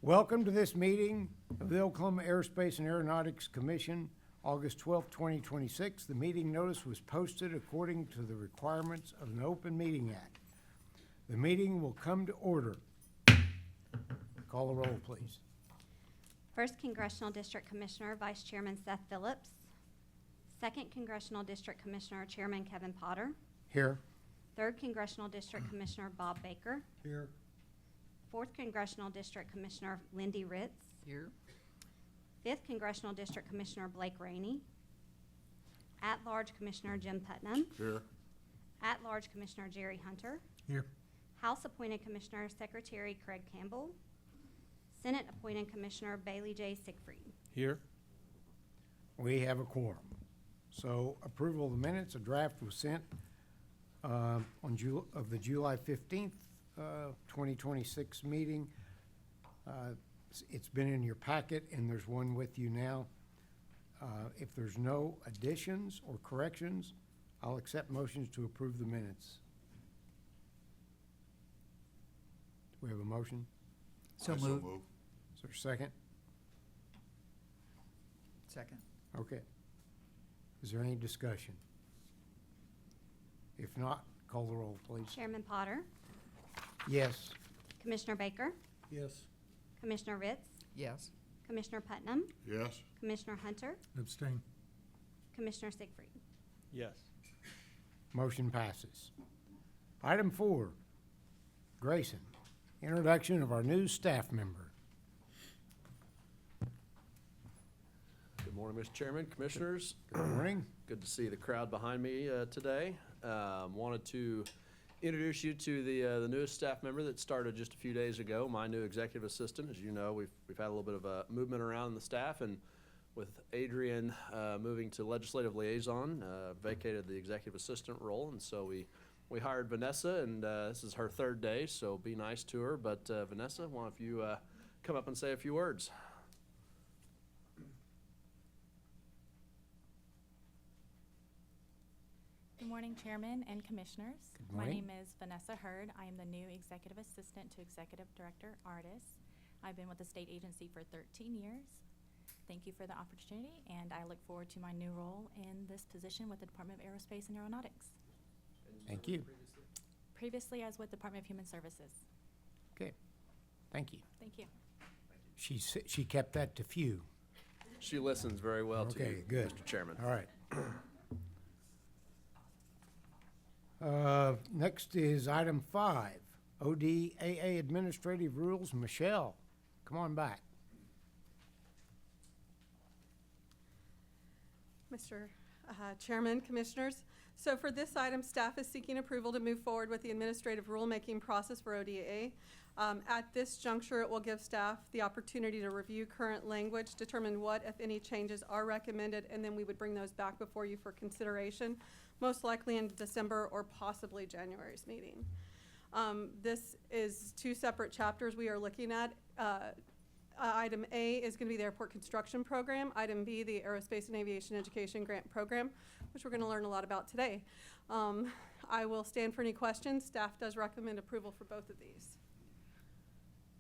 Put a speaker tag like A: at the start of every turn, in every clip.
A: Welcome to this meeting of the Oklahoma Aerospace and Aeronautics Commission, August 12, 2026. The meeting notice was posted according to the requirements of an Open Meeting Act. The meeting will come to order. Call the roll, please.
B: First Congressional District Commissioner, Vice Chairman Seth Phillips. Second Congressional District Commissioner, Chairman Kevin Potter.
A: Here.
B: Third Congressional District Commissioner, Bob Baker.
A: Here.
B: Fourth Congressional District Commissioner, Lindy Ritz.
C: Here.
B: Fifth Congressional District Commissioner, Blake Rainey. At-large Commissioner, Jim Putnam.
D: Here.
B: At-large Commissioner, Jerry Hunter.
A: Here.
B: House-appointed Commissioner, Secretary Craig Campbell. Senate-appointed Commissioner, Bailey J. Siegfried.
D: Here.
A: We have a quorum. So approval of the minutes, a draft was sent of the July 15th, 2026 meeting. It's been in your packet and there's one with you now. If there's no additions or corrections, I'll accept motions to approve the minutes. Do we have a motion?
C: So
D: I
C: moved.
A: Is there a second?
C: Second.
A: Okay. Is there any discussion? If not, call the roll, please.
B: Chairman Potter.
A: Yes.
B: Commissioner Baker.
A: Yes.
B: Commissioner Ritz.
C: Yes.
B: Commissioner Putnam.
D: Yes.
B: Commissioner Hunter.
A: Abstain.
B: Commissioner Siegfried.
D: Yes.
A: Motion passes. Item 4, Grayson, introduction of our new staff member.
E: Good morning, Mr. Chairman, Commissioners.
A: Good morning.
E: Good to see the crowd behind me today. Wanted to introduce you to the newest staff member that started just a few days ago, my new executive assistant. As you know, we've had a little bit of a movement around the staff, and with Adrian moving to legislative liaison, vacated the executive assistant role, and so we hired Vanessa, and this is her third day, so be nice to her. But Vanessa, why don't you come up and say a few words?
F: Good morning, Chairman and Commissioners.
A: Good
F: My
A: morning.
F: name is Vanessa Hurd. I am the new Executive Assistant to Executive Director Artis. I've been with the state agency for 13 years. Thank you for the opportunity, and I look forward to my new role in this position with the Department of Aerospace and Aeronautics.
A: Thank you.
F: Previously, I was with Department of Human Services.
A: Okay. Thank you.
F: Thank you.
A: She kept that to few.
E: She listens very well to you,
A: Okay, good.
E: Mr. Chairman.
A: All right. Next is item 5, ODAA Administrative Rules. Michelle, come on back.
G: Mr. Chairman, Commissioners. So for this item, staff is seeking approval to move forward with the administrative rulemaking process for ODAA. At this juncture, it will give staff the opportunity to review current language, determine what, if any, changes are recommended, and then we would bring those back before you for consideration, most likely in December or possibly January's meeting. This is 2 separate chapters we are looking at. Item A is going to be the airport construction program. Item B, the aerospace and aviation education grant program, which we're going to learn a lot about today. I will stand for any questions. Staff does recommend approval for both of these.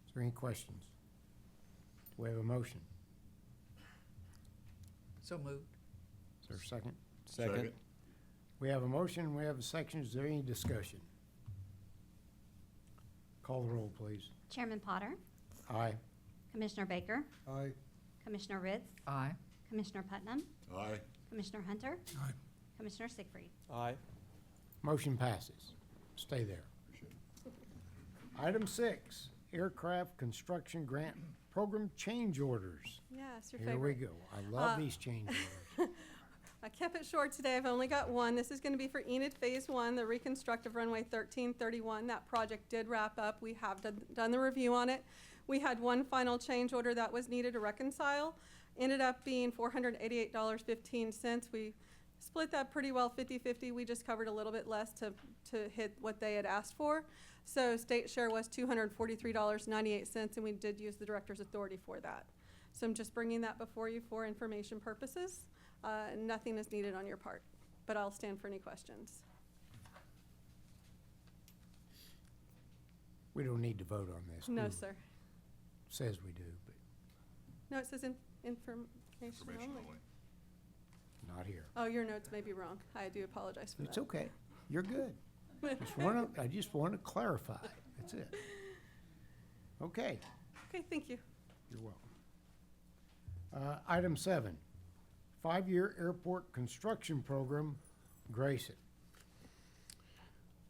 A: Is there any questions? Do we have a motion?
C: So moved.
A: Is there a second?
D: Second.
A: We have a motion, we have a section. Is there any discussion? Call the roll, please.
B: Chairman Potter.
A: Aye.
B: Commissioner Baker.
A: Aye.
B: Commissioner Ritz.
C: Aye.
B: Commissioner Putnam.
D: Aye.
B: Commissioner Hunter.
A: Aye.
B: Commissioner Siegfried.
E: Aye.
A: Motion passes. Stay there. Item 6, Aircraft Construction Grant Program Change Orders.
G: Yes, your
A: Here
G: favorite.
A: we go. I love these change orders.
G: I kept it short today. I've only got one. This is going to be for Enid Phase 1, the reconstructive runway 1331. That project did wrap up. We have done the review on it. We had one final change order that was needed to reconcile. Ended up being $488.15. We split that pretty well 50-50. We just covered a little bit less to hit what they had asked for. So state share was $243.98, and we did use the director's authority for that. So I'm just bringing that before you for information purposes. Nothing is needed on your part, but I'll stand for any questions.
A: We don't need to vote on this.
G: No,
A: do we?
G: sir.
A: says we do, but
G: No, it says information
D: Information
G: only.
D: only.
A: not here.
G: Oh, your notes may be wrong. I do apologize for that.
A: It's okay. You're good. I just want to clarify. That's it. Okay,
G: Okay, thank you.
A: you're welcome. Item 7, 5-year airport construction program, Grayson.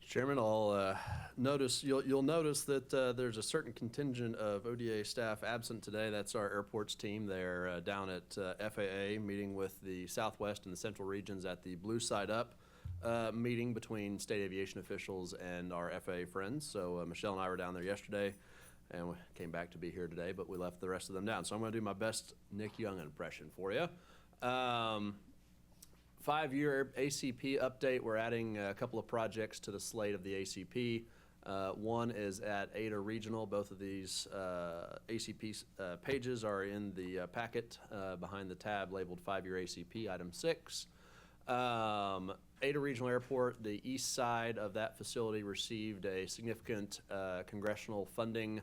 E: Chairman, I'll you'll notice that there's a certain contingent of ODA staff absent today. That's our airports team. They're down at FAA, meeting with the Southwest and the Central regions at the Blue Side Up meeting between state aviation officials and our FAA friends. So Michelle and I were down there yesterday, and we came back to be here today, but we left the rest of them down. So I'm going to do my best Nick Young impression for you. 5-year ACP update. We're adding a couple of projects to the slate of the ACP. One is at Ada Regional. Both of these ACP pages are in the packet behind the tab labeled 5-year ACP, item 6. Ada Regional Airport, the east side of that facility received a significant congressional funding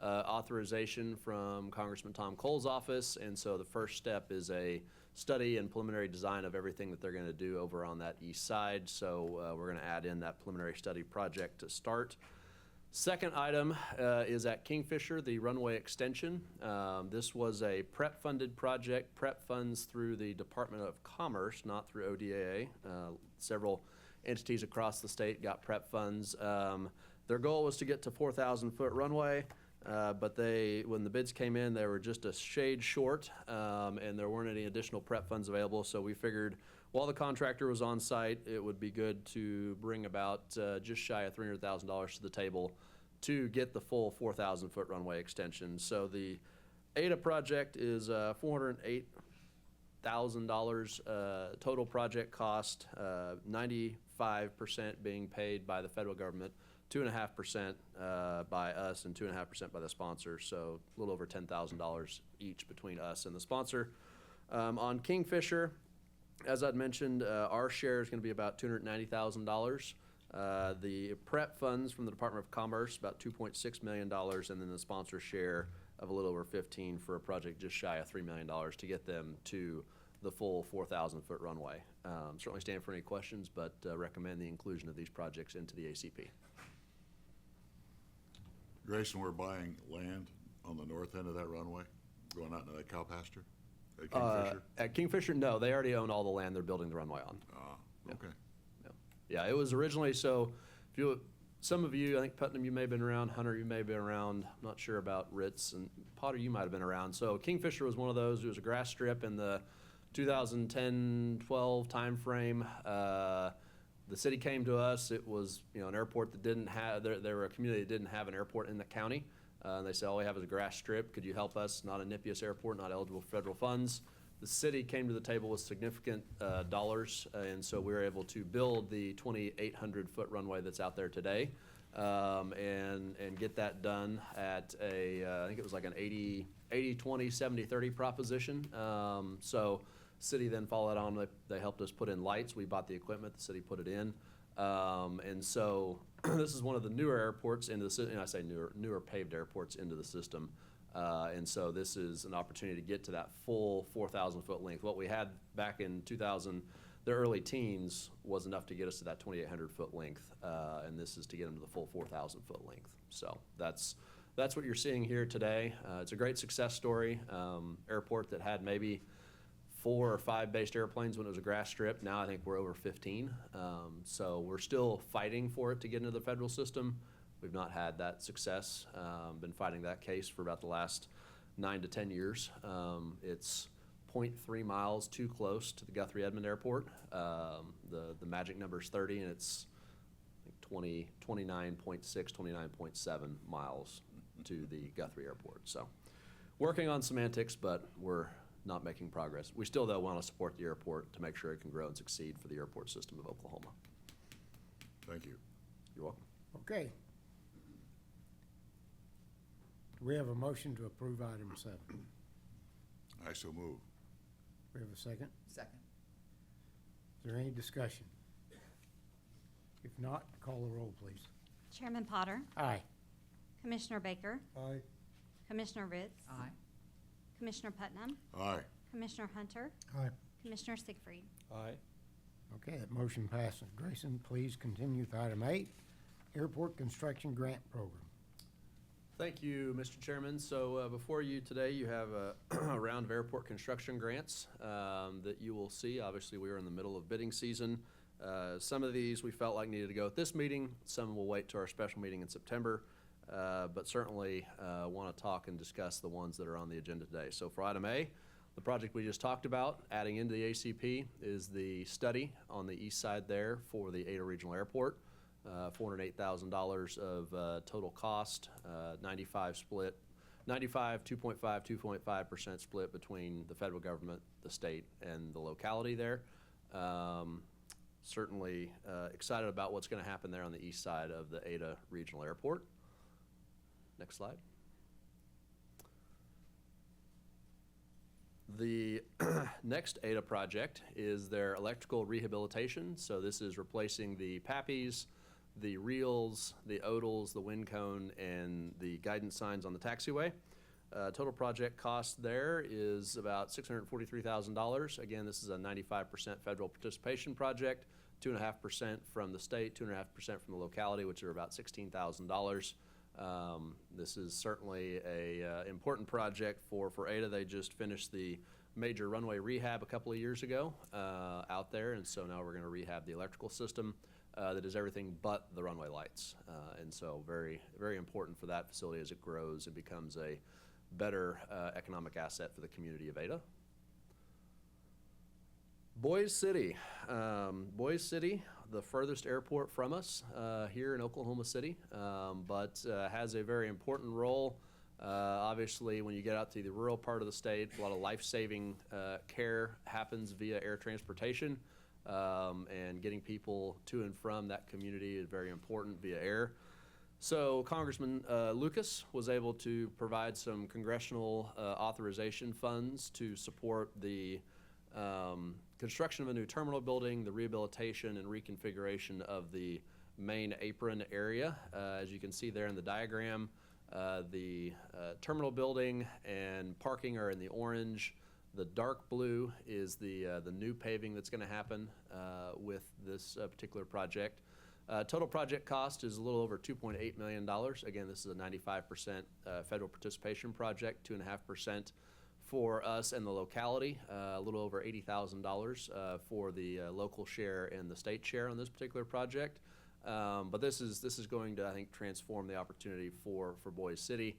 E: authorization from Congressman Tom Cole's office, and so the first step is a study and preliminary design of everything that they're going to do over on that east side. So we're going to add in that preliminary study project to start. Second item is at Kingfisher, the runway extension. This was a PREP-funded project. PREP funds through the Department of Commerce, not through ODAA. Several entities across the state got PREP funds. Their goal was to get to 4,000-foot runway. But when the bids came in, they were just a shade short, and there weren't any additional prep funds available. So we figured while the contractor was on site, it would be good to bring about just shy of $300,000 to the table to get the full 4,000-foot runway extension. So the ADA project is $408,000 total project cost, 95% being paid by the federal government, 2.5% by us, and 2.5% by the sponsor, so a little over $10,000 each between us and the sponsor. On Kingfisher, as I'd mentioned, our share is going to be about $290,000. The PREP funds from the Department of Commerce, about $2.6 million, and then the sponsor share of a little over 15 for a project just shy of $3 million to get them to the full 4,000-foot runway. Certainly stand for any questions, but recommend the inclusion of these projects into the ACP.
D: Grayson, we're buying land on the north end of that runway, going out into that cow pasture at Kingfisher?
E: At Kingfisher, no, they already own all the land they're building the runway on.
D: Okay.
E: Yeah, it was originally, so some of you, I think Putnam, you may have been around, Hunter, you may have been around, I'm not sure about Ritz, and Potter, you might have been around. So Kingfisher was one of those. It was a grass strip in the 2010-12 timeframe. The city came to us. It was, an airport that didn't have, they were a community that didn't have an airport in the county. They said, all we have is a grass strip. Could you help us? Not a NIPIUS airport, not eligible for federal funds. The city came to the table with significant dollars, and so we were able to build the 2,800-foot runway that's out there today, and get that done at I think it was like an 80-20, 70-30 proposition. So city then followed on. They helped us put in lights. We bought the equipment. The city put it in. And so this is one of the newer airports into the system. And I say newer paved airports into the system. And so this is an opportunity to get to that full 4,000-foot length. What we had back in 2000, the early teens, was enough to get us to that 2,800-foot length. And this is to get them to the full 4,000-foot length. So that's what you're seeing here today. It's a great success story. Airport that had maybe 4 or 5 based airplanes when it was a grass strip. Now I think we're over 15. So we're still fighting for it to get into the federal system. We've not had that success. Been fighting that case for about the last 9 to 10 years. It's 0.3 miles too close to the Guthrie Edmond Airport. The magic number is 30, and it's I think 29.6, 29.7 miles to the Guthrie Airport. So working on semantics, but we're not making progress. We still, though, want to support the airport to make sure it can grow and succeed for the airport system of Oklahoma.
D: Thank you.
E: You're welcome.
A: Okay. Do we have a motion to approve item 7?
D: I so move.
A: We have a second?
C: Second.
A: Is there any discussion? If not, call the roll, please.
B: Chairman Potter,
A: Aye.
B: Commissioner Baker,
A: Aye.
B: Commissioner Ritz,
C: Aye.
B: Commissioner Putnam,
D: Aye.
B: Commissioner Hunter,
A: Aye.
B: Commissioner Siegfried.
E: Aye.
A: Okay, that motion passes. Grayson, please continue with item 8, Airport Construction Grant Program.
E: Thank you, Mr. Chairman. So before you today, you have a round of airport construction grants that you will see. Obviously, we are in the middle of bidding season. Some of these we felt like needed to go at this meeting. Some will wait to our special meeting in September. But certainly want to talk and discuss the ones that are on the agenda today. So for item A, the project we just talked about, adding into the ACP, is the study on the east side there for the Ada Regional Airport. $408,000 of total cost, 95 split, 95, 2.5, 2.5% split between the federal government, the state, and the locality there. Certainly excited about what's going to happen there on the east side of the Ada Regional Airport. Next slide. The next Ada project is their electrical rehabilitation. So this is replacing the PAPIs, the reels, the odals, the wind cone, and the guidance signs on the taxiway. Total project cost there is about $643,000. Again, this is a 95% federal participation project, 2.5% from the state, 2.5% from the locality, which are about $16,000. This is certainly a important project for Ada. They just finished the major runway rehab a couple of years ago out there, and so now we're going to rehab the electrical system that is everything but the runway lights. And so very, very important for that facility as it grows and becomes a better economic asset for the community of Ada. Boise City. Boise City, the furthest airport from us here in Oklahoma City, but has a very important role. Obviously, when you get out to the rural part of the state, a lot of life-saving care happens via air transportation, and getting people to and from that community is very important via air. So Congressman Lucas was able to provide some congressional authorization funds to support the construction of a new terminal building, the rehabilitation and reconfiguration of the main apron area. As you can see there in the diagram, the terminal building and parking are in the orange. The dark blue is the new paving that's going to happen with this particular project. Total project cost is a little over $2.8 million. Again, this is a 95% federal participation project, 2.5% for us and the locality, a little over $80,000 for the local share and the state share on this particular project. But this is going to, I think, transform the opportunity for Boise City,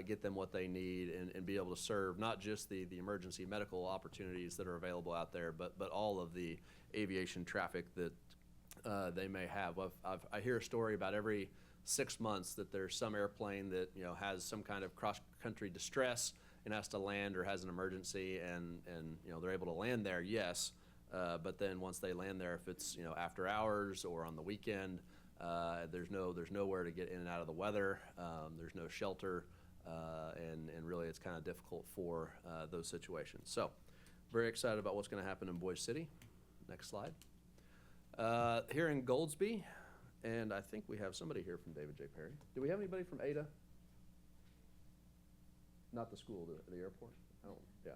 E: get them what they need, and be able to serve not just the emergency medical opportunities that are available out there, but all of the aviation traffic that they may have. I hear a story about every 6 months that there's some airplane that has some kind of cross-country distress and has to land or has an emergency, and they're able to land there, yes, but then once they land there, if it's after hours or on the weekend, there's nowhere to get in and out of the weather. There's no shelter, and really it's kind of difficult for those situations. So very excited about what's going to happen in Boise City. Next slide. Here in Goldsby, and I think we have somebody here from David J. Perry. Do we have anybody from Ada? Not the school, the airport? Oh, yeah.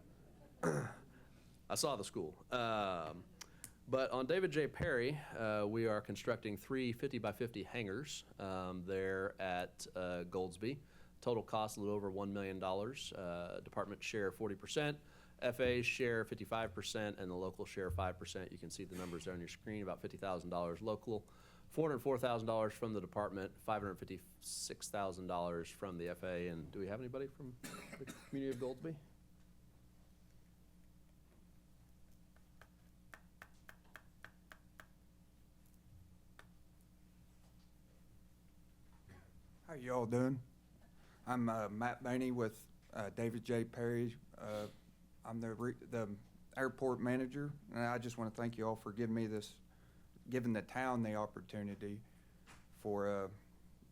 E: I saw the school. But on David J. Perry, we are constructing 3 50-by-50 hangars there at Goldsby. Total cost a little over $1 million. Department share 40%, FA's share 55%, and the local share 5%. You can see the numbers there on your screen, about $50,000 local, $404,000 from the department, $556,000 from the FA. And do we have anybody from the community of Goldsby?
H: How you all doing? I'm Matt Bainey with David J. Perry. I'm the airport manager, and I just want to thank you all for giving the town the opportunity for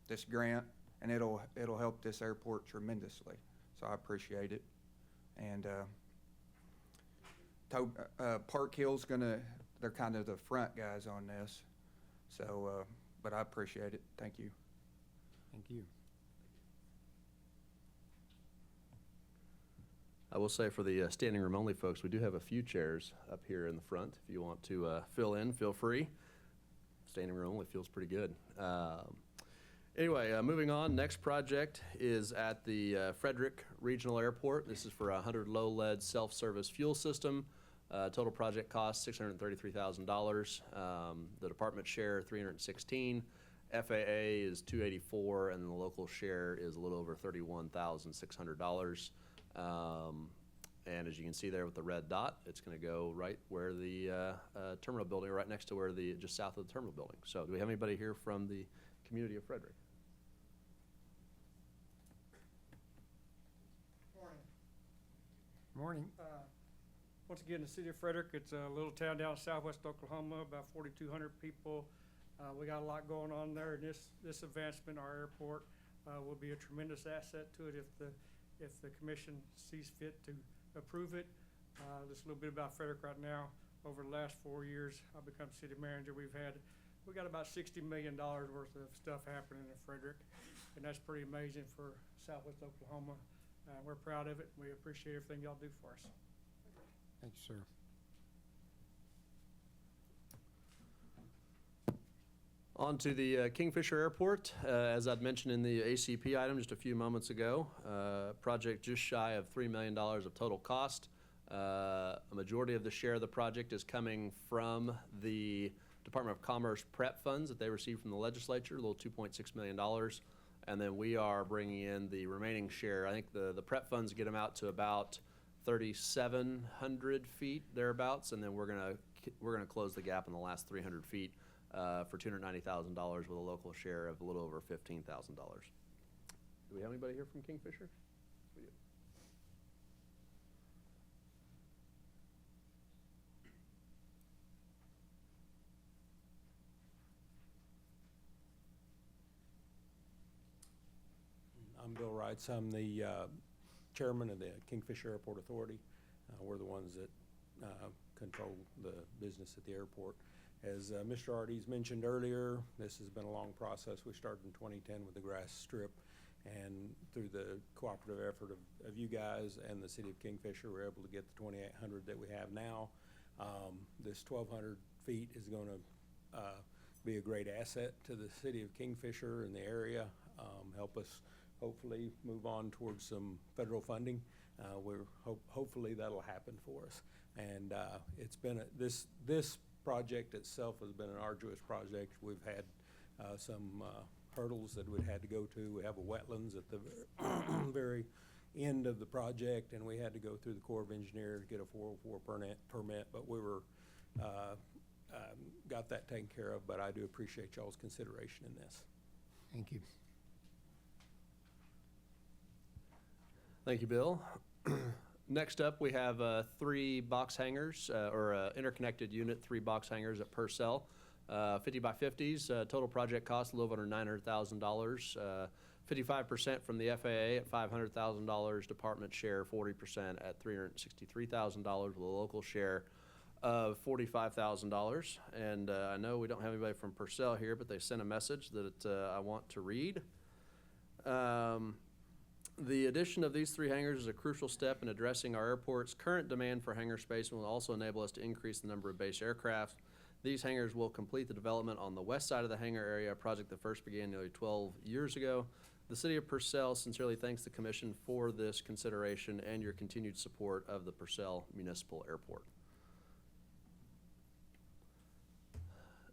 H: this grant, and it'll help this airport tremendously. So I appreciate it. And Park Hill's they're kind of the front guys on this. So, but I appreciate it. Thank you.
A: Thank you.
E: I will say for the standing room only folks, we do have a few chairs up here in the front. If you want to fill in, feel free. Standing room only feels pretty good. Anyway, moving on, next project is at the Frederick Regional Airport. This is for a 100 low lead self-service fuel system. Total project cost $633,000. The department share $316. FAA is $284, and the local share is a little over $31,600. And as you can see there with the red dot, it's going to go right where the terminal building, right next to where just south of the terminal building. So do we have anybody here from the community of Frederick?
A: Morning.
I: Once again, the city of Frederick, it's a little town down in southwest Oklahoma, about 4,200 people. We got a lot going on there, and this advancement, our airport, will be a tremendous asset to it if the commission sees fit to approve it. Just a little bit about Frederick right now. Over the last 4 years, I've become city manager. We got about $60 million worth of stuff happening in Frederick, and that's pretty amazing for southwest Oklahoma. We're proud of it. We appreciate everything y'all do for us.
A: Thank you, sir.
E: On to the Kingfisher Airport. As I'd mentioned in the ACP item just a few moments ago, project just shy of $3 million of total cost. A majority of the share of the project is coming from the Department of Commerce prep funds that they received from the legislature, a little $2.6 million. And then we are bringing in the remaining share. I think the prep funds get them out to about 3,700 feet thereabouts, and then we're gonna close the gap in the last 300 feet for $290,000 with a local share of a little over $15,000. Do we have anybody here from Kingfisher? We do.
J: I'm Bill Wrights. I'm the chairman of the Kingfisher Airport Authority. We're the ones that control the business at the airport. As Mr. Arties mentioned earlier, this has been a long process. We started in 2010 with the grass strip, and through the cooperative effort of you guys and the city of Kingfisher, we're able to get the 2,800 that we have now. This 1,200 feet is going to be a great asset to the city of Kingfisher and the area, help us hopefully move on towards some federal funding. Hopefully that'll happen for us. And it's been this project itself has been an arduous project. We've had some hurdles that we've had to go to. We have a wetlands at the very end of the project, and we had to go through the Corps of Engineers, get a 404 permit, but we were got that taken care of. But I do appreciate y'all's consideration in this.
A: Thank you.
E: Thank you, Bill. Next up, we have 3 box hangars, or interconnected unit, 3 box hangars at Purcell. 50 by 50s, total project cost a little over $900,000. 55% from the FAA at $500,000, department share 40% at $363,000 with a local share of $45,000. And I know we don't have anybody from Purcell here, but they sent a message that I want to read. The addition of these 3 hangars is a crucial step in addressing our airport's current demand for hangar space and will also enable us to increase the number of base aircraft. These hangars will complete the development on the west side of the hangar area, a project that first began nearly 12 years ago. The city of Purcell sincerely thanks the commission for this consideration and your continued support of the Purcell Municipal Airport.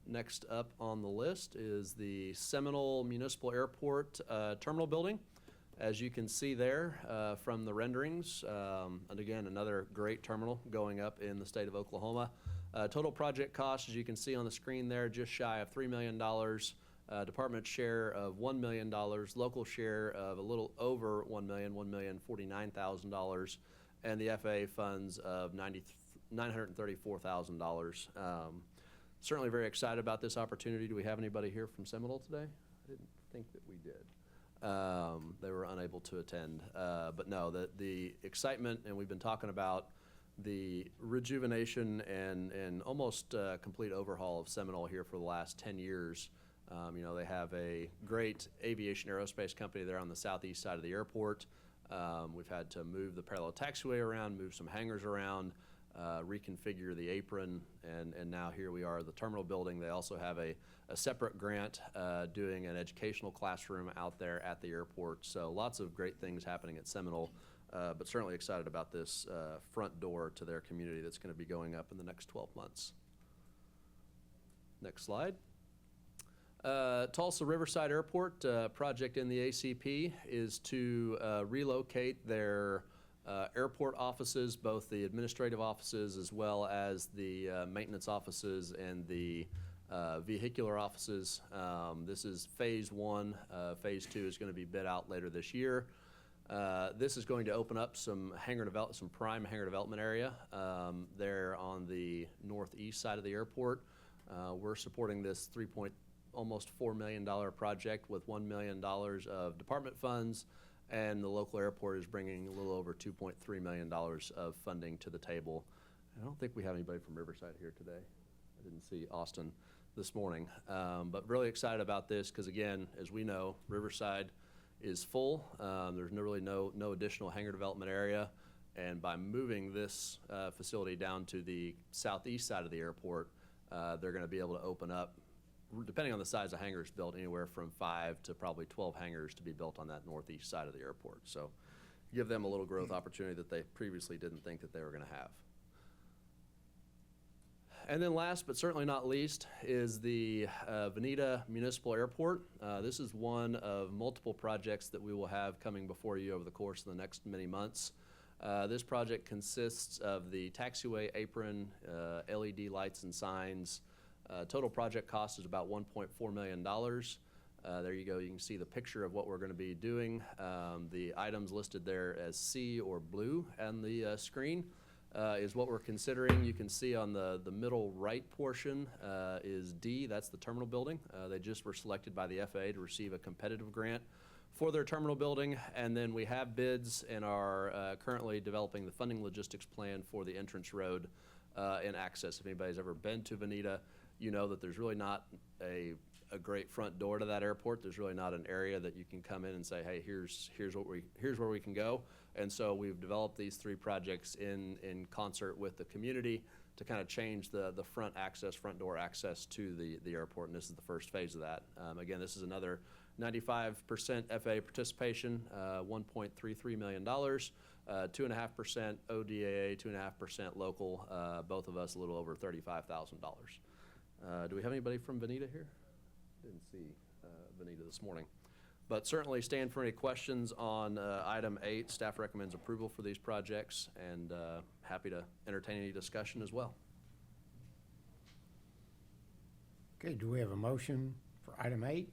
E: Next up on the list is the Seminole Municipal Airport terminal building. As you can see there from the renderings, and again, another great terminal going up in the state of Oklahoma. Total project cost, as you can see on the screen there, just shy of $3 million. Department share of $1 million, local share of a little over $1 million, $1,049,000, and the FAA funds of $934,000. Certainly very excited about this opportunity. Do we have anybody here from Seminole today? I didn't think that we did. They were unable to attend. But no, the excitement, and we've been talking about the rejuvenation and almost complete overhaul of Seminole here for the last 10 years. You know, they have a great aviation aerospace company there on the southeast side of the airport. We've had to move the parallel taxiway around, move some hangars around, reconfigure the apron, and now here we are at the terminal building. They also have a separate grant doing an educational classroom out there at the airport. So lots of great things happening at Seminole, but certainly excited about this front door to their community that's going to be going up in the next 12 months. Next slide. Tulsa Riverside Airport project in the ACP is to relocate their airport offices, both the administrative offices as well as the maintenance offices and the vehicular offices. This is phase one. Phase two is going to be bid out later this year. This is going to open up some prime hangar development area there on the northeast side of the airport. We're supporting this almost $4 million project with $1 million of department funds, and the local airport is bringing a little over $2.3 million of funding to the table. I don't think we have anybody from Riverside here today. I didn't see Austin this morning, but really excited about this because, again, as we know, Riverside is full. There's really no additional hangar development area, and by moving this facility down to the southeast side of the airport, they're going to be able to open up, depending on the size of hangars built, anywhere from 5 to probably 12 hangars to be built on that northeast side of the airport. So give them a little growth opportunity that they previously didn't think that they were going to have. And then last but certainly not least is the Veneta Municipal Airport. This is one of multiple projects that we will have coming before you over the course of the next many months. This project consists of the taxiway apron, LED lights and signs. Total project cost is about $1.4 million. There you go. You can see the picture of what we're going to be doing. The items listed there as C or blue on the screen is what we're considering. You can see on the middle right portion is D. That's the terminal building. They just were selected by the FAA to receive a competitive grant for their terminal building. And then we have bids and are currently developing the funding logistics plan for the entrance road and access. If anybody's ever been to Veneta, you know that there's really not a great front door to that airport. There's really not an area that you can come in and say, hey, here's where we can go. And so we've developed these 3 projects in concert with the community to kind of change the front door access to the airport, and this is the first phase of that. Again, this is another 95% FAA participation, $1.33 million, 2.5% ODAA, 2.5% local, both of us a little over $35,000. Do we have anybody from Veneta here? Didn't see Veneta this morning. But certainly stand for any questions on item 8. Staff recommends approval for these projects, and happy to entertain any discussion as well.
A: Okay, do we have a motion for item 8?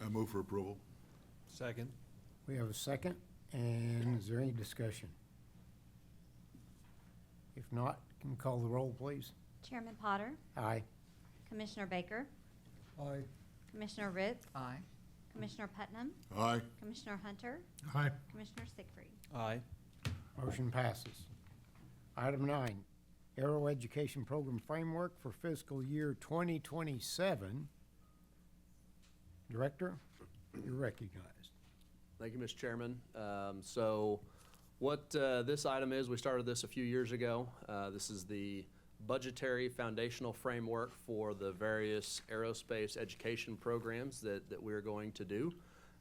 D: I move for approval.
J: Second.
A: We have a second, and is there any discussion? If not, can you call the roll, please?
B: Chairman Potter,
A: Aye.
B: Commissioner Baker,
A: Aye.
B: Commissioner Ritz,
C: Aye.
B: Commissioner Putnam,
D: Aye.
B: Commissioner Hunter,
A: Aye.
B: Commissioner Siegfried.
J: Aye.
A: Motion passes. Item 9, Aero Education Program Framework for fiscal year 2027. Director, you're recognized.
E: Thank you, Mr. Chairman. So what this item is, we started this a few years ago. This is the budgetary foundational framework for the various aerospace education programs that we're going to do.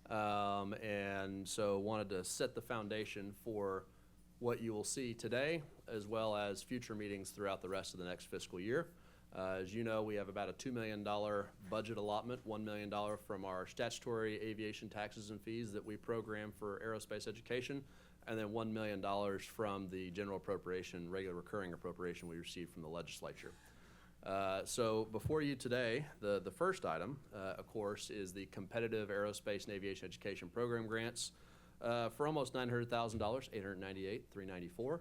E: And so wanted to set the foundation for what you will see today, as well as future meetings throughout the rest of the next fiscal year. As you know, we have about a $2 million budget allotment, $1 million from our statutory aviation taxes and fees that we program for aerospace education, and then $1 million from the general appropriation, regular recurring appropriation we received from the legislature. So before you today, the first item, of course, is the competitive aerospace and aviation education program grants for almost $900,000, $898,394.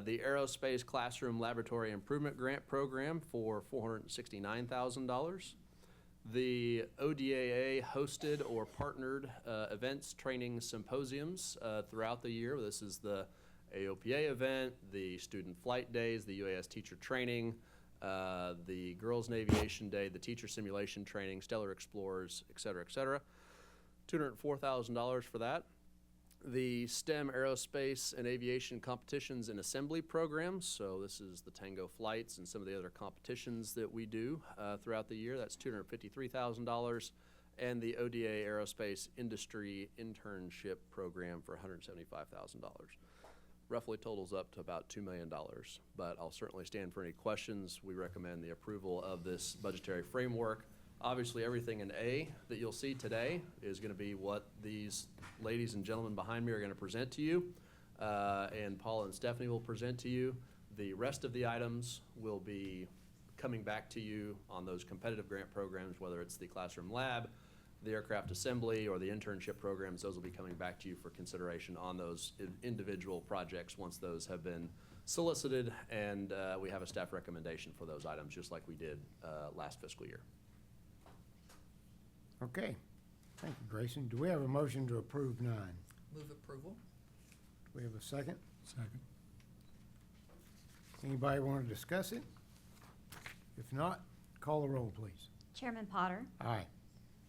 E: The Aerospace Classroom Laboratory Improvement Grant Program for $469,000. The ODAA hosted or partnered events, training symposiums throughout the year. This is the AOPA event, the Student Flight Days, the UAS Teacher Training, the Girls in Aviation Day, the Teacher Simulation Training, Stellar Explorers, et cetera, $204,000 for that. the STEM aerospace and aviation competitions and assembly programs. So this is the Tango flights and some of the other competitions that we do throughout the year. That's $253,000. And the ODAA aerospace industry internship program for $175,000. Roughly totals up to about $2 million, but I'll certainly stand for any questions. We recommend the approval of this budgetary framework. Obviously, everything in A that you'll see today is going to be what these ladies and gentlemen behind me are going to present to you, and Paula and Stephanie will present to you. The rest of the items will be coming back to you on those competitive grant programs, whether it's the classroom lab, the aircraft assembly, or the internship programs. Those will be coming back to you for consideration on those individual projects once those have been solicited, and we have a staff recommendation for those items, just like we did last fiscal year.
A: Okay, thank you, Grayson. Do we have a motion to approve 9?
C: Move approval.
A: Do we have a second? Second. Anybody want to discuss it? If not, call the roll, please.
B: Chairman Potter,
A: Aye.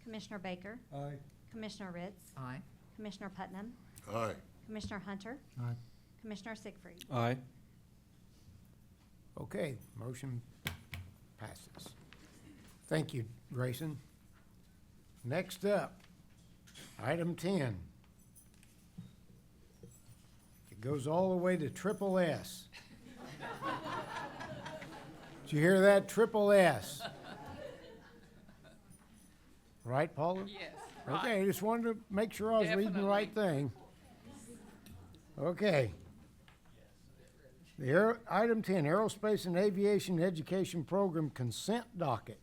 B: Commissioner Baker,
A: Aye.
B: Commissioner Ritz,
C: Aye.
B: Commissioner Putnam,
D: Aye.
B: Commissioner Hunter,
A: Aye.
B: Commissioner Siegfried.
J: Aye.
A: Okay, motion passes. Thank you, Grayson. Next up, item 10. It goes all the way to triple S. Did you hear that? Triple S. Right, Paula?
C: Yes.
A: Okay, I just wanted to make sure I was reading the right thing. Okay. Item 10, Aerospace and Aviation Education Program Consent Docket,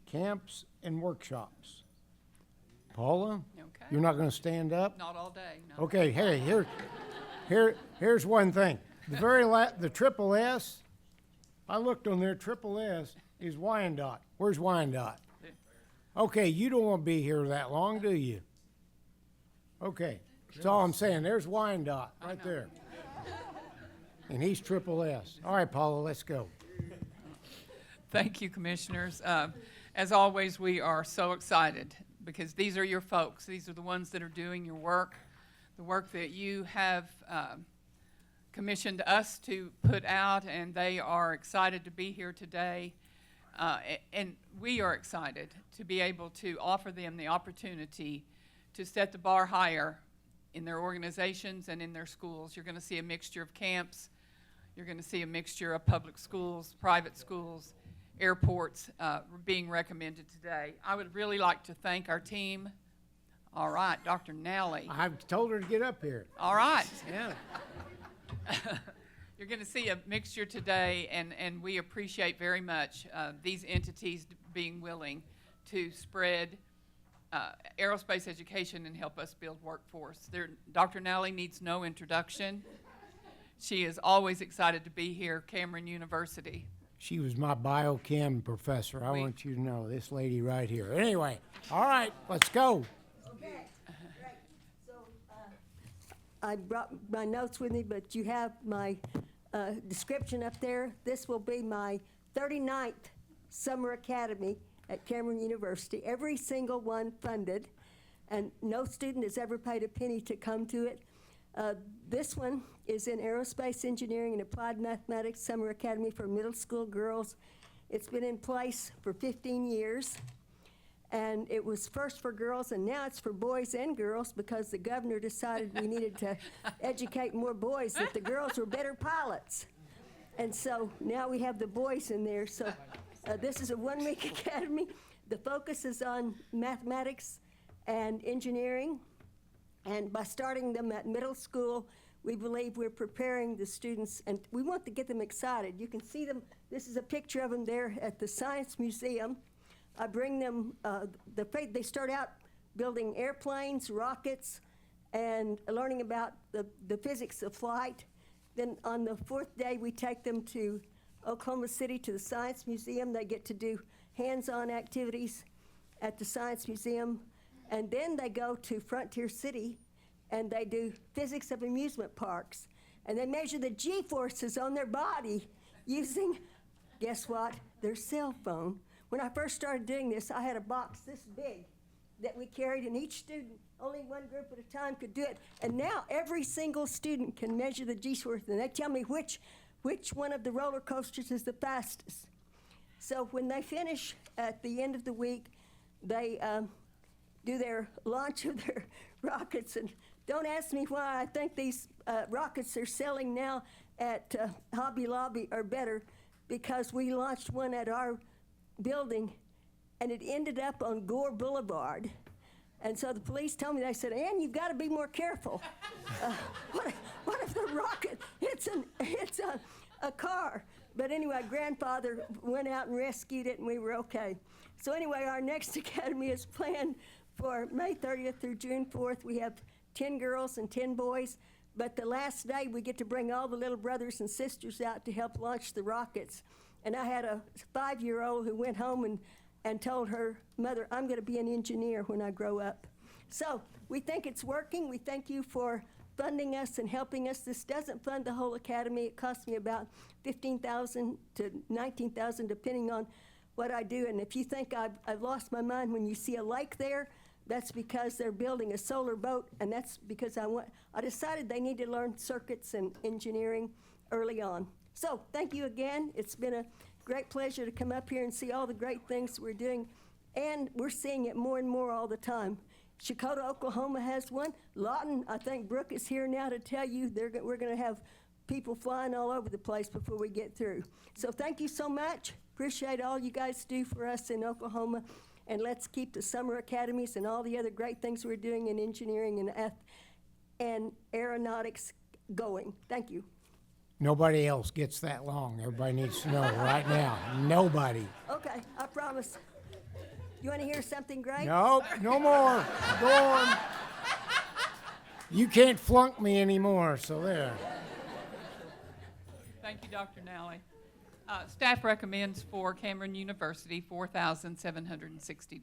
A: Camps and Workshops. Paula,
C: Okay.
A: you're not going to stand up?
C: Not all day, no.
A: Okay, hey, here's one thing. The triple S, I looked on there, triple S is Wyandotte. Where's Wyandotte? Okay, you don't want to be here that long, do you? Okay, that's all I'm saying. There's Wyandotte, right there. And he's triple S. All right, Paula, let's go.
K: Thank you, Commissioners. As always, we are so excited because these are your folks. These are the ones that are doing your work, the work that you have commissioned us to put out, and they are excited to be here today. And we are excited to be able to offer them the opportunity to set the bar higher in their organizations and in their schools. You're going to see a mixture of camps. You're going to see a mixture of public schools, private schools, airports being recommended today. I would really like to thank our team. All right, Dr. Nally.
A: I've told her to get up here.
K: All right.
A: Yeah.
K: You're going to see a mixture today, and we appreciate very much these entities being willing to spread aerospace education and help us build workforce. Dr. Nally needs no introduction. She is always excited to be here, Cameron University.
A: She was my biochem professor. I
K: We-
A: want you to know, this lady right here. Anyway, all right, let's go.
L: Okay, great. So, I brought my notes with me, but you have my description up there. This will be my 39th summer academy at Cameron University, every single one funded, and no student has ever paid a penny to come to it. This one is in Aerospace Engineering and Applied Mathematics Summer Academy for middle school girls. It's been in place for 15 years. And it was first for girls, and now it's for boys and girls because the governor decided we needed to educate more boys, that the girls were better pilots. And so now we have the boys in there. So this is a one-week academy. The focus is on mathematics and engineering. And by starting them at middle school, we believe we're preparing the students, and we want to get them excited. You can see them. This is a picture of them there at the Science Museum. I bring them, they start out building airplanes, rockets, and learning about the physics of flight. Then on the 4th day, we take them to Oklahoma City to the Science Museum. They get to do hands-on activities at the Science Museum. And then they go to Frontier City, and they do physics of amusement parks. And they measure the G-forces on their body using, guess what, their cell phone. When I first started doing this, I had a box this big that we carried, and each student only one group at a time could do it. And now every single student can measure the G-force, and they tell me which one of the roller coasters is the fastest. So when they finish at the end of the week, they do their launch of their rockets. And don't ask me why I think these rockets they're selling now at Hobby Lobby are better, because we launched one at our building, and it ended up on Gore Boulevard. And so the police told me, they said, Ann, you've got to be more careful. What if the rocket hits a car? But anyway, grandfather went out and rescued it, and we were okay. So anyway, our next academy is planned for May 30th through June 4th. We have 10 girls and 10 boys. But the last day, we get to bring all the little brothers and sisters out to help launch the rockets. And I had a 5-year-old who went home and told her mother, I'm going to be an engineer when I grow up. So we think it's working. We thank you for funding us and helping us. This doesn't fund the whole academy. It costs me about $15,000 to $19,000, depending on what I do. And if you think I've lost my mind when you see a lake there, that's because they're building a solar boat, and that's because I decided they need to learn circuits and engineering early on. So thank you again. It's been a great pleasure to come up here and see all the great things we're doing, and we're seeing it more and more all the time. Chakota, Oklahoma has one. Lawton, I think Brooke is here now to tell you we're going to have people flying all over the place before we get through. So thank you so much. Appreciate all you guys do for us in Oklahoma, and let's keep the summer academies and all the other great things we're doing in engineering and aeronautics going. Thank you.
A: Nobody else gets that long. Everybody needs to know right now. Nobody.
L: Okay, I promise. You want to hear something great?
A: Nope, no more. Go on. You can't flunk me anymore, so there.
K: Thank you, Dr. Nally. Staff recommends for Cameron University $4,760.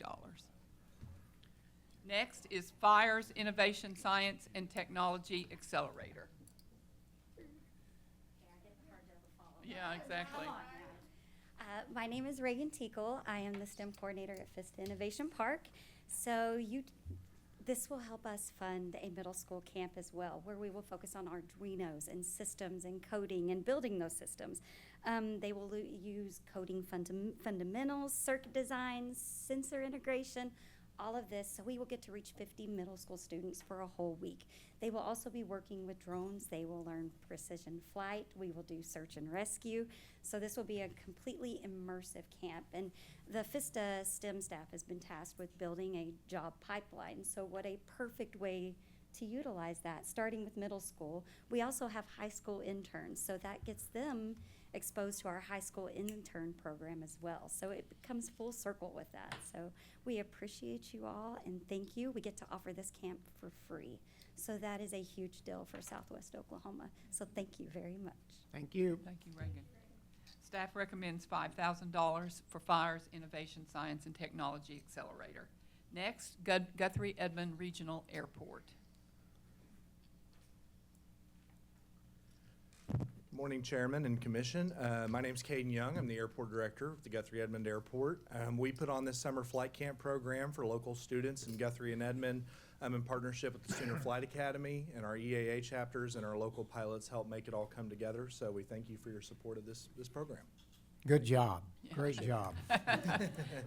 K: Next is Fire's Innovation Science and Technology Accelerator. Yeah, exactly.
B: My name is Reagan Teakle. I am the STEM coordinator at Vista Innovation Park. So this will help us fund a middle school camp as well, where we will focus on Arduinos and systems and coding and building those systems. They will use coding fundamentals, circuit designs, sensor integration, all of this. So we will get to reach 50 middle school students for a whole week. They will also be working with drones. They will learn precision flight. We will do search and rescue. So this will be a completely immersive camp. And the FISTA STEM staff has been tasked with building a job pipeline. So what a perfect way to utilize that, starting with middle school. We also have high school interns, so that gets them exposed to our high school intern program as well. So it becomes full circle with that. So we appreciate you all and thank you. We get to offer this camp for free. So that is a huge deal for Southwest Oklahoma. So thank you very much.
A: Thank you.
K: Thank you, Reagan. Staff recommends $5,000 for Fire's Innovation Science and Technology Accelerator. Next, Guthrie Edmond Regional Airport.
M: Morning, Chairman and Commission. My name's Caden Young. I'm the Airport Director of the Guthrie Edmond Airport. We put on this summer flight camp program for local students in Guthrie and Edmond. I'm in partnership with the Sooner Flight Academy and our EAA chapters, and our local pilots help make it all come together. So we thank you for your support of this program.
A: Good job. Great job.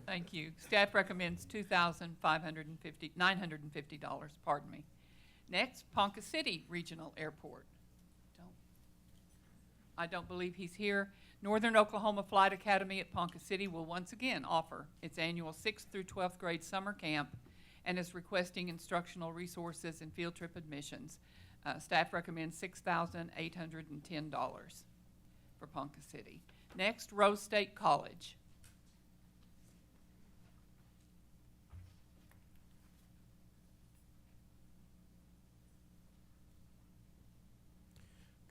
K: Thank you. Staff recommends $950, pardon me. Next, Ponca City Regional Airport. I don't believe he's here. Northern Oklahoma Flight Academy at Ponca City will once again offer its annual 6th through 12th grade summer camp and is requesting instructional resources and field trip admissions. Staff recommends $6,810 for Ponca City. Next, Rose State College.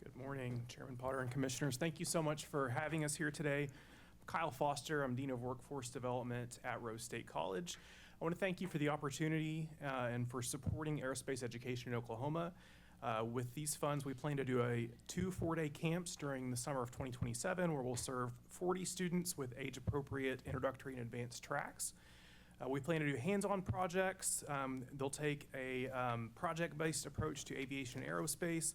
N: Good morning, Chairman Potter and Commissioners. Thank you so much for having us here today. I'm Kyle Foster. I'm Dean of Workforce Development at Rose State College. I want to thank you for the opportunity and for supporting aerospace education in Oklahoma. With these funds, we plan to do 2 4-day camps during the summer of 2027, where we'll serve 40 students with age-appropriate introductory and advanced tracks. We plan to do hands-on projects. They'll take a project-based approach to aviation and aerospace.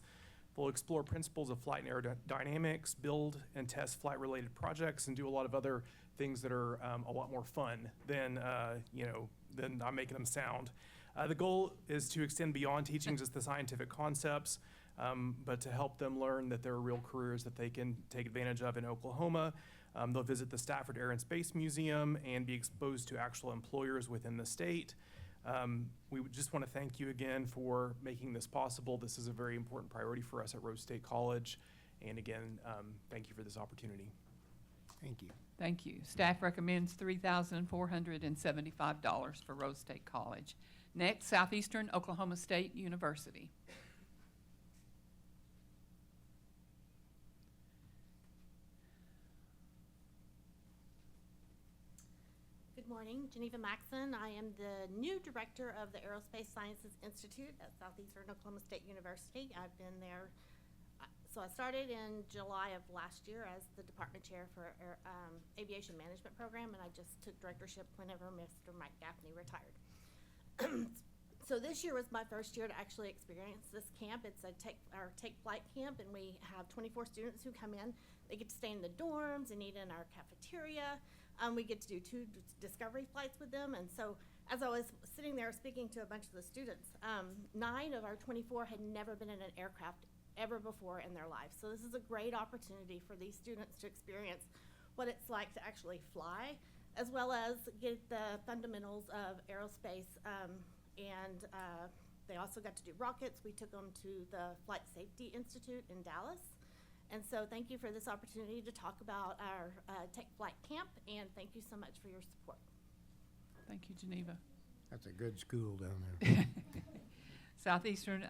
N: They'll explore principles of flight and aerodynamics, build and test flight-related projects, and do a lot of other things that are a lot more fun than I'm making them sound. The goal is to extend beyond teaching just the scientific concepts, but to help them learn that there are real careers that they can take advantage of in Oklahoma. They'll visit the Stafford Air and Space Museum and be exposed to actual employers within the state. We would just want to thank you again for making this possible. This is a very important priority for us at Rose State College. And again, thank you for this opportunity.
A: Thank you.
K: Thank you. Staff recommends $3,475 for Rose State College. Next, Southeastern Oklahoma State University.
O: Good morning, Geneva Maxon. I am the new director of the Aerospace Sciences Institute at Southeastern Oklahoma State University. I've been there, so I started in July of last year as the department chair for aviation management program, and I just took directorship whenever Mr. Mike Gaffney retired. So this year was my first year to actually experience this camp. It's a take flight camp, and we have 24 students who come in. They get to stay in the dorms and eat in our cafeteria. We get to do 2 discovery flights with them, and so as I was sitting there speaking to a bunch of the students, 9 of our 24 had never been in an aircraft ever before in their lives. So this is a great opportunity for these students to experience what it's like to actually fly, as well as get the fundamentals of aerospace, and they also got to do rockets. We took them to the Flight Safety Institute in Dallas. And so thank you for this opportunity to talk about our Take Flight Camp, and thank you so much for your support.
K: Thank you, Geneva.
A: That's a good school down there.
K: Southeastern,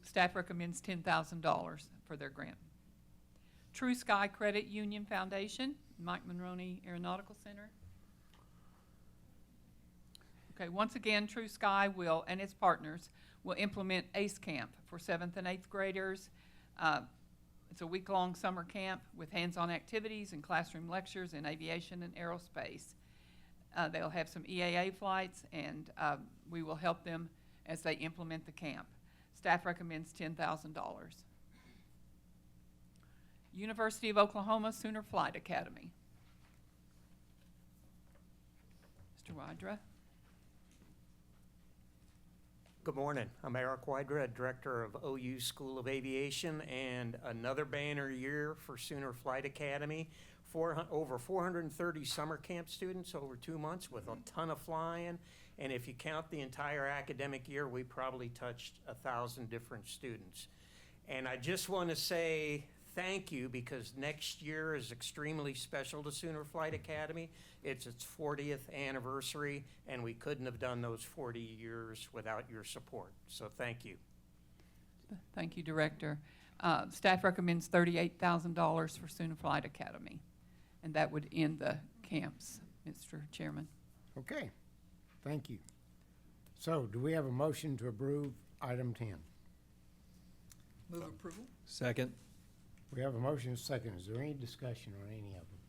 K: staff recommends $10,000 for their grant. True Sky Credit Union Foundation, Mike Monroney Aeronautical Center. Okay, once again, True Sky and its partners will implement ACE Camp for 7th and 8th graders. It's a week-long summer camp with hands-on activities and classroom lectures in aviation and aerospace. They'll have some EAA flights, and we will help them as they implement the camp. Staff recommends $10,000. University of Oklahoma Sooner Flight Academy. Mr. Wydra.
P: Good morning. I'm Eric Wydra, Director of OU School of Aviation, and another banner year for Sooner Flight Academy. Over 430 summer camp students over 2 months with a ton of flying. And if you count the entire academic year, we probably touched 1,000 different students. And I just want to say thank you, because next year is extremely special to Sooner Flight Academy. It's its 40th anniversary, and we couldn't have done those 40 years without your support. So thank you.
K: Thank you, Director. Staff recommends $38,000 for Sooner Flight Academy, and that would end the camps, Mr. Chairman.
A: Okay, thank you. So do we have a motion to approve item 10?
C: Move approval?
J: Second.
A: We have a motion and a second. Is there any discussion on any of them?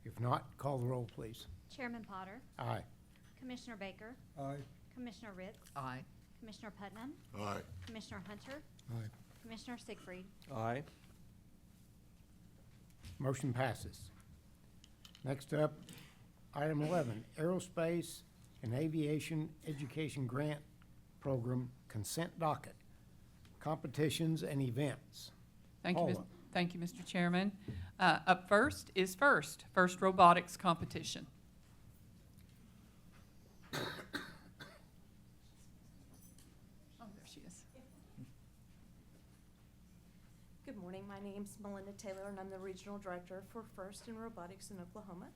A: If not, call the roll, please.
B: Chairman Potter,
A: Aye.
B: Commissioner Baker,
A: Aye.
B: Commissioner Ritz,
C: Aye.
B: Commissioner Putnam,
D: Aye.
B: Commissioner Hunter,
A: Aye.
B: Commissioner Siegfried.
J: Aye.
A: Motion passes. Next up, item 11, Aerospace and Aviation Education Grant Program Consent Docket, Competitions and Events.
K: Thank you,
A: Paula.
K: thank you, Mr. Chairman. Up first is First Robotics Competition. Oh, there she is.
Q: Good morning. My name's Melinda Taylor, and I'm the Regional Director for First in Robotics in Oklahoma.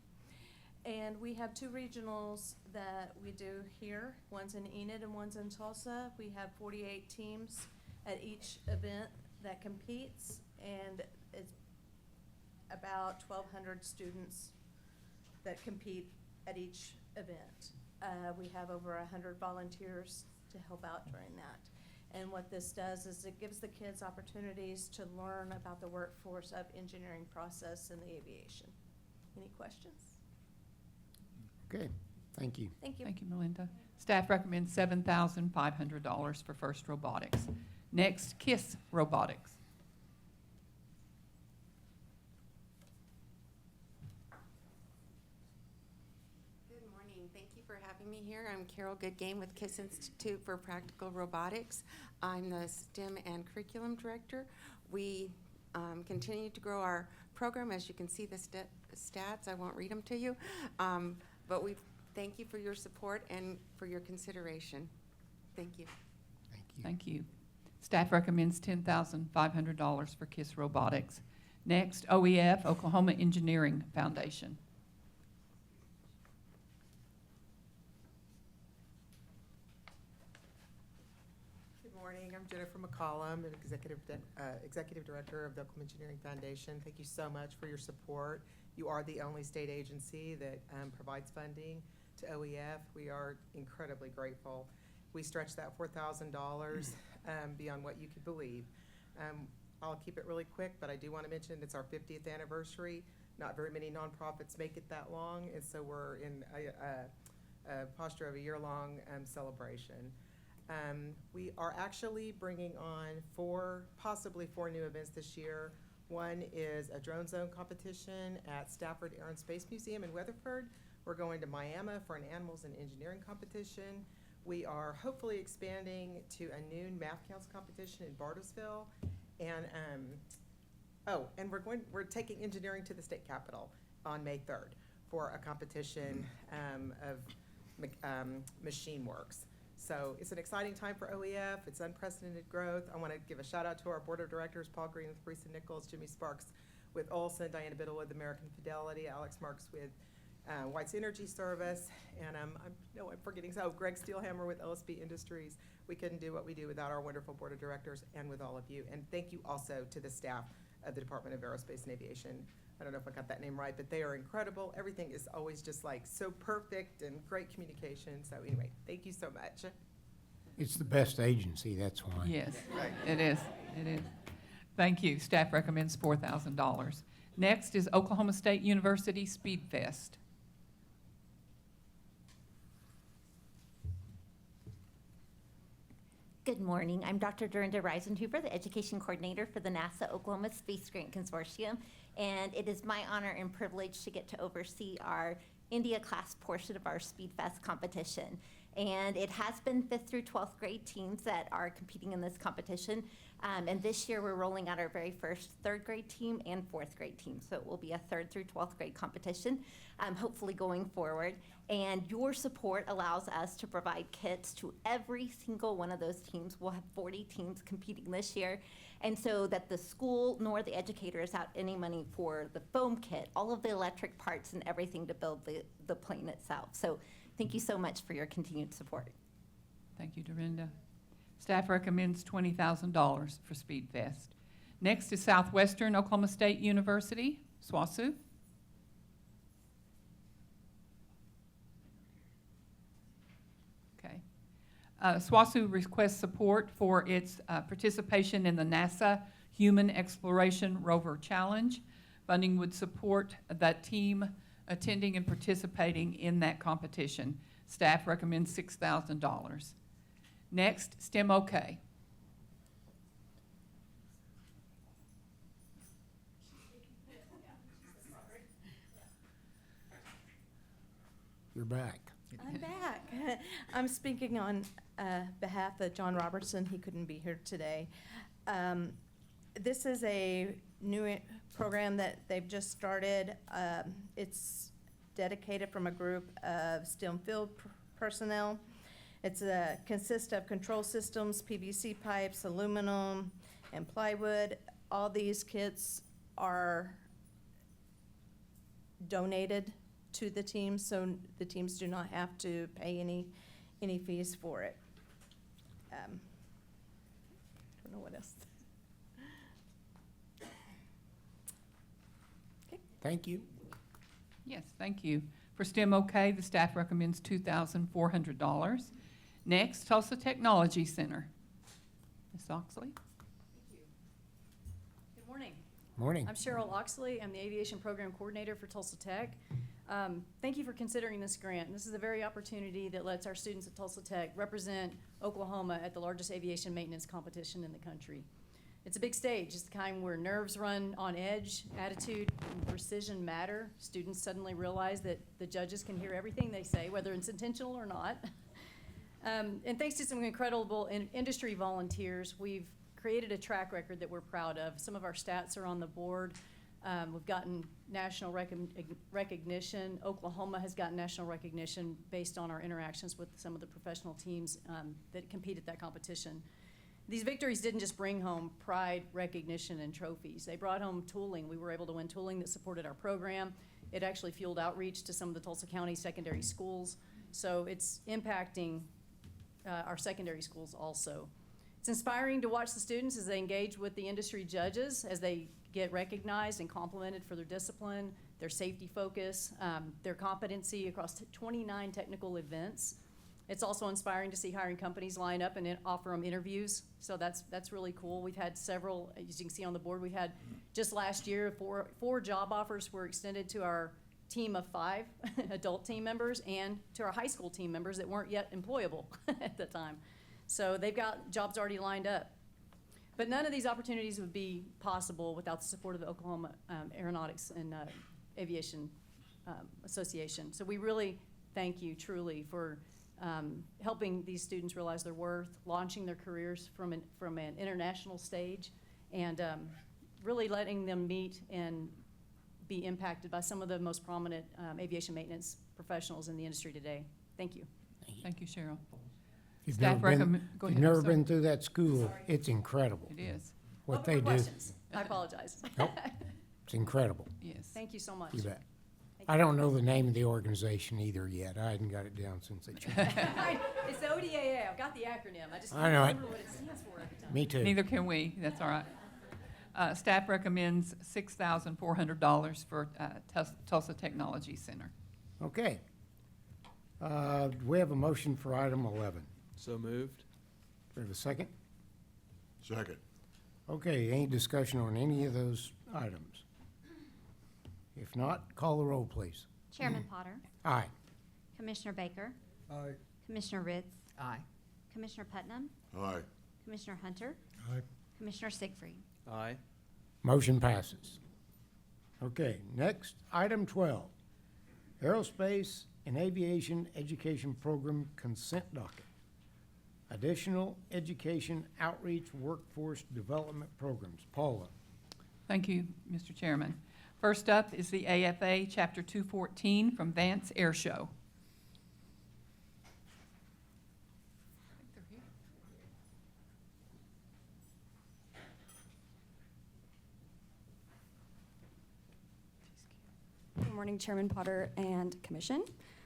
Q: And we have 2 regionals that we do here. One's in Enid and one's in Tulsa. We have 48 teams at each event that competes, and it's about 1,200 students that compete at each event. We have over 100 volunteers to help out during that. And what this does is it gives the kids opportunities to learn about the workforce of engineering process in the aviation. Any questions?
A: Okay, thank you.
Q: Thank you.
K: Thank you, Melinda. Staff recommends $7,500 for FIRST Robotics. Next, KISS Robotics.
R: Good morning. Thank you for having me here. I'm Carol Goodgame with KISS Institute for Practical Robotics. I'm the STEM and Curriculum Director. We continue to grow our program. As you can see the stats, I won't read them to you, but we thank you for your support and for your consideration. Thank you.
A: Thank you.
K: Thank you. Staff recommends $10,500 for KISS Robotics. Next, OEF, Oklahoma Engineering Foundation.
S: Good morning. I'm Jennifer McCollum, an Executive Director of the Oklahoma Engineering Foundation. Thank you so much for your support. You are the only state agency that provides funding to OEF. We are incredibly grateful. We stretched that $4,000 beyond what you could believe. I'll keep it really quick, but I do want to mention it's our 50th anniversary. Not very many nonprofits make it that long, and so we're in a posture of a year-long celebration. We are actually bringing on possibly four new events this year. One is a drone zone competition at Stafford Air and Space Museum in Weatherford. We're going to Miami for an animals and engineering competition. We are hopefully expanding to a noon math counts competition in Bartlesville. And we're taking engineering to the state capitol on May 3rd for a competition of machine works. So it's an exciting time for OEF. It's unprecedented growth. I want to give a shout out to our board of directors, Paul Green with Brees and Nichols, Jimmy Sparks with Olson, Diana Biddle with American Fidelity, Alex Marks with White's Energy Service, and I'm forgetting, Greg Steelhammer with LSB Industries. We couldn't do what we do without our wonderful board of directors and with all of you. And thank you also to the staff of the Department of Aerospace and Aviation. I don't know if I got that name right, but they are incredible. Everything is always just like so perfect and great communication. So anyway, thank you so much.
A: It's the best agency, that's why.
K: Yes,
S: Right.
K: it is. It is. Thank you. Staff recommends $4,000. Next is Oklahoma State University Speed Fest.
T: Good morning. I'm Dr. Dorinda Reisenhuber, the Education Coordinator for the NASA Oklahoma Space Grant Consortium, and it is my honor and privilege to get to oversee our India class portion of our Speed Fest competition. And it has been 5th through 12th grade teams that are competing in this competition. And this year we're rolling out our very first 3rd grade team and 4th grade team. So it will be a 3rd through 12th grade competition, hopefully going forward. And your support allows us to provide kits to every single one of those teams. We'll have 40 teams competing this year. And so that the school nor the educator is out any money for the foam kit, all of the electric parts and everything to build the plane itself. So thank you so much for your continued support.
K: Thank you, Dorinda. Staff recommends $20,000 for Speed Fest. Next is Southwestern Oklahoma State University, SWOSU. Okay. SWOSU requests support for its participation in the NASA Human Exploration Rover Challenge. Funding would support that team attending and participating in that competition. Staff recommends $6,000. Next, STEM OK.
A: You're back.
Q: I'm back. I'm speaking on behalf of John Robertson. He couldn't be here today. This is a new program that they've just started. It's dedicated from a group of STEM field personnel. It's consists of control systems, PVC pipes, aluminum, and plywood. All these kits are donated to the teams, so the teams do not have to pay any fees for it. Don't know what else. Okay.
A: Thank you.
K: Yes, thank you. For STEM OK, the staff recommends $2,400. Next, Tulsa Technology Center. Ms. Oxley?
U: Good morning.
A: Morning.
U: I'm Cheryl Oxley. I'm the Aviation Program Coordinator for Tulsa Tech. Thank you for considering this grant. This is a very opportunity that lets our students at Tulsa Tech represent Oklahoma at the largest aviation maintenance competition in the country. It's a big stage. It's the kind where nerves run on edge, attitude and precision matter. Students suddenly realize that the judges can hear everything they say, whether it's intentional or not. And thanks to some incredible industry volunteers, we've created a track record that we're proud of. Some of our stats are on the board. We've gotten national recognition. Oklahoma has gotten national recognition based on our interactions with some of the professional teams that compete at that competition. These victories didn't just bring home pride, recognition, and trophies. They brought home tooling. We were able to win tooling that supported our program. It actually fueled outreach to some of the Tulsa County secondary schools. So it's impacting our secondary schools also. It's inspiring to watch the students as they engage with the industry judges, as they get recognized and complimented for their discipline, their safety focus, their competency across 29 technical events. It's also inspiring to see hiring companies line up and offer them interviews. So that's really cool. We've had several, as you can see on the board, we had just last year, four job offers were extended to our team of 5 adult team members and to our high school team members that weren't yet employable at the time. So they've got jobs already lined up. But none of these opportunities would be possible without the support of the Oklahoma Aeronautics and Aviation Association. So we really thank you truly for helping these students realize their worth, launching their careers from an international stage, and really letting them meet and be impacted by some of the most prominent aviation maintenance professionals in the industry today. Thank you.
K: Thank you, Cheryl.
A: If you've
K: Staff
A: never been,
K: recommend, go
A: if
K: ahead.
A: you've never
K: I'm sorry.
A: been through that school, it's incredible.
K: It is.
A: What
U: Open
A: they
U: for
A: do.
U: questions. I apologize.
A: Nope. It's incredible.
K: Yes.
U: Thank you so much.
A: You bet. I don't know the name of the organization either yet. I hadn't got it down since they changed it.
U: It's the ODAA. I've got the acronym. I just
A: I
U: can't
A: know it.
U: remember what it stands for every time.
A: Me too.
K: Neither can we. That's all right. Staff recommends $6,400 for Tulsa Technology Center.
A: Okay. We have a motion for item 11.
E: So moved.
A: Do we have a second?
D: Second.
A: Okay, any discussion on any of those items? If not, call the roll, please.
B: Chairman Potter,
A: Aye.
B: Commissioner Baker,
A: Aye.
B: Commissioner Ritz,
C: Aye.
B: Commissioner Putnam,
D: Aye.
B: Commissioner Hunter,
A: Aye.
B: Commissioner Siegfried.
E: Aye.
A: Motion passes. Okay, next, item 12. Aerospace and Aviation Education Program Consent Docket. Additional Education Outreach Workforce Development Programs. Paula.
K: Thank you, Mr. Chairman. First up is the AFA Chapter 214 from Vance Air Show.
V: Good morning, Chairman Potter and Commission.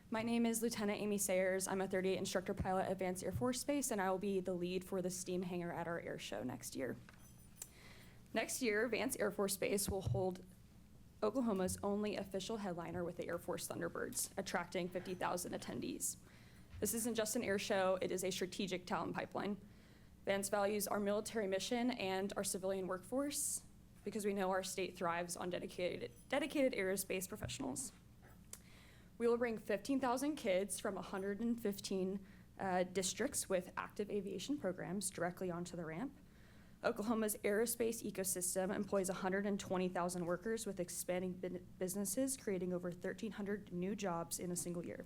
V: My name is Lieutenant Amy Sayers. I'm a 38 instructor pilot at Vance Air Force Base, and I will be the lead for the steam hangar at our air show next year. Next year, Vance Air Force Base will hold Oklahoma's only official headliner with the Air Force Thunderbirds, attracting 50,000 attendees. This isn't just an air show, it is a strategic talent pipeline. Vance values our military mission and our civilian workforce because we know our state thrives on dedicated aerospace professionals. We will bring 15,000 kids from 115 districts with active aviation programs directly onto the ramp. Oklahoma's aerospace ecosystem employs 120,000 workers with expanding businesses, creating over 1,300 new jobs in a single year.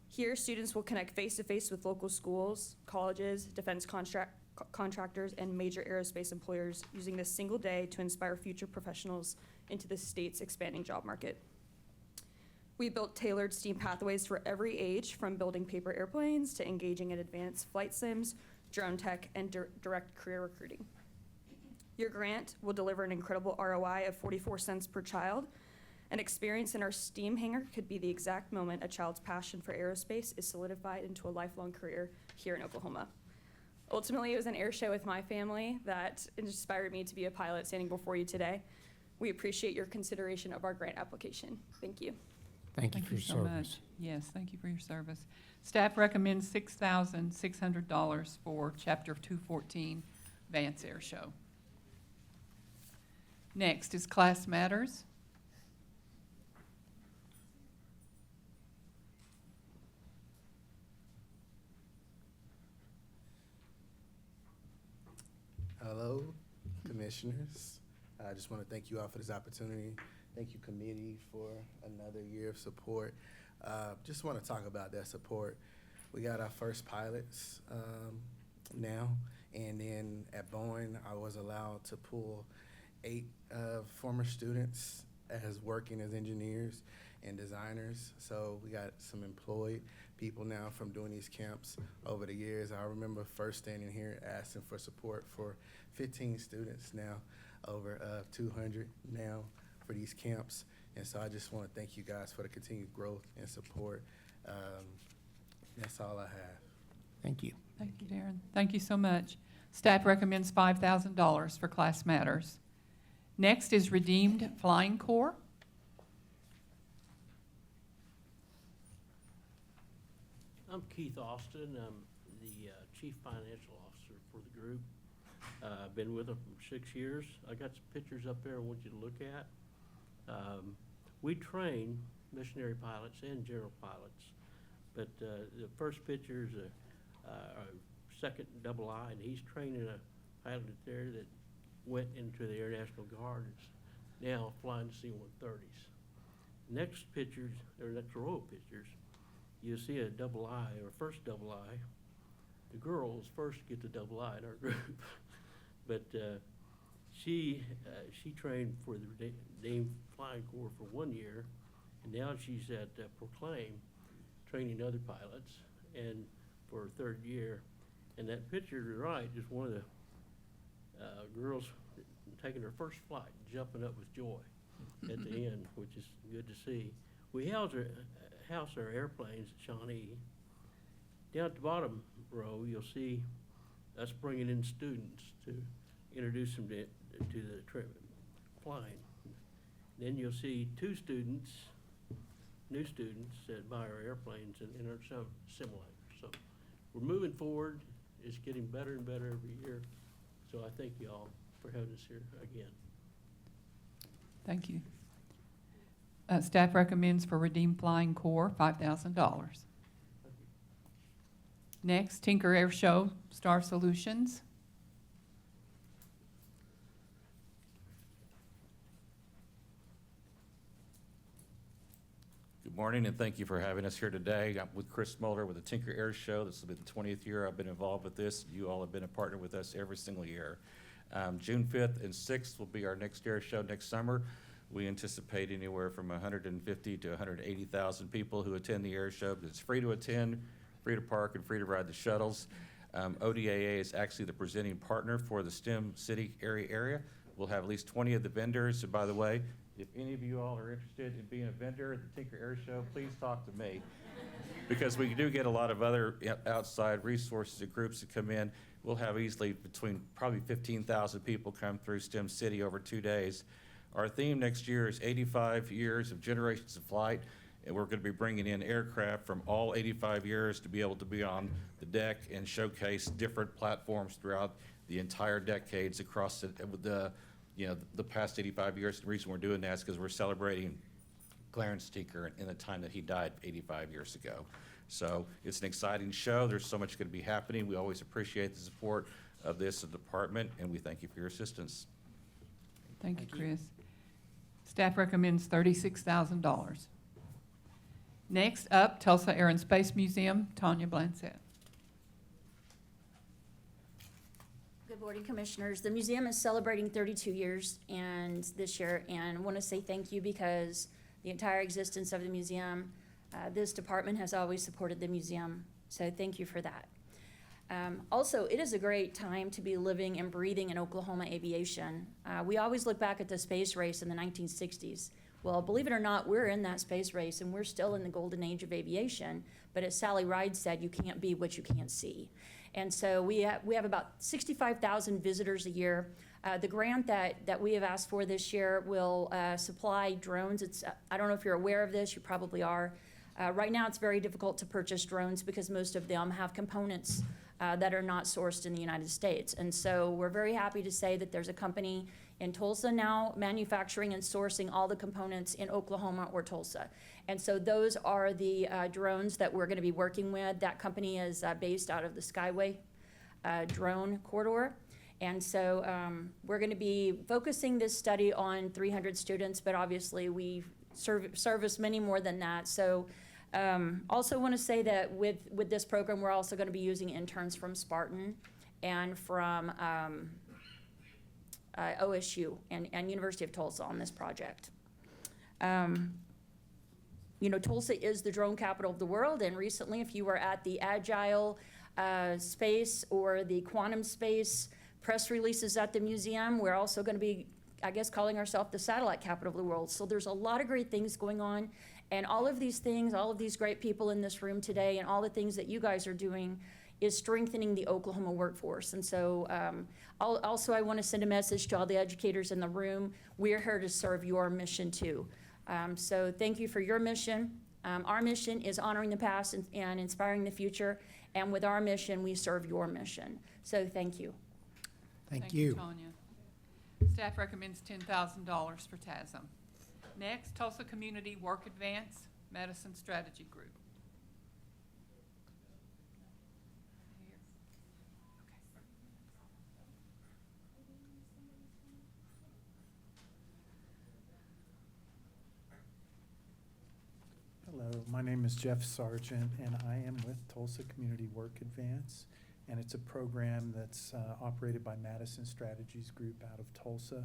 V: Here, students will connect face-to-face with local schools, colleges, defense contractors, and major aerospace employers using this single day to inspire future professionals into the state's expanding job market. We built tailored STEAM pathways for every age, from building paper airplanes to engaging in advanced flight sims, drone tech, and direct career recruiting. Your grant will deliver an incredible ROI of 44 cents per child. An experience in our STEAM hangar could be the exact moment a child's passion for aerospace is solidified into a lifelong career here in Oklahoma. Ultimately, it was an air show with my family that inspired me to be a pilot standing before you today. We appreciate your consideration of our grant application. Thank you.
A: Thank you for your
K: so
A: service.
K: much. Yes, thank you for your service. Staff recommends $6,600 for Chapter 214 Vance Air Show. Next is Class Matters.
F: Hello, commissioners. I just want to thank you all for this opportunity. Thank you, committee, for another year of support. Just want to talk about that support. We got our first pilots now, and then at Boeing, I was allowed to pull 8 former students as working as engineers and designers. So we got some employed people now from doing these camps over the years. I remember first standing here asking for support for 15 students, now over 200 now for these camps. And so I just want to thank you guys for the continued growth and support. That's all I have.
A: Thank you.
K: Thank you, Darren. Thank you so much. Staff recommends $5,000 for Class Matters. Next is Redeemed Flying Corps.
G: I'm Keith Austin. I'm the Chief Financial Officer for the group. I've been with them for 6 years. I got some pictures up there I want you to look at. We train missionary pilots and general pilots, but the first picture is a second double I, and he's training a pilot there that went into the Air National Guard. It's now flying C-130s. Next pictures, or next row of pictures, you'll see a double I, or first double I. The girls first get the double I in our group. But she trained for the Redeemed Flying Corps for 1 year, and now she's at Proclaim training other pilots, and for her 3rd year. And that picture to the right is one of the girls taking her first flight, jumping up with joy at the end, which is good to see. We house our airplanes at Shawnee. Down at the bottom row, you'll see us bringing in students to introduce them to the trip flying. Then you'll see 2 students, new students that buy our airplanes and our simulators. So we're moving forward. It's getting better and better every year. So I thank you all for having us here again.
K: Thank you. Staff recommends for Redeemed Flying Corps $5,000. Next, Tinker Air Show Star Solutions.
W: Good morning, and thank you for having us here today. I'm with Chris Muller with the Tinker Air Show. This will be the 20th year I've been involved with this. You all have been a partner with us every single year. June 5th and 6th will be our next air show next summer. We anticipate anywhere from 150 to 180,000 people who attend the air show, because it's free to attend, free to park, and free to ride the shuttles. ODAA is actually the presenting partner for the STEM City area. We'll have at least 20 of the vendors. And by the way, if any of you all are interested in being a vendor at the Tinker Air Show, please talk to me. Because we do get a lot of other outside resources and groups that come in. We'll have easily between probably 15,000 people come through STEM City over 2 days. Our theme next year is 85 years of generations of flight, and we're going to be bringing in aircraft from all 85 years to be able to be on the deck and showcase different platforms throughout the entire decades across the past 85 years. The reason we're doing that is because we're celebrating Clarence Tinker in the time that he died 85 years ago. So it's an exciting show. There's so much going to be happening. We always appreciate the support of this department, and we thank you for your assistance.
K: Thank you, Chris. Staff recommends $36,000. Next up, Tulsa Air and Space Museum, Tanya Blansett.
X: Good morning, Commissioners. The museum is celebrating 32 years this year, and I want to say thank you because the entire existence of the museum, this department has always supported the museum, so thank you for that. Also, it is a great time to be living and breathing in Oklahoma aviation. We always look back at the space race in the 1960s. Well, believe it or not, we're in that space race, and we're still in the golden age of aviation, but as Sally Ride said, you can't be what you can't see. And so we have about 65,000 visitors a year. The grant that we have asked for this year will supply drones. I don't know if you're aware of this, you probably are. Right now, it's very difficult to purchase drones because most of them have components that are not sourced in the United States. And so we're very happy to say that there's a company in Tulsa now manufacturing and sourcing all the components in Oklahoma or Tulsa. And so those are the drones that we're going to be working with. That company is based out of the Skyway drone corridor. And so we're going to be focusing this study on 300 students, but obviously we service many more than that. So also want to say that with this program, we're also going to be using interns from Spartan and from OSU and University of Tulsa on this project. You know, Tulsa is the drone capital of the world, and recently, if you were at the Agile space or the quantum space press releases at the museum, we're also going to be, I guess, calling ourselves the satellite capital of the world. So there's a lot of great things going on, and all of these things, all of these great people in this room today, and all the things that you guys are doing is strengthening the Oklahoma workforce. And so also I want to send a message to all the educators in the room. We're here to serve your mission too. So thank you for your mission. Our mission is honoring the past and inspiring the future. And with our mission, we serve your mission. So thank you.
A: Thank you.
K: Tanya. Staff recommends $10,000 for TASM. Next, Tulsa Community Work Advance Medicine Strategy Group.
H: Hello, my name is Jeff Sargent, and I am with Tulsa Community Work Advance, and it's a program that's operated by Madison Strategies Group out of Tulsa,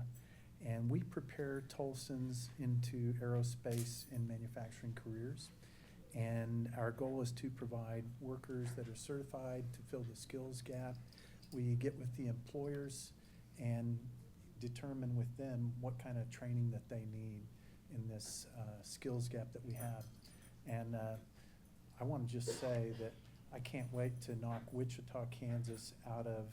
H: and we prepare Tulsans into aerospace and manufacturing careers, and our goal is to provide workers that are certified to fill the skills gap. We get with the employers and determine with them what kind of training that they need in this skills gap that we have. And I want to just say that I can't wait to knock Wichita, Kansas out of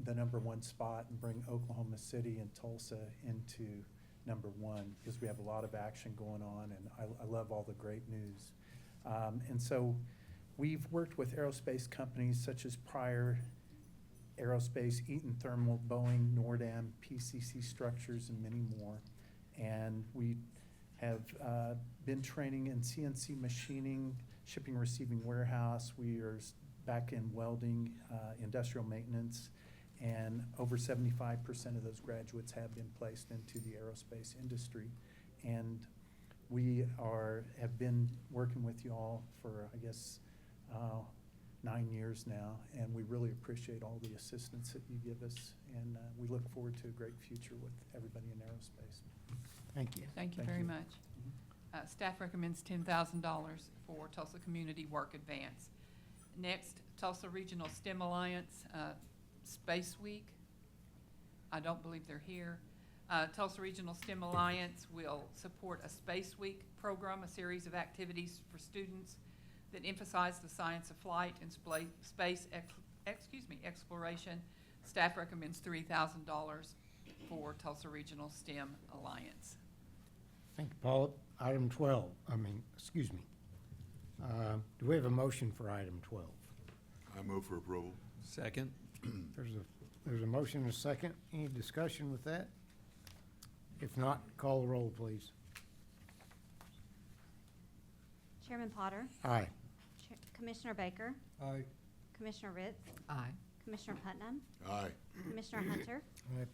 H: the #1 spot and bring Oklahoma City and Tulsa into #1, because we have a lot of action going on, and I love all the great news. And so we've worked with aerospace companies such as Pryor Aerospace, Eaton Thermal, Boeing, Nordam, PCC Structures, and many more. And we have been training in CNC machining, shipping, receiving, warehouse. We are back in welding, industrial maintenance, and over 75% of those graduates have been placed into the aerospace industry. And we have been working with you all for, I guess, 9 years now, and we really appreciate all the assistance that you give us, and we look forward to a great future with everybody in aerospace.
A: Thank you.
K: Thank you very much. Staff recommends $10,000 for Tulsa Community Work Advance. Next, Tulsa Regional STEM Alliance Space Week. I don't believe they're here. Tulsa Regional STEM Alliance will support a Space Week program, a series of activities for students that emphasize the science of flight and space exploration. Staff recommends $3,000 for Tulsa Regional STEM Alliance.
A: Thank you, Paula. Item 12, do we have a motion for item 12?
D: I move for approval.
J: Second.
A: There's a motion and a second. Any discussion with that? If not, call the roll, please.
B: Chairman Potter,
A: Aye.
B: Commissioner Baker,
A: Aye.
B: Commissioner Ritz,
C: Aye.
B: Commissioner Putnam,
D: Aye.
B: Commissioner Hunter,
A: Aye.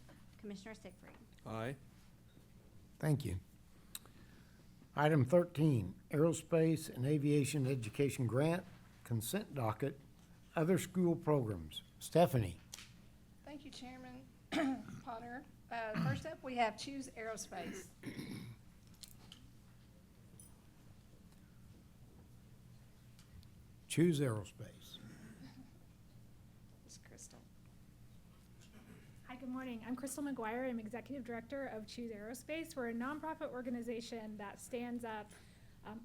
B: Commissioner Siegfried.
J: Aye.
A: Thank you. Item 13, Aerospace and Aviation Education Grant, Consent Docket, Other School Programs. Stephanie.
I: Thank you, Chairman Potter. First up, we have Choose Aerospace.
A: Choose Aerospace.
I: Ms. Crystal.
L: Hi, good morning. I'm Crystal McGuire. I'm Executive Director of Choose Aerospace. We're a nonprofit organization that stands up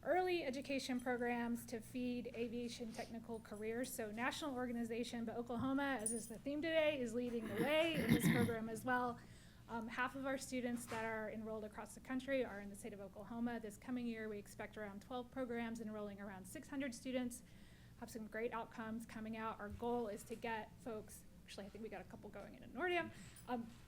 L: early education programs to feed aviation technical careers. So national organization, but Oklahoma, as is the theme today, is leading the way in this program as well. Half of our students that are enrolled across the country are in the state of Oklahoma. This coming year, we expect around 12 programs enrolling around 600 students. Have some great outcomes coming out. Our goal is to get folks, actually I think we got a couple going in Nordam,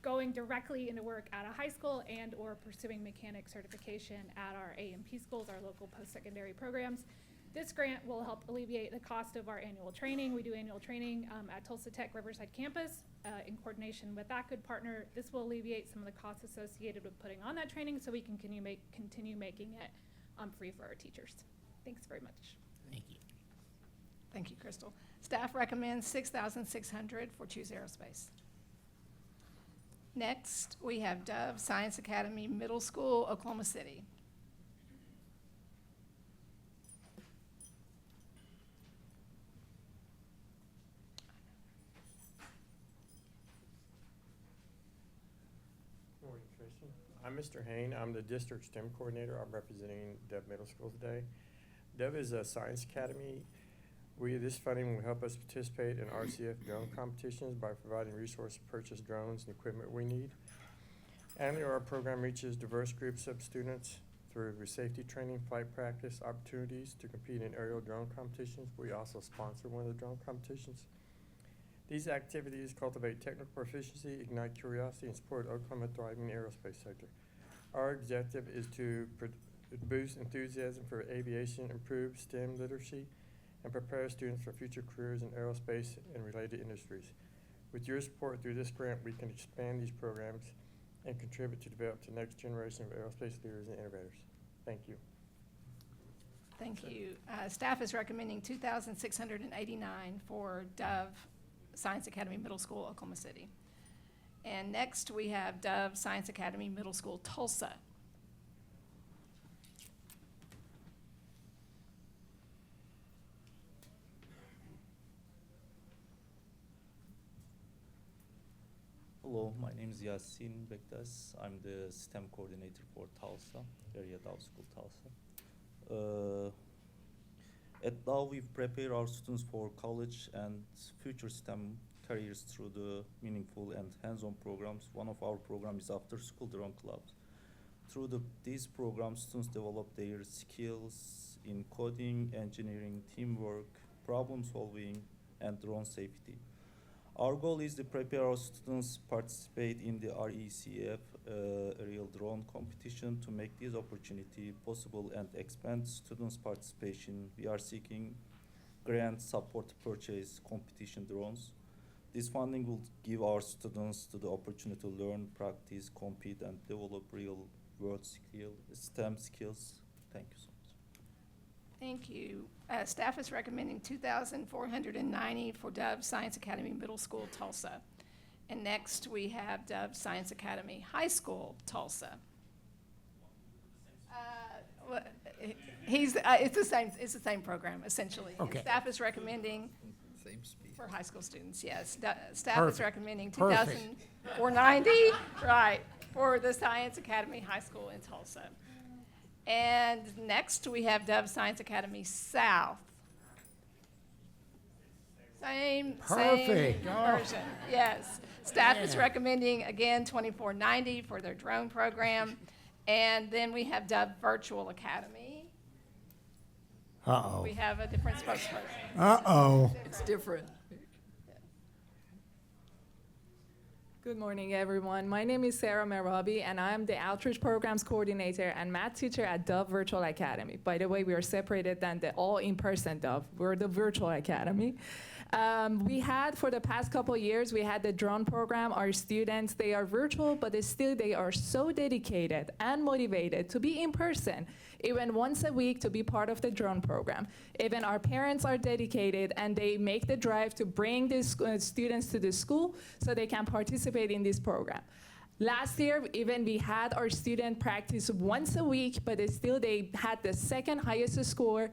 L: going directly into work at a high school and or pursuing mechanic certification at our A&P schools, our local post-secondary programs. This grant will help alleviate the cost of our annual training. We do annual training at Tulsa Tech Riverside campus in coordination with that good partner. This will alleviate some of the costs associated with putting on that training so we can continue making it free for our teachers. Thanks very much.
A: Thank you.
I: Thank you, Crystal. Staff recommends $6,600 for Choose Aerospace. Next, we have Dove Science Academy Middle School, Oklahoma City.
M: Morning, Tristan. I'm Mr. Hain. I'm the district STEM coordinator. I'm representing Dove Middle School today. Dove is a science academy. This funding will help us participate in RCF drone competitions by providing resources to purchase drones and equipment we need. Annually, our program reaches diverse groups of students through safety training, flight practice, opportunities to compete in aerial drone competitions. We also sponsor one of the drone competitions. These activities cultivate technical proficiency, ignite curiosity, and support Oklahoma thriving aerospace sector. Our objective is to boost enthusiasm for aviation, improve STEM literacy, and prepare students for future careers in aerospace and related industries. With your support through this grant, we can expand these programs and contribute to develop the next generation of aerospace leaders and innovators. Thank you.
I: Thank you. Staff is recommending $2,689 for Dove Science Academy Middle School, Oklahoma City. And next, we have Dove Science Academy Middle School, Tulsa.
N: Hello, my name is Yasin Bektas. I'm the STEM coordinator for Tulsa, area Dove School, Tulsa. At Dove, we prepare our students for college and future STEM careers through the meaningful and hands-on programs. One of our programs is after-school drone clubs. Through these programs, students develop their skills in coding, engineering, teamwork, problem solving, and drone safety. Our goal is to prepare our students participate in the RECF aerial drone competition. To make this opportunity possible and expand students' participation, we are seeking grant support to purchase competition drones. This funding will give our students the opportunity to learn, practice, compete, and develop real-world STEM skills. Thank you so much.
I: Thank you. Staff is recommending $2,490 for Dove Science Academy Middle School, Tulsa. And next, we have Dove Science Academy High School, Tulsa. It's the same program, essentially. And
A: Okay.
I: staff is recommending
C: Same speed.
I: for high school students, yes. Staff is
A: Perfect.
I: recommending
A: Perfect.
I: $2,490, right, for the Science Academy High School in Tulsa. And next, we have Dove Science Academy South. Same
A: Perfect. Oh.
I: version, yes. Staff is
A: Man.
I: recommending, again, $2,490 for their drone program. And then we have Dove Virtual Academy.
A: Uh-oh.
I: We have a different spokesperson.
A: Uh-oh.
C: It's different.
O: Good morning, everyone. My name is Sarah Merabi, and I'm the Outreach Programs Coordinator and Math Teacher at Dove Virtual Academy. By the way, we are separated than the all in-person Dove. We're the Virtual Academy. We had, for the past couple of years, we had the drone program. Our students, they are virtual, but they are so dedicated and motivated to be in person, even once a week, to be part of the drone program. Even our parents are dedicated, and they make the drive to bring these students to the school so they can participate in this program. Last year, even we had our student practice once a week, but they had the second highest score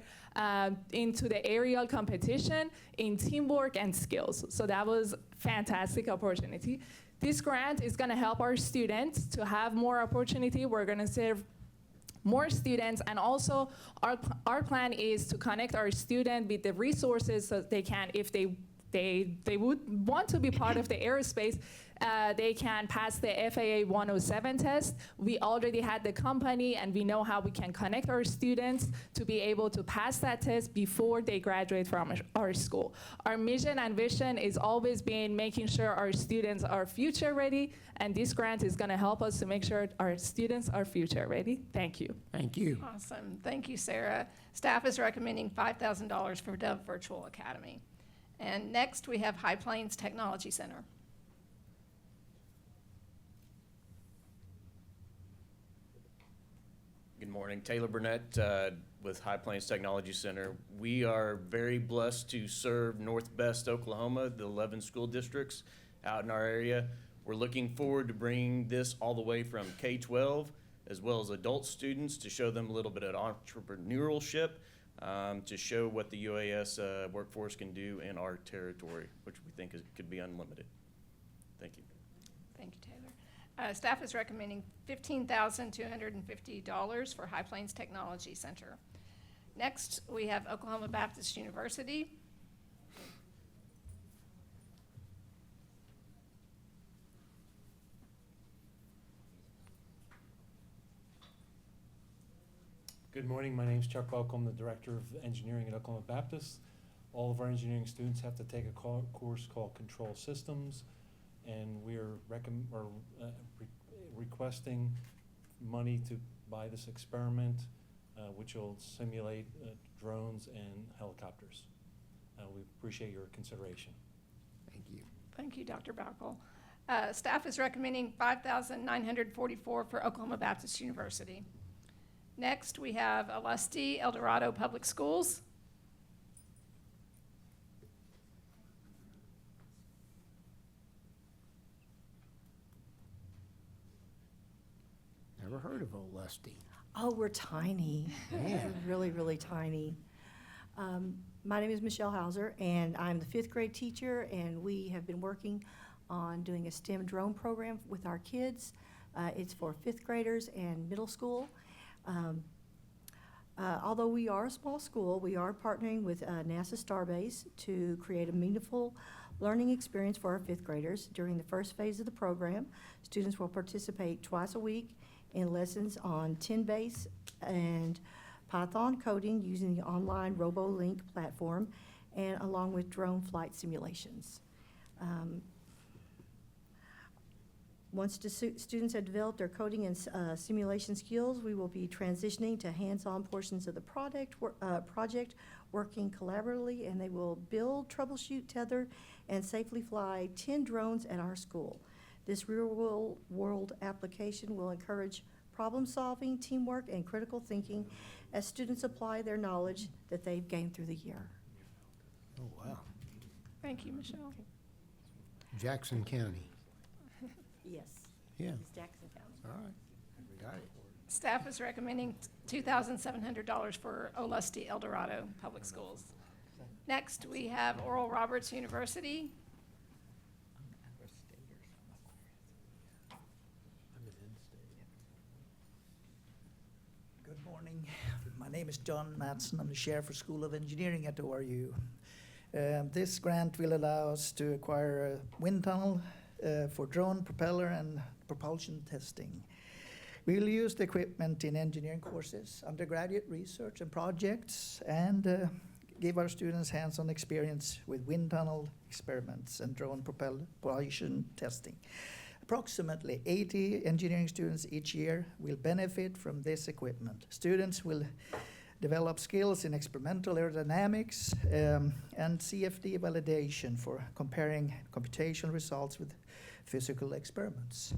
O: into the aerial competition in teamwork and skills. So that was fantastic opportunity. This grant is gonna help our students to have more opportunity. We're gonna serve more students, and also our plan is to connect our student with the resources so they can, if they they would want to be part of the aerospace, they can pass the FAA 107 test. We already had the company, and we know how we can connect our students to be able to pass that test before they graduate from our school. Our mission and vision is always been making sure our students are future ready, and this grant is going to help us to make sure our students are future ready. Thank you.
A: Thank you.
I: Awesome. Thank you, Sarah. Staff is recommending $5,000 for Dove Virtual Academy. And next, we have High Plains Technology Center.
P: Good morning, Taylor Burnett with High Plains Technology Center. We are very blessed to serve Northwest Oklahoma, the 11 school districts out in our area. We're looking forward to bringing this all the way from K-12 as well as adult students to show them a little bit of entrepreneurship, to show what the UAS workforce can do in our territory, which we think could be unlimited. Thank you.
I: Thank you, Taylor. Staff is recommending $15,250 for High Plains Technology Center. Next, we have Oklahoma Baptist University.
R: Good morning, my name is Chuck Welcome, I'm the Director of Engineering at Oklahoma Baptist. All of our engineering students have to take a course called Control Systems, and we are requesting money to buy this experiment, which will simulate drones and helicopters. We appreciate your consideration.
A: Thank you.
I: Thank you, Dr. Baukel. Staff is recommending $5,944 for Oklahoma Baptist University. Next, we have Alusty El Dorado Public Schools.
A: Never heard of Old Lusty.
S: Oh, we're tiny.
A: Yeah.
S: We're really, really tiny. My name is Michelle Hauser, and I'm the 5th grade teacher, and we have been working on doing a STEM drone program with our kids. It's for 5th graders and middle school. Although we are a small school, we are partnering with NASA Starbase to create a meaningful learning experience for our 5th graders. During the first phase of the program, students will participate twice a week in lessons on TIN-base and Python coding using the online RoboLink platform, and along with drone flight simulations. Once the students have developed their coding and simulation skills, we will be transitioning to hands-on portions of the project, working collaboratively, and they will build, troubleshoot, tether, and safely fly 10 drones at our school. This real-world application will encourage problem-solving, teamwork, and critical thinking as students apply their knowledge that they've gained through the year.
A: Oh, wow.
I: Thank you, Michelle.
A: Jackson County.
S: Yes.
A: Yeah.
S: It's Jackson County.
A: All right. Got it.
I: Staff is recommending $2,700 for Olusty El Dorado Public Schools. Next, we have Oral Roberts University.
T: Good morning. My name is John Madsen. I'm the chair for School of Engineering at ORU. This grant will allow us to acquire a wind tunnel for drone propeller and propulsion testing. We will use the equipment in engineering courses, undergraduate research and projects, and give our students hands-on experience with wind tunnel experiments and drone propulsion testing. Approximately 80 engineering students each year will benefit from this equipment. Students will develop skills in experimental aerodynamics and CFD validation for comparing computational results with physical experiments.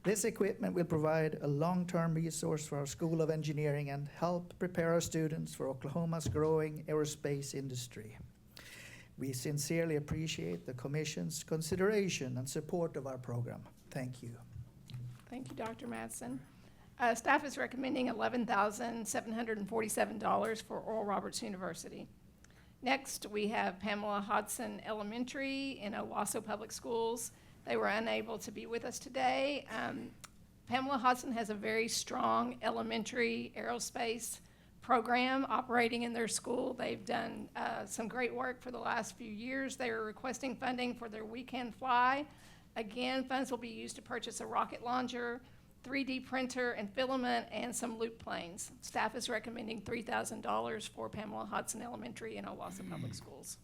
T: This equipment will provide a long-term resource for our School of Engineering and help prepare our students for Oklahoma's growing aerospace industry. We sincerely appreciate the Commission's consideration and support of our program. Thank you.
I: Thank you, Dr. Madsen. Staff is recommending $11,747 for Oral Roberts University. Next, we have Pamela Hodson Elementary in Owasso Public Schools. They were unable to be with us today. Pamela Hodson has a very strong elementary aerospace program operating in their school. They've done some great work for the last few years. They are requesting funding for their weekend fly. Again, funds will be used to purchase a rocket launcher, 3D printer and filament, and some loop planes. Staff is recommending $3,000 for Pamela Hudson Elementary and Owasso Public Schools.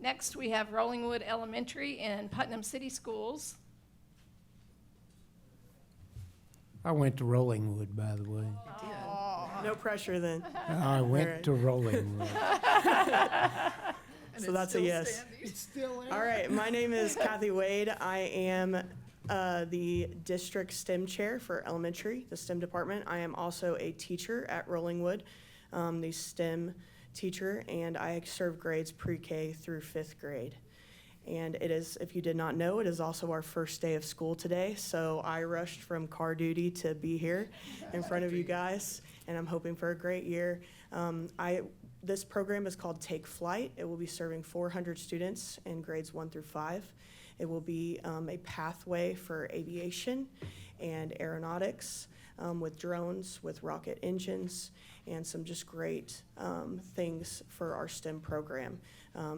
I: Next, we have Rollingwood Elementary and Putnam City Schools.
A: I went to Rollingwood, by the way.
E: No pressure then.
A: I went to Rollingwood.
E: So that's a yes.
A: It's still there.
E: All right, my name is Kathy Wade. I am the district STEM chair for elementary, the STEM department. I am also a teacher at Rollingwood, the STEM teacher, and I serve grades pre-K through 5th grade. And it is, if you did not know, it is also our first day of school today, so I rushed from car duty to be here in front of you guys, and I'm hoping for a great year. This program is called Take Flight. It will be serving 400 students in grades 1 through 5. It will be a pathway for aviation and aeronautics with drones, with rocket engines, and some just great things for our STEM program.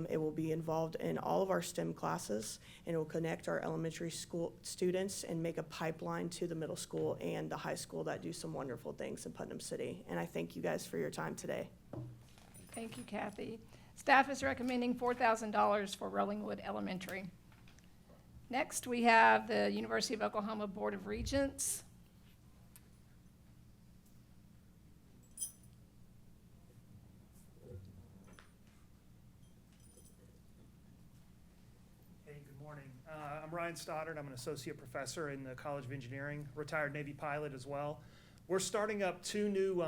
E: It will be involved in all of our STEM classes, and it will connect our elementary school students and make a pipeline to the middle school and the high school that do some wonderful things in Putnam City. And I thank you guys for your time today.
I: Thank you, Kathy. Staff is recommending $4,000 for Rollingwood Elementary. Next, we have the University of Oklahoma Board of Regents.
Q: Hey, good morning. I'm Ryan Stoddard. I'm an associate professor in the College of Engineering, retired Navy pilot as well. We're starting up 2 new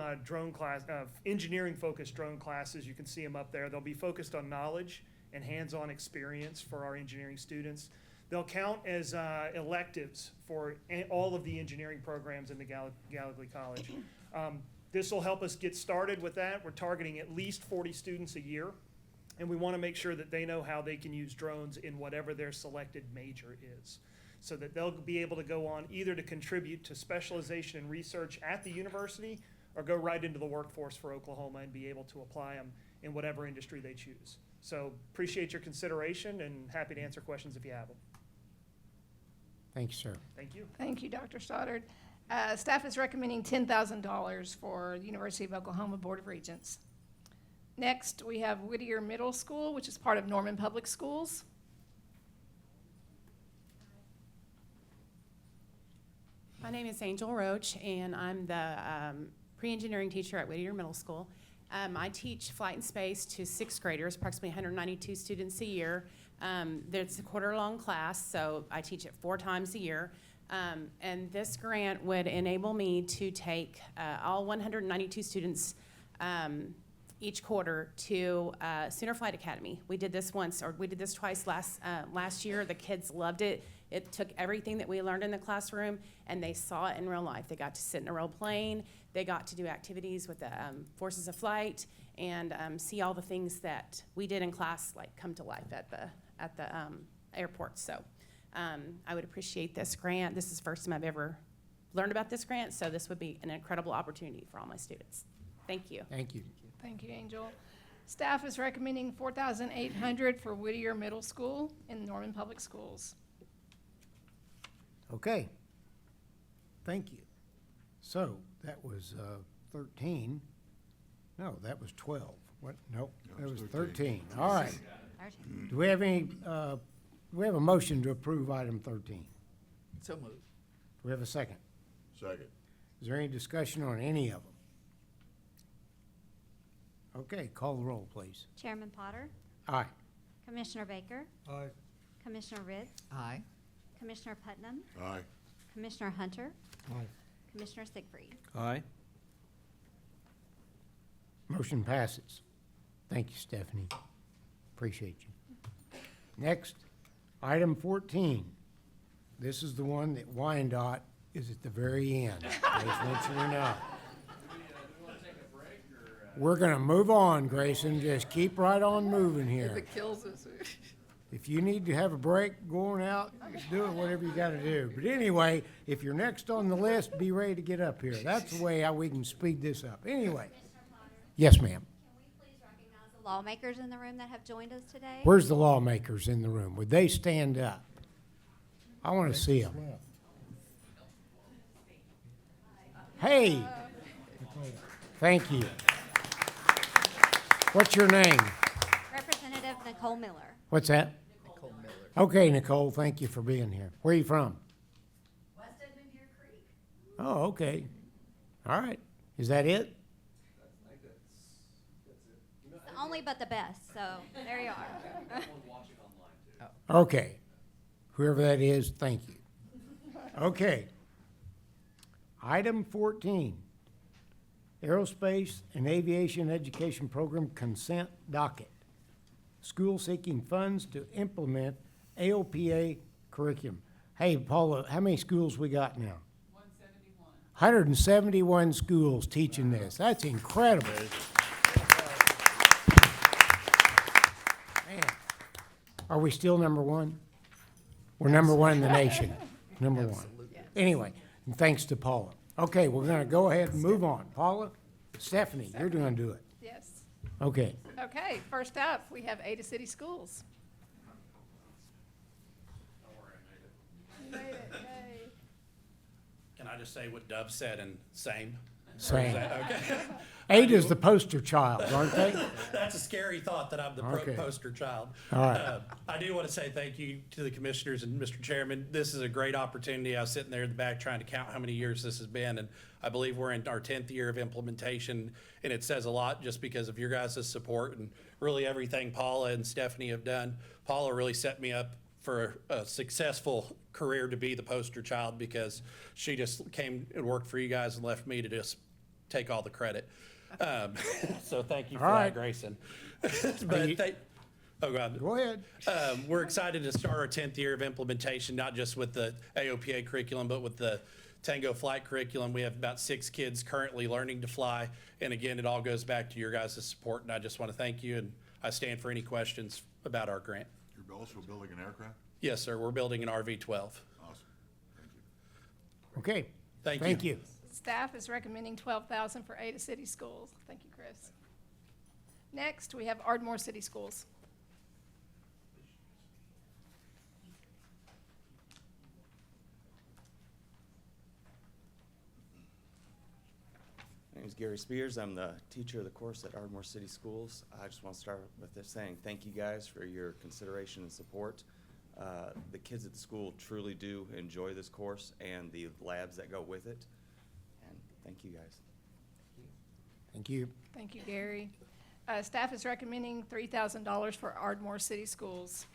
Q: engineering-focused drone classes. You can see them up there. They'll be focused on knowledge and hands-on experience for our engineering students. They'll count as electives for all of the engineering programs in the Gallagher College. This will help us get started with that. We're targeting at least 40 students a year, and we want to make sure that they know how they can use drones in whatever their selected major is, so that they'll be able to go on either to contribute to specialization and research at the university or go right into the workforce for Oklahoma and be able to apply them in whatever industry they choose. So appreciate your consideration and happy to answer questions if you have them.
A: Thank you, sir.
Q: Thank you.
I: Thank you, Dr. Stoddard. Staff is recommending $10,000 for the University of Oklahoma Board of Regents. Next, we have Whittier Middle School, which is part of Norman Public Schools.
U: My name is Angel Roach, and I'm the pre-engineering teacher at Whittier Middle School. I teach flight and space to 6th graders, approximately 192 students a year. There's a quarter-long class, so I teach it 4 times a year. And this grant would enable me to take all 192 students each quarter to Sooner Flight Academy. We did this twice last year. The kids loved it. It took everything that we learned in the classroom, and they saw it in real life. They got to sit in a real plane. They got to do activities with the forces of flight and see all the things that we did in class like come to life at the airport. So I would appreciate this grant. This is the first time I've ever learned about this grant, so this would be an incredible opportunity for all my students. Thank you.
A: Thank you.
I: Thank you, Angel. Staff is recommending $4,800 for Whittier Middle School in Norman Public Schools.
A: Okay. Thank you. So that was 13. No, that was 12. What? Nope, that was 13. All right. Do we have any, do we have a motion to approve item 13?
C: So moved.
A: Do we have a second?
D: Second.
A: Is there any discussion on any of them? Okay, call the roll, please.
B: Chairman Potter,
A: Aye.
B: Commissioner Baker,
R: Aye.
B: Commissioner Ritz,
C: Aye.
B: Commissioner Putnam,
D: Aye.
B: Commissioner Hunter,
R: Aye.
B: Commissioner Siegfried.
J: Aye.
A: Motion passes. Thank you, Stephanie. Appreciate you. Next, item 14. This is the one that Wyandotte is at the very end. Just want you to know. We're gonna move on, Grayson. Just keep right on moving here.
C: If it kills us.
A: If you need to have a break going out, do it, whatever you gotta do. But anyway, if you're next on the list, be ready to get up here. That's the way how we can speed this up. Anyway, Yes, ma'am.
B: The lawmakers in the room that have joined us today.
A: Where's the lawmakers in the room? Would they stand up? I want to see them. Hey, thank you. What's your name?
B: Representative Nicole Miller.
A: What's that? Nicole Miller. Okay, Nicole, thank you for being here. Where are you from?
B: West Edmond Deer Creek.
A: Oh, okay. All right. Is that it?
B: Only but the best, so there you are.
A: Okay. Whoever that is, thank you. Okay. Item 14, Aerospace and Aviation Education Program Consent Docket. School seeking funds to implement AOPA curriculum. Hey, Paula, how many schools we got now? 171 schools teaching this. That's incredible. Man. Are we still number one? We're number one in the nation. Number one. Anyway, and thanks to Paula. Okay, we're going to go ahead and move on. Paula, Stephanie, you're going to do it.
I: Yes.
A: Okay.
I: Okay, first up, we have Ada City Schools. You made it, yay.
F: Can I just say what Dove said and same?
A: Same.
F: Is that okay?
A: Ada's the poster child, aren't they?
F: That's a scary thought that I'm the
A: Okay.
F: poster child.
A: All right.
F: I do want to say thank you to the commissioners and Mr. Chairman. This is a great opportunity. I was sitting there in the back trying to count how many years this has been, and I believe we're in our 10th year of implementation, and it says a lot just because of your guys' support and really everything Paula and Stephanie have done. Paula really set me up for a successful career to be the poster child because she just came and worked for you guys and left me to just take all the credit. So thank you for
A: All
F: that,
A: right.
F: Grayson.
A: you-
F: Oh, go ahead.
A: Go ahead.
F: We're excited to start our 10th year of implementation, not just with the AOPA curriculum, but with the Tango flight curriculum. We have about 6 kids currently learning to fly. And again, it all goes back to your guys' support. And I just want to thank you. And I stand for any questions about our grant.
D: You're also building an aircraft?
F: Yes, sir. We're building an RV-12.
D: Awesome. Thank you.
A: Okay.
F: Thank you.
I: Staff is recommending $12,000 for Ada City Schools. Thank you, Chris. Next, we have Ardmore City Schools.
G: My name is Gary Spears. I'm the teacher of the course at Ardmore City Schools. I just want to start with this saying thank you guys for your consideration and support. The kids at the school truly do enjoy this course and the labs that go with it. And thank you guys.
A: Thank you.
I: Thank you, Gary. Staff is recommending $3,000 for Ardmore City Schools.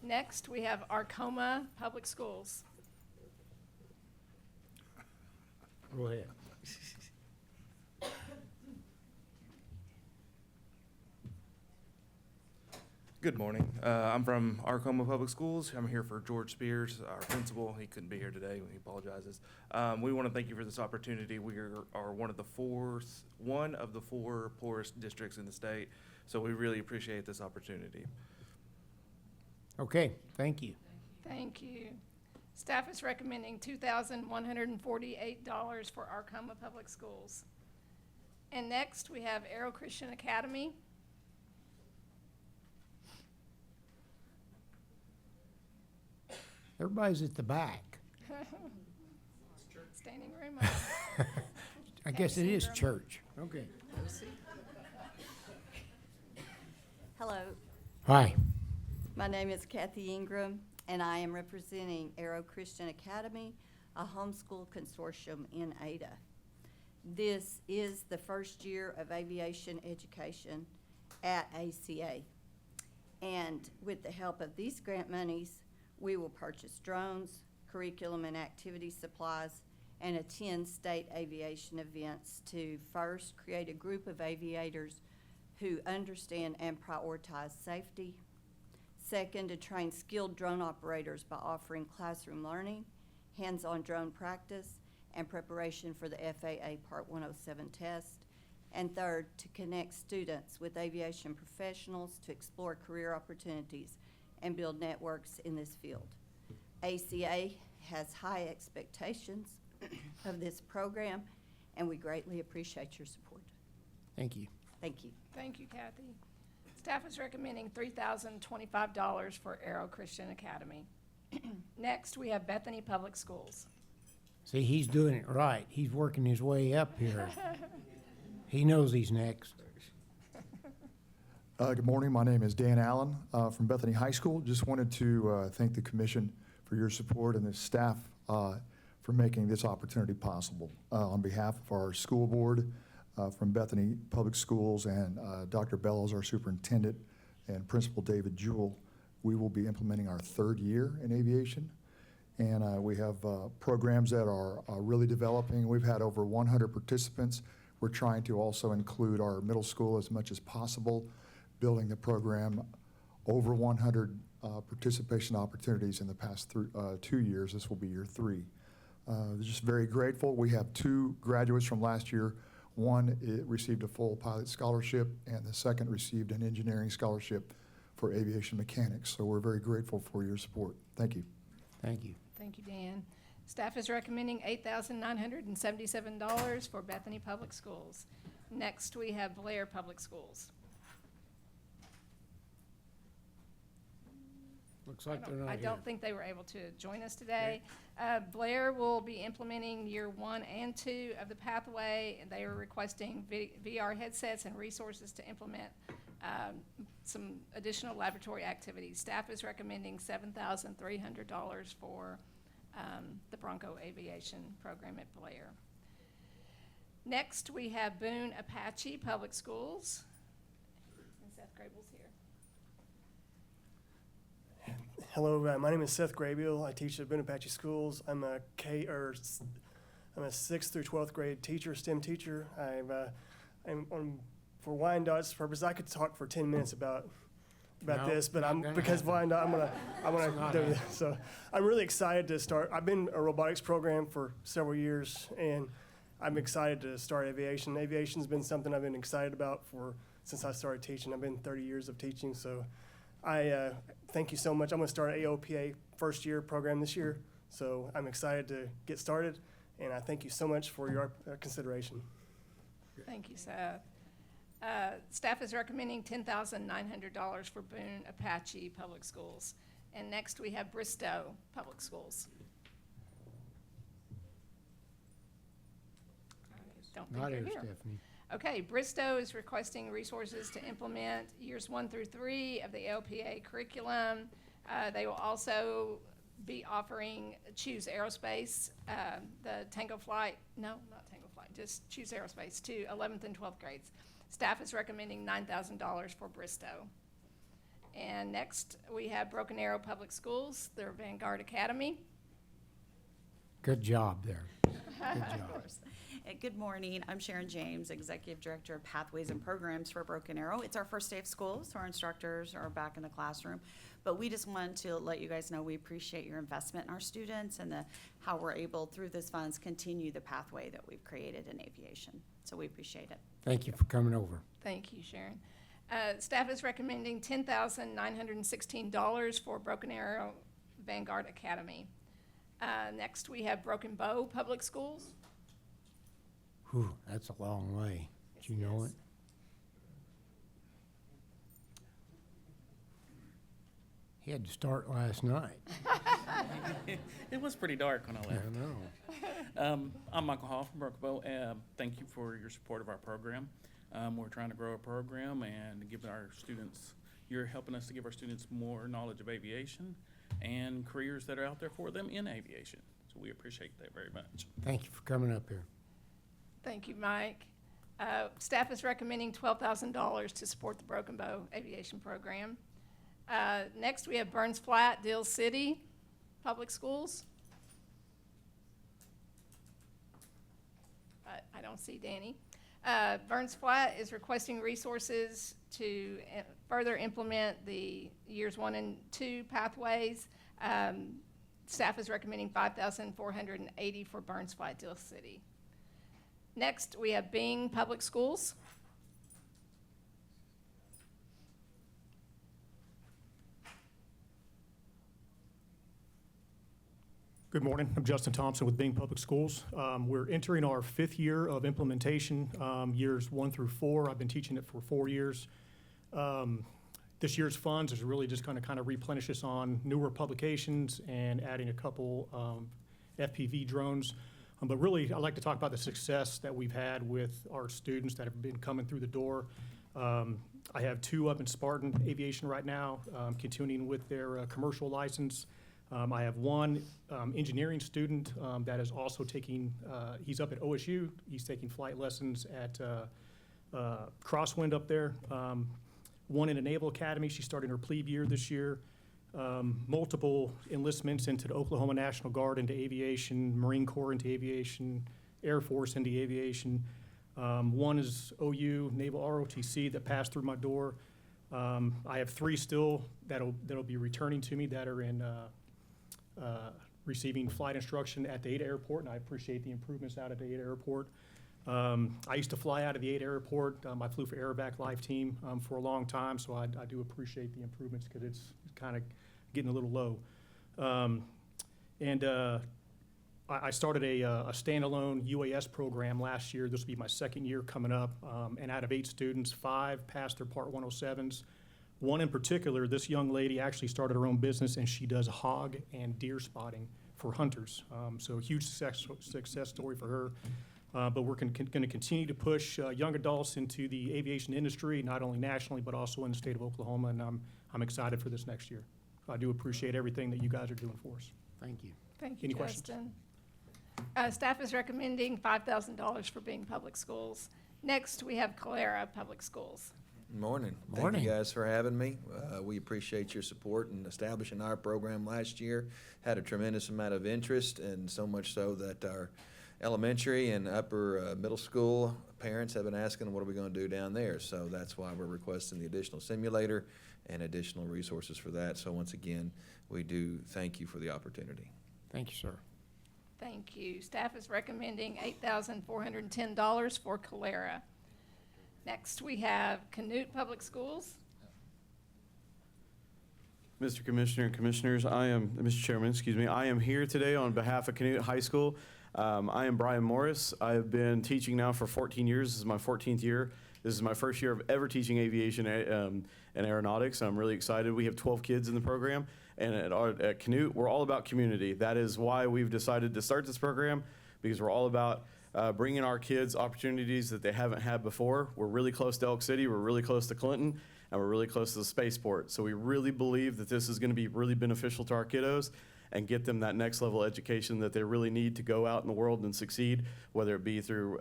I: Next, we have Arcoma Public Schools.
A: Go ahead.
V: Good morning. I'm from Arcoma Public Schools. I'm here for George Spears, our principal. He couldn't be here today. He apologizes. We want to thank you for this opportunity. We are one of the four poorest districts in the state, so we really appreciate this opportunity.
A: Okay, thank you.
I: Thank you. Staff is recommending $2,148 for Arcoma Public Schools. And next, we have Arrow Christian Academy.
A: Everybody's at the back.
I: Standing room.
A: I guess it is church. Okay.
W: Hello,
A: Hi.
W: my name is Kathy Ingram, and I am representing Arrow Christian Academy, a homeschool consortium in Ada. This is the first year of aviation education at ACA. And with the help of these grant monies, we will purchase drones, curriculum and activity supplies, and attend state aviation events to first create a group of aviators who understand and prioritize safety. Second, to train skilled drone operators by offering classroom learning, hands-on drone practice, and preparation for the FAA Part 107 test. And third, to connect students with aviation professionals to explore career opportunities and build networks in this field. ACA has high expectations of this program, and we greatly appreciate your support.
A: Thank you.
W: Thank you.
I: Thank you, Kathy. Staff is recommending $3,025 for Arrow Christian Academy. Next, we have Bethany Public Schools.
A: See, he's doing it right. He's working his way up here. He knows he's next.
H: Good morning. My name is Dan Allen from Bethany High School. Just wanted to thank the commission for your support and the staff for making this opportunity possible. On behalf of our school board from Bethany Public Schools and Dr. Bellows, our superintendent, and Principal David Jewell, we will be implementing our third year in aviation. And we have programs that are really developing. We've had over 100 participants. We're trying to also include our middle school as much as possible, building the program over 100 participation opportunities in the past 2 years. This will be year 3. Just very grateful. We have 2 graduates from last year. One received a full pilot scholarship, and the second received an engineering scholarship for aviation mechanics. So we're very grateful for your support. Thank you.
A: Thank you.
I: Thank you, Dan. Staff is recommending $8,977 for Bethany Public Schools. Next, we have Blair Public Schools.
A: Looks like they're not
I: I
A: here.
I: don't think they were able to join us today. Blair will be implementing year 1 and 2 of the pathway. And they are requesting VR headsets and resources to implement some additional laboratory activities. Staff is recommending $7,300 for the Bronco Aviation program at Blair. Next, we have Boone Apache Public Schools. And Seth Grable's here.
K: Hello, my name is Seth Graybill. I teach at Boone Apache Schools. I'm a 6th through 12th grade teacher, STEM teacher. For Wyandottes purpose, I could talk for 10 minutes about
A: No,
K: this, but
A: not gonna
K: because
A: happen.
K: Wyandotte, I'm
A: It's
K: gonna
A: not
K: do
A: happening.
K: this. So I'm really excited to start. I've been a robotics program for several years, and I'm excited to start aviation. Aviation's been something I've been excited about since I started teaching. I've been 30 years of teaching, so I thank you so much. I'm going to start an AOPA first year program this year, so I'm excited to get started, and I thank you so much for your consideration.
I: Thank you, Seth. Staff is recommending $10,900 for Boone Apache Public Schools. And next, we have Bristow Public Schools. I don't think
A: Not
I: they're
A: here,
I: here.
A: Stephanie.
I: Okay, Bristow is requesting resources to implement years 1 through 3 of the LPA curriculum. They will also be offering Choose Aerospace, the Tango Flight, no, not Tango Flight, just Choose Aerospace to 11th and 12th grades. Staff is recommending $9,000 for Bristow. And next, we have Broken Arrow Public Schools, their Vanguard Academy.
A: Good job there. Good
L: Of
A: job.
L: course. Good morning. I'm Sharon James, Executive Director of Pathways and Programs for Broken Arrow. It's our first day of school, so our instructors are back in the classroom. But we just wanted to let you guys know we appreciate your investment in our students and how we're able, through this funds, continue the pathway that we've created in aviation. So we appreciate it.
A: Thank you for coming over.
I: Thank you, Sharon. Staff is recommending $10,916 for Broken Arrow Vanguard Academy. Next, we have Broken Bow Public Schools.
A: Whew, that's a long way. Do you know it? He had to start last night.
X: It was pretty dark when I left.
A: I know.
X: I'm Michael Hall from Broken Bow. Thank you for your support of our program. We're trying to grow our program and give our students, you're helping us to give our students more knowledge of aviation and careers that are out there for them in aviation. So we appreciate that very much.
A: Thank you for coming up here.
I: Thank you, Mike. Staff is recommending $12,000 to support the Broken Bow Aviation Program. Next, we have Burns Flat, Dill City Public Schools. I don't see Danny. Burns Flat is requesting resources to further implement the years 1 and 2 pathways. Staff is recommending $5,480 for Burns Flat, Dill City. Next, we have Bing Public Schools.
M: Good morning. I'm Justin Thompson with Bing Public Schools. We're entering our 5th year of implementation, years 1 through 4. I've been teaching it for 4 years. This year's funds is really just going to kind of replenish us on newer publications and adding a couple FPV drones. But really, I'd like to talk about the success that we've had with our students that have been coming through the door. I have 2 up in Spartan Aviation right now, continuing with their commercial license. I have 1 engineering student that is also taking, he's up at OSU, he's taking flight lessons at Crosswind up there. 1 in a Naval Academy, she's starting her plebe year this year. Multiple enlistments into the Oklahoma National Guard into aviation, Marine Corps into aviation, Air Force into aviation. 1 is OU, Naval ROTC that passed through my door. I have 3 still that'll be returning to me that are in receiving flight instruction at the Ada Airport, and I appreciate the improvements out at the Ada Airport. I used to fly out of the Ada Airport. I flew for Aerovac Life Team for a long time, so I do appreciate the improvements because it's kind of getting a little low. I started a standalone UAS program last year. This will be my 2nd year coming up, and out of 8 students, 5 passed their Part 107s. 1 in particular, this young lady actually started her own business, and she does hog and deer spotting for hunters. So a huge success story for her. But we're going to continue to push young adults into the aviation industry, not only nationally, but also in the state of Oklahoma, and I'm excited for this next year. I do appreciate everything that you guys are doing for us.
A: Thank you.
I: Thank you,
M: Any questions?
I: Justin. Staff is recommending $5,000 for Bing Public Schools. Next, we have Calera Public Schools.
N: Morning. Thank
A: Morning.
N: you guys for having me. We appreciate your support in establishing our program last year. Had a tremendous amount of interest, and so much so that our elementary and upper middle school parents have been asking, what are we going to do down there? So that's why we're requesting the additional simulator and additional resources for that. So once again, we do thank you for the opportunity.
A: Thank you, sir.
I: Thank you. Staff is recommending $8,410 for Calera. Next, we have Canute Public Schools.
O: Mr. Commissioner and Commissioners, Mr. Chairman, excuse me, I am here today on behalf of Canute High School. I am Brian Morris. I have been teaching now for 14 years. This is my 14th year. This is my first year of ever teaching aviation and aeronautics. I'm really excited. We have 12 kids in the program, and at Canute, we're all about community. That is why we've decided to start this program, because we're all about bringing our kids opportunities that they haven't had before. We're really close to Elk City, we're really close to Clinton, and we're really close to the spaceport. So we really believe that this is going to be really beneficial to our kiddos and get them that next level education that they really need to go out in the world and succeed, whether it be through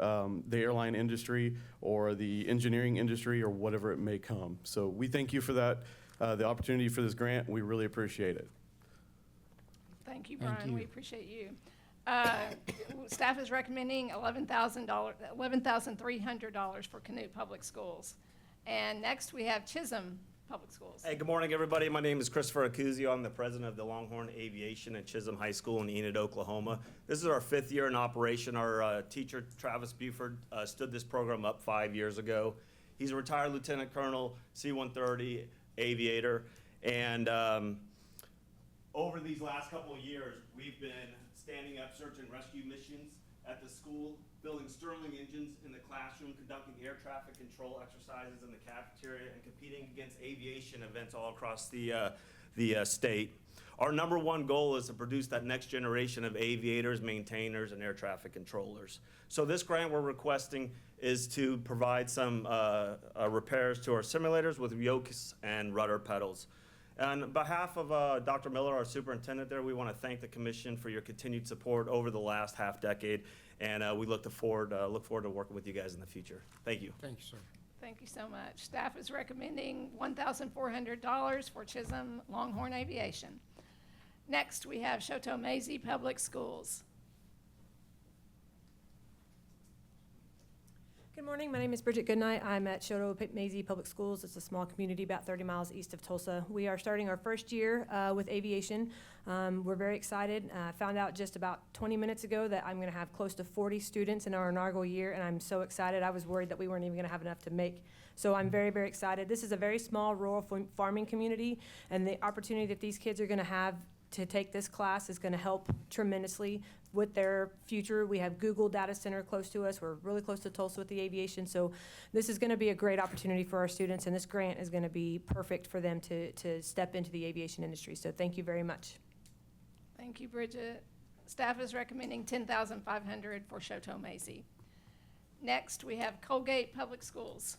O: the airline industry or the engineering industry or whatever it may come. So we thank you for that, the opportunity for this grant. We really appreciate it.
I: Thank you,
A: Thank
I: Brian.
A: you.
I: We appreciate you. Staff is recommending $11,300 for Canute Public Schools. And next, we have Chisholm Public Schools.
P: Hey, good morning, everybody. My name is Christopher Acuzio. I'm the president of the Longhorn Aviation at Chisholm High School in Enid, Oklahoma. This is our 5th year in operation. Our teacher, Travis Buford, stood this program up 5 years ago. He's a retired lieutenant colonel, C-130 aviator. And over these last couple of years, we've been standing up search and rescue missions at the school, building Stirling engines in the classroom, conducting air traffic control exercises in the cafeteria, and competing against aviation events all across the state. Our #1 goal is to produce that next generation of aviators, maintainers, and air traffic controllers. So this grant we're requesting is to provide some repairs to our simulators with yokes and rudder pedals. On behalf of Dr. Miller, our superintendent there, we want to thank the commission for your continued support over the last half decade, and we look forward to working with you guys in the future. Thank you.
A: Thank you, sir.
I: Thank you so much. Staff is recommending $1,400 for Chisholm Longhorn Aviation. Next, we have Choteau Mazie Public Schools.
Y: Good morning. My name is Bridget Goodnight. I'm at Choteau Mazie Public Schools. It's a small community about 30 miles east of Tulsa. We are starting our first year with aviation. We're very excited. I found out just about 20 minutes ago that I'm going to have close to 40 students in our inaugural year, and I'm so excited. I was worried that we weren't even going to have enough to make. So I'm very, very excited. This is a very small rural farming community, and the opportunity that these kids are going to have to take this class is gonna help tremendously with their future. We have Google Data Center close to us. We're really close to Tulsa with the aviation. So this is gonna be a great opportunity for our students, and this grant is gonna be perfect for them to step into the aviation industry. So thank you very much.
I: Thank you, Bridget. Staff is recommending $10,500 for Shoto Macy. Next, we have Colgate Public Schools.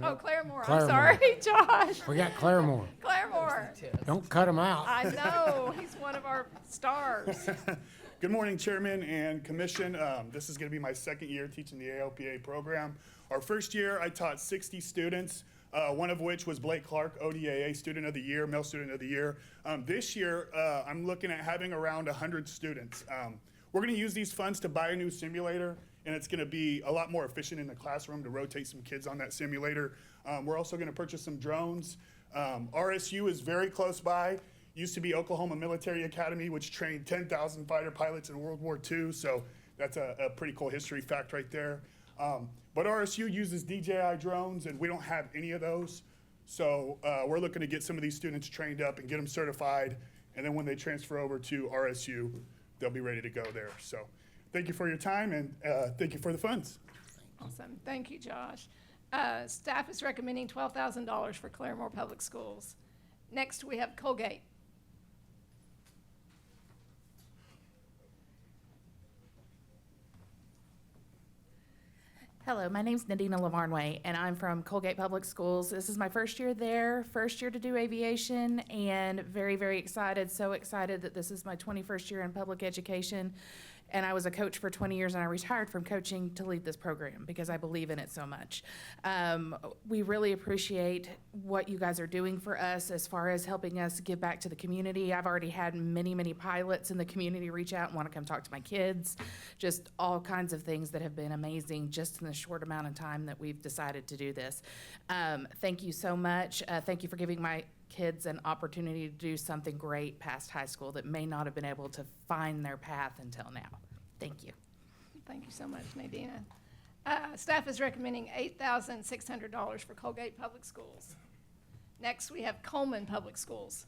I: Oh, Claremore, I'm
A: Claremore.
I: sorry, Josh.
A: We got Claremore.
I: Claremore.
A: Don't cut him out.
I: I know, he's one of our stars.
E: Good morning, Chairman and Commission. This is going to be my second year teaching the ALPA program. Our first year, I taught 60 students, one of which was Blake Clark, ODAA Student of the Year, Male Student of the Year. This year, I'm looking at having around 100 students. We're going to use these funds to buy a new simulator, and it's going to be a lot more efficient in the classroom to rotate some kids on that simulator. We're also going to purchase some drones. RSU is very close by. Used to be Oklahoma Military Academy, which trained 10,000 fighter pilots in World War II, so that's a pretty cool history fact right there. But RSU uses DJI drones, and we don't have any of those. So we're looking to get some of these students trained up and get them certified, and then when they transfer over to RSU, they'll be ready to go there. So thank you for your time, and thank you for the funds.
I: Awesome, thank you, Josh. Staff is recommending $12,000 for Claremore Public Schools. Next, we have Colgate.
Q: Hello, my name's Nadina Lavarnway, and I'm from Colgate Public Schools. This is my first year there, first year to do aviation, and very, very excited, so excited that this is my 21st year in public education. And I was a coach for 20 years, and I retired from coaching to lead this program because I believe in it so much. We really appreciate what you guys are doing for us as far as helping us give back to the community. I've already had many, many pilots in the community reach out and want to come talk to my kids. Just all kinds of things that have been amazing just in the short amount of time that we've decided to do this. Thank you so much. Thank you for giving my kids an opportunity to do something great past high school that may not have been able to find their path until now. Thank you.
I: Thank you so much, Nadina. Staff is recommending $8,600 for Colgate Public Schools. Next, we have Coleman Public Schools.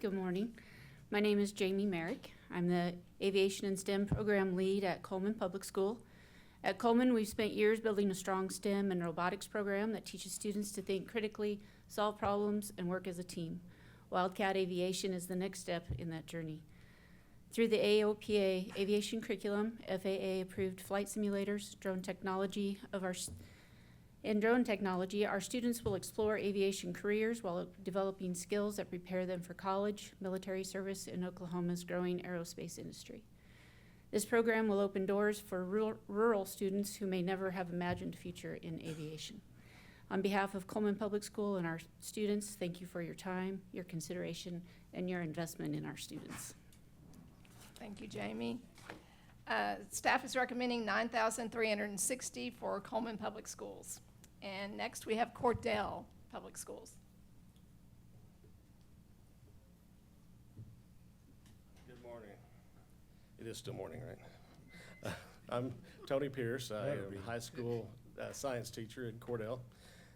S: Good morning. My name is Jamie Merrick. I'm the Aviation and STEM Program Lead at Coleman Public School. At Coleman, we've spent years building a strong STEM and robotics program that teaches students to think critically, solve problems, and work as a team. Wildcat Aviation is the next step in that journey. Through the AOPA aviation curriculum, FAA-approved flight simulators, drone technology, our students will explore aviation careers while developing skills that prepare them for college, military service, and Oklahoma's growing aerospace industry. This program will open doors for rural students who may never have imagined a future in aviation. On behalf of Coleman Public School and our students, thank you for your time, your consideration, and your investment in our students.
I: Thank you, Jamie. Staff is recommending $9,360 for Coleman Public Schools. And next, we have Cordell Public Schools.
T: Good morning. It is still morning, right? I'm Tony Pierce. I am a high school science teacher at Cordell,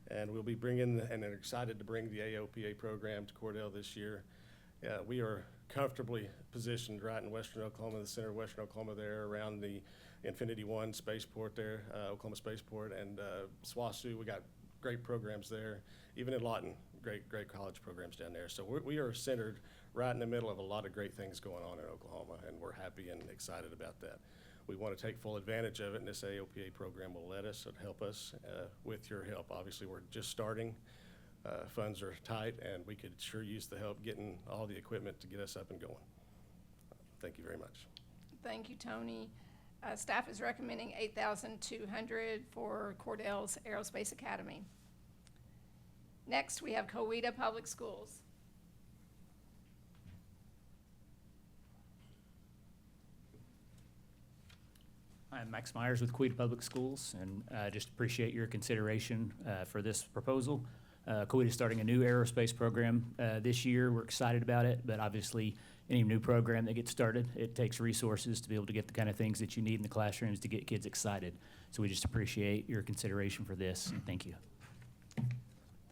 T: and we'll be bringing, and are excited to bring the AOPA program to Cordell this year. We are comfortably positioned right in western Oklahoma, the center of western Oklahoma there, around the Infinity One spaceport there, Oklahoma Spaceport, and SWASU. We got great programs there. Even in Lawton, great college programs down there. So we are centered right in the middle of a lot of great things going on in Oklahoma, and we're happy and excited about that. We want to take full advantage of it, and this AOPA program will let us and help us with your help. Obviously, we're just starting. Funds are tight, and we could sure use the help getting all the equipment to get us up and going. Thank you very much.
I: Thank you, Tony. Staff is recommending $8,200 for Cordell's Aerospace Academy. Next, we have Coweta Public Schools.
U: I'm Max Myers with Coweta Public Schools, and just appreciate your consideration for this proposal. Coweta is starting a new aerospace program this year. We're excited about it, but obviously any new program that gets started, it takes resources to be able to get the kind of things that you need in the classrooms to get kids excited. So we just appreciate your consideration for this, and thank you.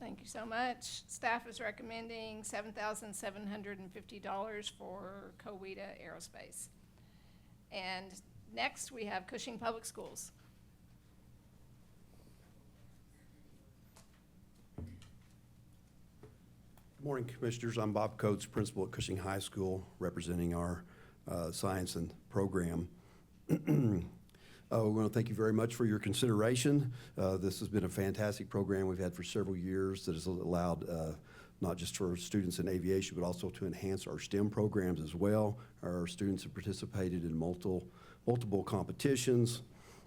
I: Thank you so much. Staff is recommending $7,750 for Coweta Aerospace. And next, we have Cushing Public Schools.
B: Good morning, Commissioners. I'm Bob Coates, Principal at Cushing High School, representing our science and program. We want to thank you very much for your consideration. This has been a fantastic program we've had for several years that has allowed not just for students in aviation, but also to enhance our STEM programs as well. Our students have participated in multiple competitions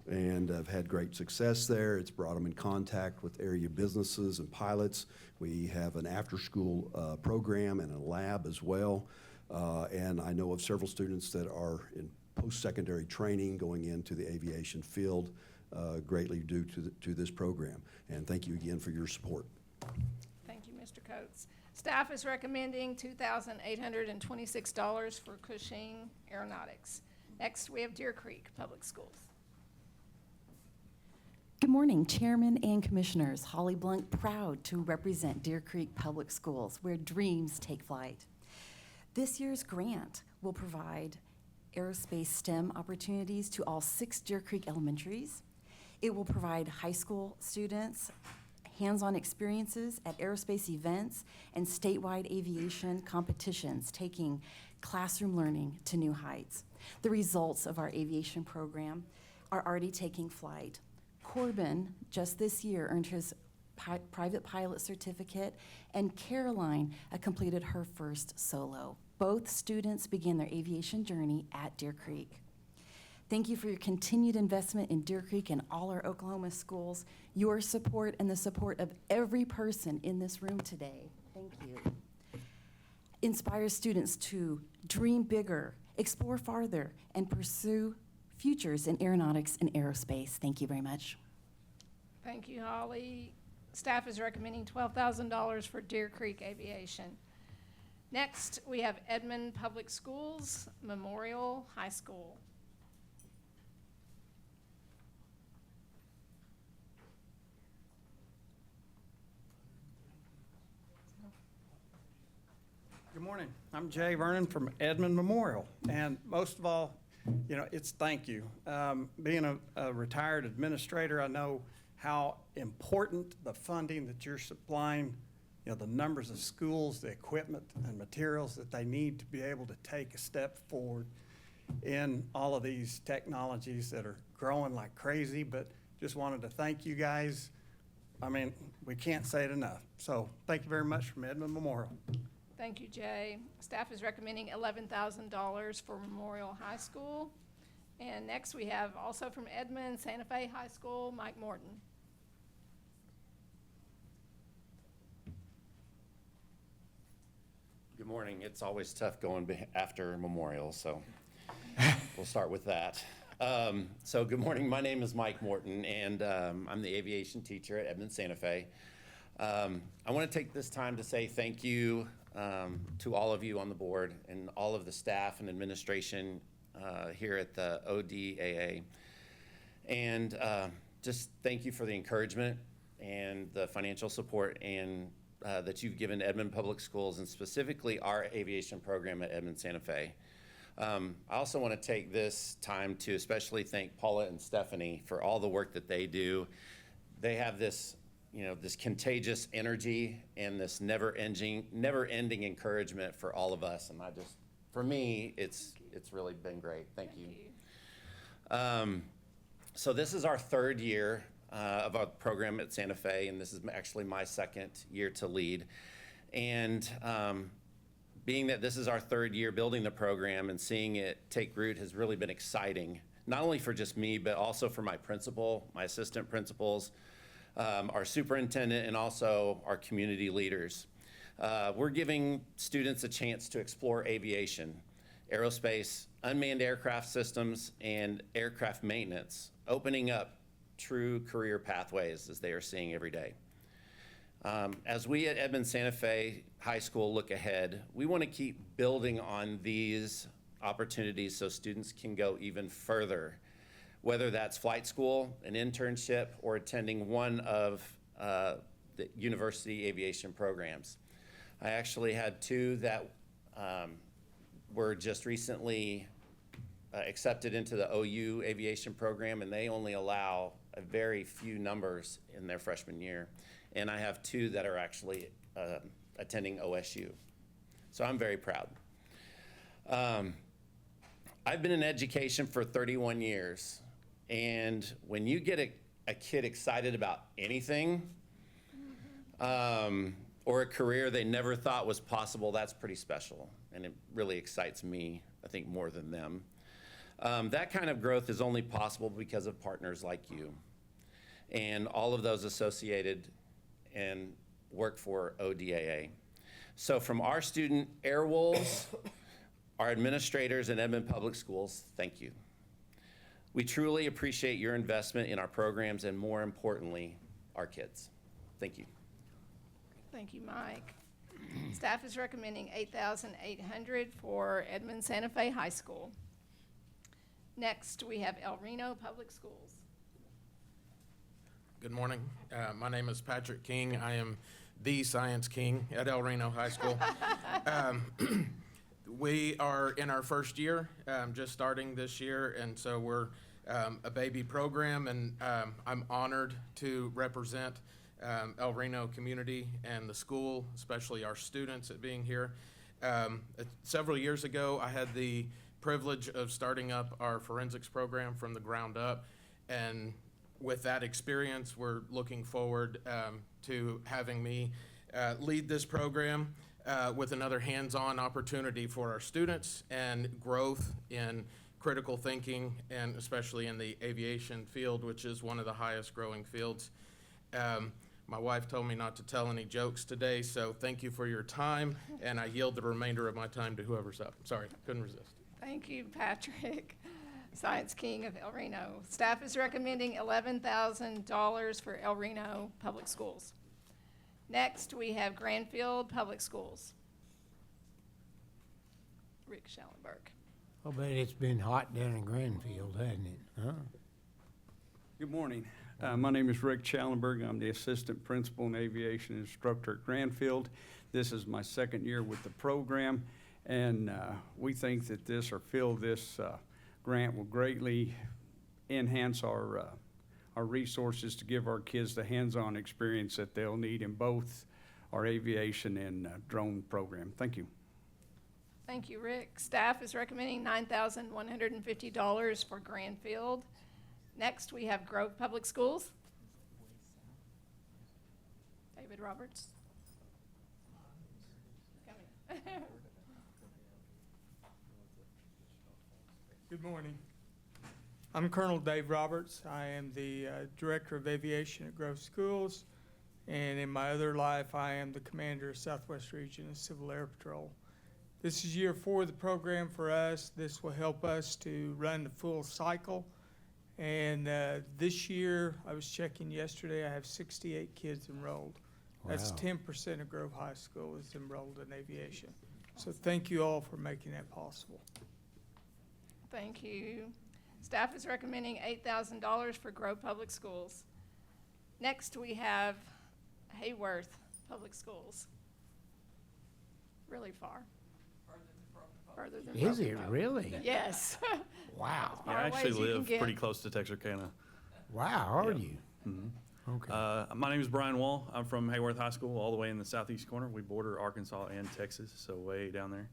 B: and have had great success there. It's brought them in contact with area businesses and pilots. We have an after-school program and a lab as well. And I know of several students that are in post-secondary training going into the aviation field greatly due to this program. And thank you again for your support.
I: Thank you, Mr. Coates. Staff is recommending $2,826 for Cushing Aeronautics. Next, we have Deer Creek Public Schools.
C: Good morning, Chairman and Commissioners. Holly Blunt, proud to represent Deer Creek Public Schools, where dreams take flight. This year's grant will provide aerospace STEM opportunities to all 6 Deer Creek elementaries. It will provide high school students hands-on experiences at aerospace events and statewide aviation competitions, taking classroom learning to new heights. The results of our aviation program are already taking flight. Corbin, just this year, earned his private pilot certificate, and Caroline completed her first solo. Both students began their aviation journey at Deer Creek. Thank you for your continued investment in Deer Creek and all our Oklahoma schools, your support and the support of every person in this room today. Thank you. Inspire students to dream bigger, explore farther, and pursue futures in aeronautics and aerospace. Thank you very much.
I: Thank you, Holly. Staff is recommending $12,000 for Deer Creek Aviation. Next, we have Edmond Public Schools, Memorial High School.
D: Good morning. I'm Jay Vernon from Edmond Memorial. And most of all, it's thank you. Being a retired administrator, I know how important the funding that you're supplying, the numbers of schools, the equipment and materials that they need to be able to take a step forward in all of these technologies that are growing like crazy. But just wanted to thank you guys. I mean, we can't say it enough. So thank you very much from Edmond Memorial.
I: Thank you, Jay. Staff is recommending $11,000 for Memorial High School. And next we have also from Edmond, Santa Fe High School, Mike Morton.
J: Good morning. It's always tough going after Memorial, so we'll start with that. So good morning. My name is Mike Morton, and I'm the aviation teacher at Edmond Santa Fe. I want to take this time to say thank you to all of you on the board and all of the staff and administration here at the ODAA. And just thank you for the encouragement and the financial support and that you've given Edmond Public Schools, and specifically our aviation program at Edmond Santa Fe. I also want to take this time to especially thank Paula and Stephanie for all the work that they do. They have this this contagious energy and this never-ending encouragement for all of us. And for me, it's really been great. Thank you. So this is our 3rd year of our program at Santa Fe, and this is actually my 2nd year to lead. And being that this is our 3rd year building the program and seeing it take root has really been exciting, not only for just me, but also for my principal, my assistant principals, our superintendent, and also our community leaders. We're giving students a chance to explore aviation, aerospace, unmanned aircraft systems, and aircraft maintenance, opening up true career pathways as they are seeing every day. As we at Edmond Santa Fe High School look ahead, we want to keep building on these opportunities so students can go even further, whether that's flight school, an internship, or attending one of the university aviation programs. I actually had two that were just recently accepted into the OU aviation program, and they only allow a very few numbers in their freshman year. And I have two that are actually attending OSU. So I'm very proud. I've been in education for 31 years, and when you get a kid excited about anything, or a career they never thought was possible, that's pretty special. And it really excites me, I think, more than them. That kind of growth is only possible because of partners like you and all of those associated and work for ODAA. So from our student airwolves, our administrators in Edmond Public Schools, thank you. We truly appreciate your investment in our programs and, more importantly, our kids. Thank you.
I: Thank you, Mike. Staff is recommending $8,800 for Edmond Santa Fe High School. Next, we have El Reno Public Schools.
F: Good morning. My name is Patrick King. I am the Science King at El Reno High School. We are in our first year, just starting this year, and so we're a baby program, and I'm honored to represent El Reno community and the school, especially our students, at being here. Several years ago, I had the privilege of starting up our forensics program from the ground up, and with that experience, we're looking forward to having me lead this program with another hands-on opportunity for our students and growth in critical thinking, and especially in the aviation field, which is one of the highest growing fields. My wife told me not to tell any jokes today, so thank you for your time, and I yield the remainder of my time to whoever's up. Sorry, couldn't resist.
I: Thank you, Patrick, Science King of El Reno. Staff is recommending $11,000 for El Reno Public Schools. Next, we have Granfield Public Schools. Rick Schellenberg.
A: I bet it's been hot down in Granfield, hasn't it? Huh?
G: Good morning. My name is Rick Schallenberg. I'm the Assistant Principal and Aviation Instructor at Granfield. This is my second year with the program, and we think that this grant will greatly enhance our resources to give our kids the hands-on experience that they'll need in both our aviation and drone program. Thank you.
I: Thank you, Rick. Staff is recommending $9,150 for Granfield. Next, we have Grove Public Schools. David Roberts.
R: Good morning. I'm Colonel Dave Roberts. I am the Director of Aviation at Grove Schools, and in my other life, I am the Commander of Southwest Region of Civil Air Patrol. This is year 4 of the program for us. This will help us to run the full cycle. And this year, I was checking yesterday, I have 68 kids enrolled. That's
A: Wow.
R: 10% of Grove High School is enrolled in aviation. So thank you all for making that possible.
I: Thank you. Staff is recommending $8,000 for Grove Public Schools. Next, we have Hayworth Public Schools. Really far. Further than
A: Is it
I: Broken Bow.
A: really?
I: Yes.
A: Wow.
I: Far
V: I
I: away
V: actually
I: as you can
V: live
I: get.
V: pretty close to Texarkana.
A: Wow, are
V: Yeah.
A: you? Okay.
V: My name is Brian Wall. I'm from Hayworth High School, all the way in the southeast corner. We border Arkansas and Texas, so way down there.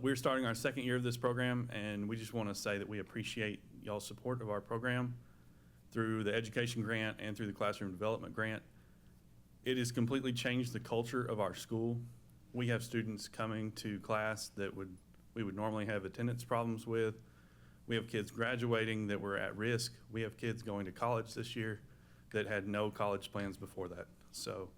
V: We're starting our second year of this program, and we just want to say that we appreciate y'all's support of our program through the education grant and through the classroom development grant. It has completely changed the culture of our school. We have students coming to class that we would normally have attendance problems with. We have kids graduating that were at risk. We have kids going to college this year that had no college plans before that. So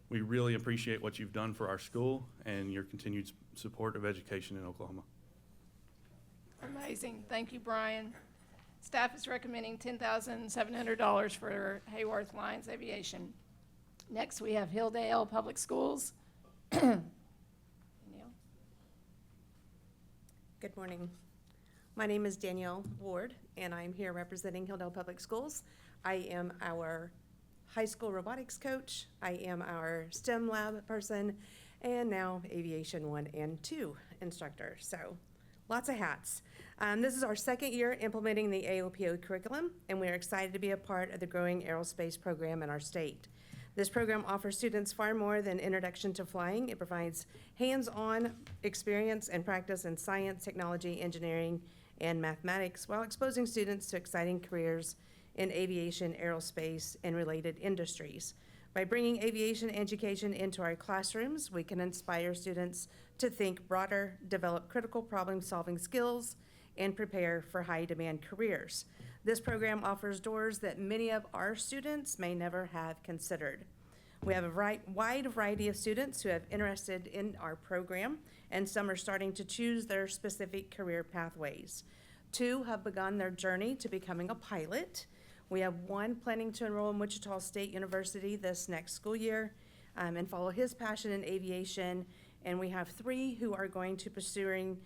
V: we really appreciate what you've done for our school and your continued support of education in Oklahoma.
I: Amazing. Thank you, Brian. Staff is recommending $10,700 for Hayworth Lions Aviation. Next, we have Hilldale Public Schools. Danielle?
H: Good morning. My name is Danielle Ward, and I'm here representing Hilldale Public Schools. I am our high school robotics coach. I am our STEM lab person, and now Aviation 1 and 2 instructor. So lots of hats. This is our second year implementing the AOPO curriculum, and we're excited to be a part of the growing aerospace program in our state. This program offers students far more than introduction to flying. It provides hands-on experience and practice in science, technology, engineering, and mathematics while exposing students to exciting careers in aviation, aerospace, and related industries. By bringing aviation education into our classrooms, we can inspire students to think broader, develop critical problem-solving skills, and prepare for high-demand careers. This program offers doors that many of our students may never have considered. We have a wide variety of students who have interested in our program, and some are starting to choose their specific career pathways. 2 have begun their journey to becoming a pilot. We have 1 planning to enroll in Wichita State University this next school year and follow his passion in aviation. And we have 3 who are going to pursuing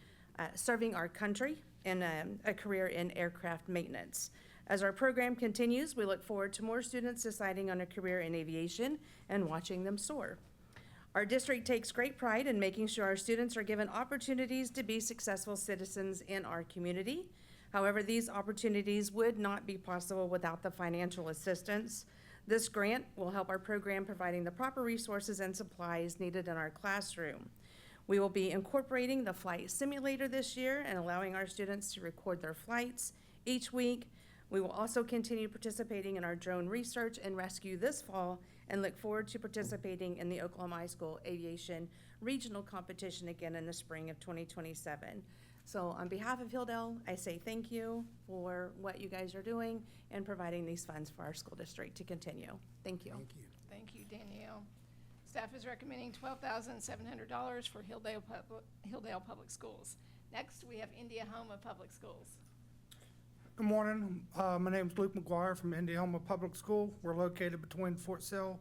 H: serving our country in a career in aircraft maintenance. As our program continues, we look forward to more students deciding on a career in aviation and watching them soar. Our district takes great pride in making sure our students are given opportunities to be successful citizens in our community. However, these opportunities would not be possible without the financial assistance. This grant will help our program providing the proper resources and supplies needed in our classroom. We will be incorporating the flight simulator this year and allowing our students to record their flights each week. We will also continue participating in our drone research and rescue this fall and look forward to participating in the Oklahoma High School Aviation Regional Competition again in the spring of 2027. So on behalf of Hilldale, I say thank you for what you guys are doing and providing these funds for our school district to continue. Thank you.
A: Thank you.
I: Thank you, Danielle. Staff is recommending $12,700 for Hilldale Public Schools. Next, we have Indiahoma Public Schools.
K: Good morning. My name is Luke McGuire from Indiahoma Public School. We're located between Fort Sill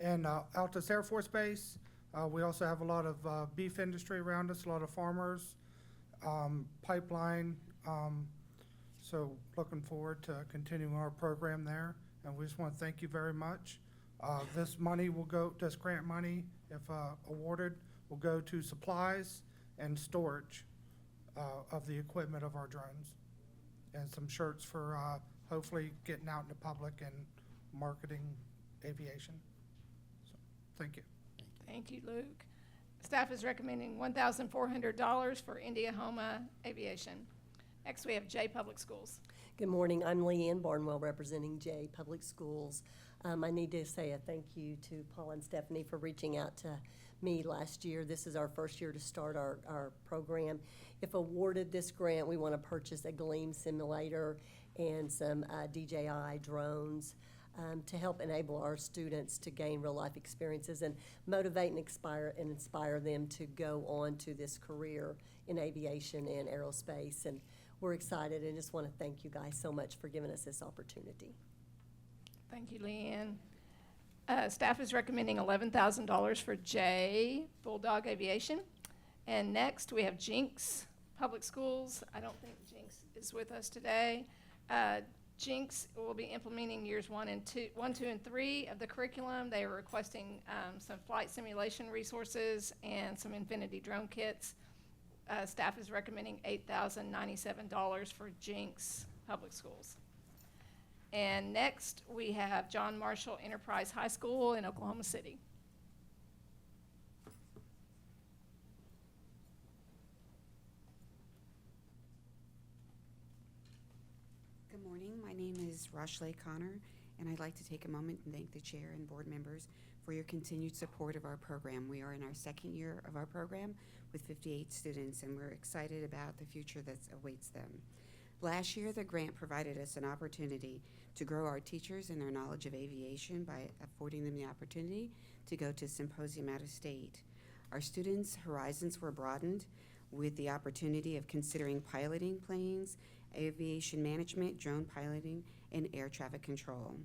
K: and Altus Air Force Base. We also have a lot of beef industry around us, a lot of farmers, pipeline. So looking forward to continuing our program there. And we just want to thank you very much. This money will go, this grant money, if awarded, will go to supplies and storage of the equipment of our drones. And some shirts for hopefully getting out in the public and marketing aviation. So, thank you.
I: Thank you, Luke. Staff is recommending $1,400 for Indiahoma Aviation. Next, we have Jay Public Schools.
L: Good morning. I'm Leanne Barnwell representing Jay Public Schools. I need to say a thank you to Paul and Stephanie for reaching out to me last year. This is our first year to start our program. If awarded this grant, we want to purchase a Gleam simulator and some DJI drones to help enable our students to gain real-life experiences and motivate and inspire them to go on to this career in aviation and aerospace. And we're excited and just want to thank you guys so much for giving us this opportunity.
I: Thank you, Leanne. Staff is recommending $11,000 for J Bulldog Aviation. And next, we have Jinx Public Schools. I don't think Jinx is with us today. Jinx will be implementing years 1, 2, and 3 of the curriculum. They are requesting some flight simulation resources and some Infinity drone kits. Staff is recommending $8,097 for Jinx Public Schools. And next, we have John Marshall Enterprise High School in Oklahoma City.
W: Good morning. My name is Roshley Connor, and I'd like to take a moment and thank the chair and board members for your continued support of our program. We are in our second year of our program with 58 students, and we're excited about the future that awaits them. Last year, the grant provided us an opportunity to grow our teachers and their knowledge of aviation by affording them the opportunity to go to a symposium out of state. Our students' horizons were broadened with the opportunity of considering piloting planes, aviation management, drone piloting, and air traffic control.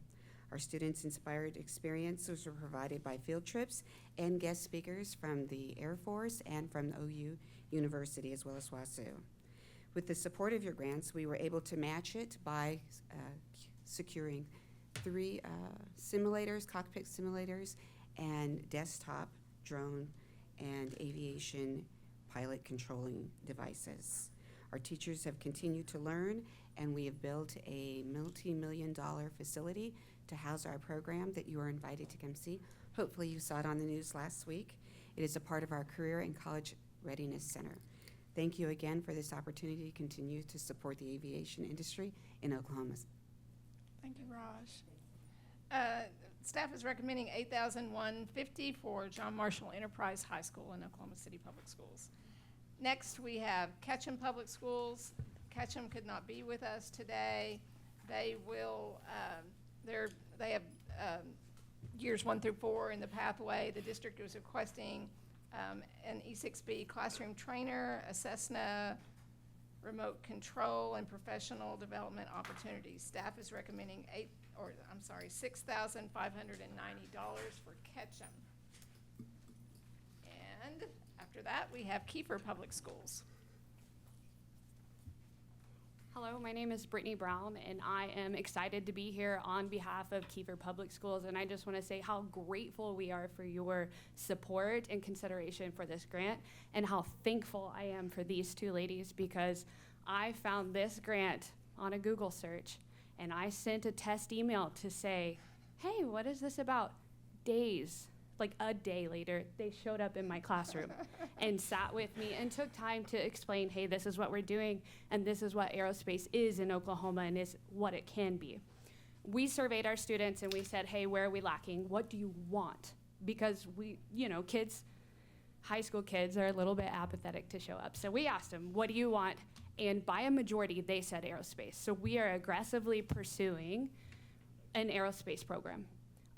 W: Our students-inspired experiences were provided by field trips and guest speakers from the Air Force and from OU University, as well as WASU. With the support of your grants, we were able to match it by securing 3 simulators, cockpit simulators, and desktop drone and aviation pilot controlling devices. Our teachers have continued to learn, and we have built a multi-million-dollar facility to house our program that you are invited to come see. Hopefully you saw it on the news last week. It is a part of our Career and College Readiness Center. Thank you again for this opportunity to continue to support the aviation industry in Oklahoma.
I: Thank you, Raj. Staff is recommending $8,150 for John Marshall Enterprise High School in Oklahoma City Public Schools. Next, we have Ketchum Public Schools. Ketchum could not be with us today. They will, they have years 1 through 4 in the pathway. The district is requesting an E6B classroom trainer, a Cessna remote control, and professional development opportunities. Staff is recommending $6,590 for Ketchum. And after that, we have Kiefer Public Schools.
M: Hello, my name is Brittany Brown, and I am excited to be here on behalf of Kiefer Public Schools, and I just want to say how grateful we are for your support and consideration for this grant, and how thankful I am for these 2 ladies, because I found this grant on a Google search, and I sent a test email to say, hey, what is this about? Days, like a day later, they showed up in my classroom and sat with me and took time to explain, hey, this is what we're doing, and this is what aerospace is in Oklahoma and is what it can be. We surveyed our students and we said, hey, where are we lacking? What do you want? Because we, kids, high school kids are a little bit apathetic to show up. So we asked them, what do you want? And by a majority, they said aerospace. So we are aggressively pursuing an aerospace program.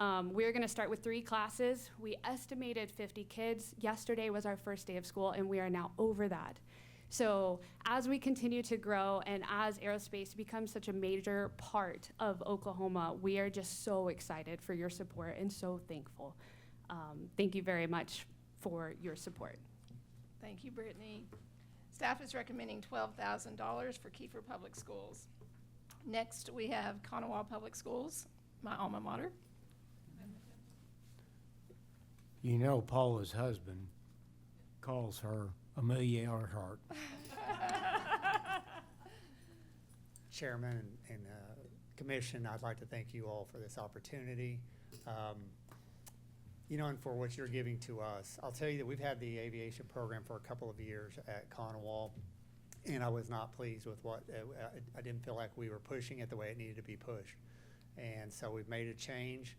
M: We're going to start with 3 classes. We estimated 50 kids. Yesterday was our first day of school, and we are now over that. So as we continue to grow and as aerospace becomes such a major part of Oklahoma, we are just so excited for your support and so thankful. Thank you very much for your support.
I: Thank you, Brittany. Staff is recommending $12,000 for Kiefer Public Schools. Next, we have Conowal Public Schools, my alma mater.
A: You know Paula's husband calls her Amelia Earhart.
N: Chairman and Commission, I'd like to thank you all for this opportunity. And for what you're giving to us. I'll tell you that we've had the aviation program for a couple of years at Conowal, and I was not pleased with what, I didn't feel like we were pushing it the way it needed to be pushed. And so we've made a change.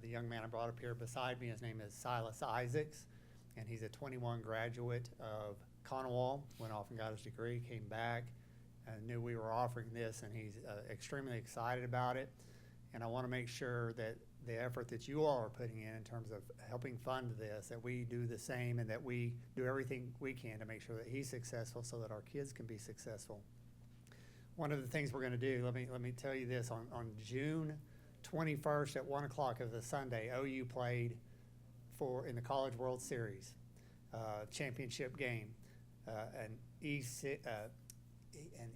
N: The young man I brought up here beside me, his name is Silas Isaacs, and he's a 21 graduate of Conowal, went off and got his degree, came back, and knew we were offering this, and he's extremely excited about it. And I want to make sure that the effort that you all are putting in terms of helping fund this, that we do the same and that we do everything we can to make sure that he's successful so that our kids can be successful. One of the things we're going to do, let me tell you this, on June 21st at 1 o'clock of the Sunday, OU played in the College World Series championship game. An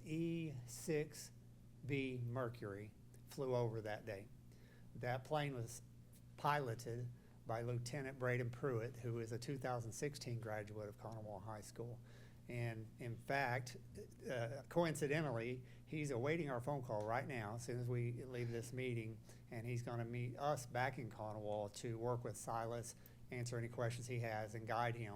N: E6B Mercury flew over that day. That plane was piloted by Lieutenant Braden Pruitt, who is a 2016 graduate of Conowal High School. And in fact, coincidentally, he's awaiting our phone call right now as soon as we leave this meeting, and he's going to meet us back in Conowal to work with Silas, answer any questions he has, and guide him.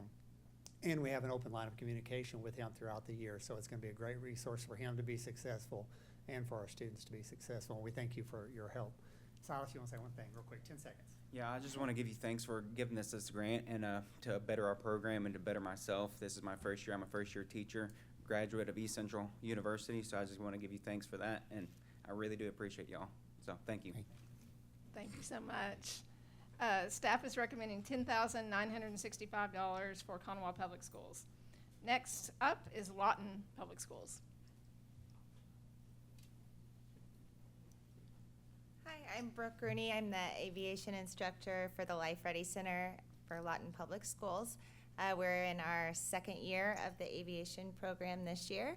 N: And we have an open line of communication with him throughout the year, so it's going to be a great resource for him to be successful and for our students to be successful. And we thank you for your help. Silas, you want to say one thing real quick, 10 seconds.
O: Yeah, I just want to give you thanks for giving us this grant and to better our program and to better myself. This is my first year. I'm a first-year teacher, graduate of East Central University, so I just want to give you thanks for that, and I really do appreciate y'all. So thank you.
I: Thank you so much. Staff is recommending $10,965 for Conowal Public Schools. Next up is Lawton Public Schools.
P: Hi,
E: I'm Brooke Rooney. I'm the aviation instructor for the Life Ready Center for Lawton Public Schools. We're in our second year of the aviation program this year.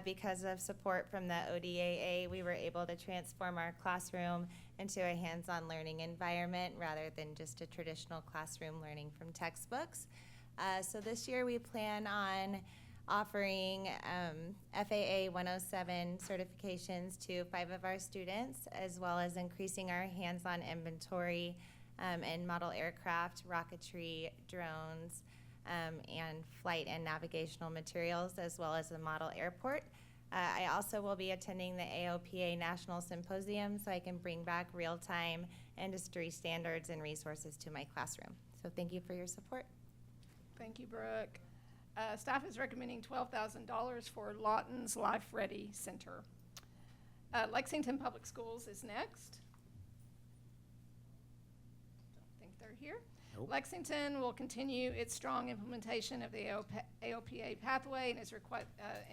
E: Because of support from the ODAA, we were able to transform our classroom into a hands-on learning environment rather than just a traditional classroom learning from textbooks. So this year we plan on offering FAA 107 certifications to 5 of our students, as well as increasing our hands-on inventory in model aircraft, rocketry, drones, and flight and navigational materials, as well as the model airport. I also will be attending the AOPA National Symposium, so I can bring back real-time industry standards and resources to my classroom. So thank you for your support.
I: Thank you, Brooke. Staff is recommending $12,000 for Lawton's Life Ready Center. Lexington Public Schools is next. Don't think they're here.
A: Nope.
I: Lexington will continue its strong implementation of the AOPA pathway, and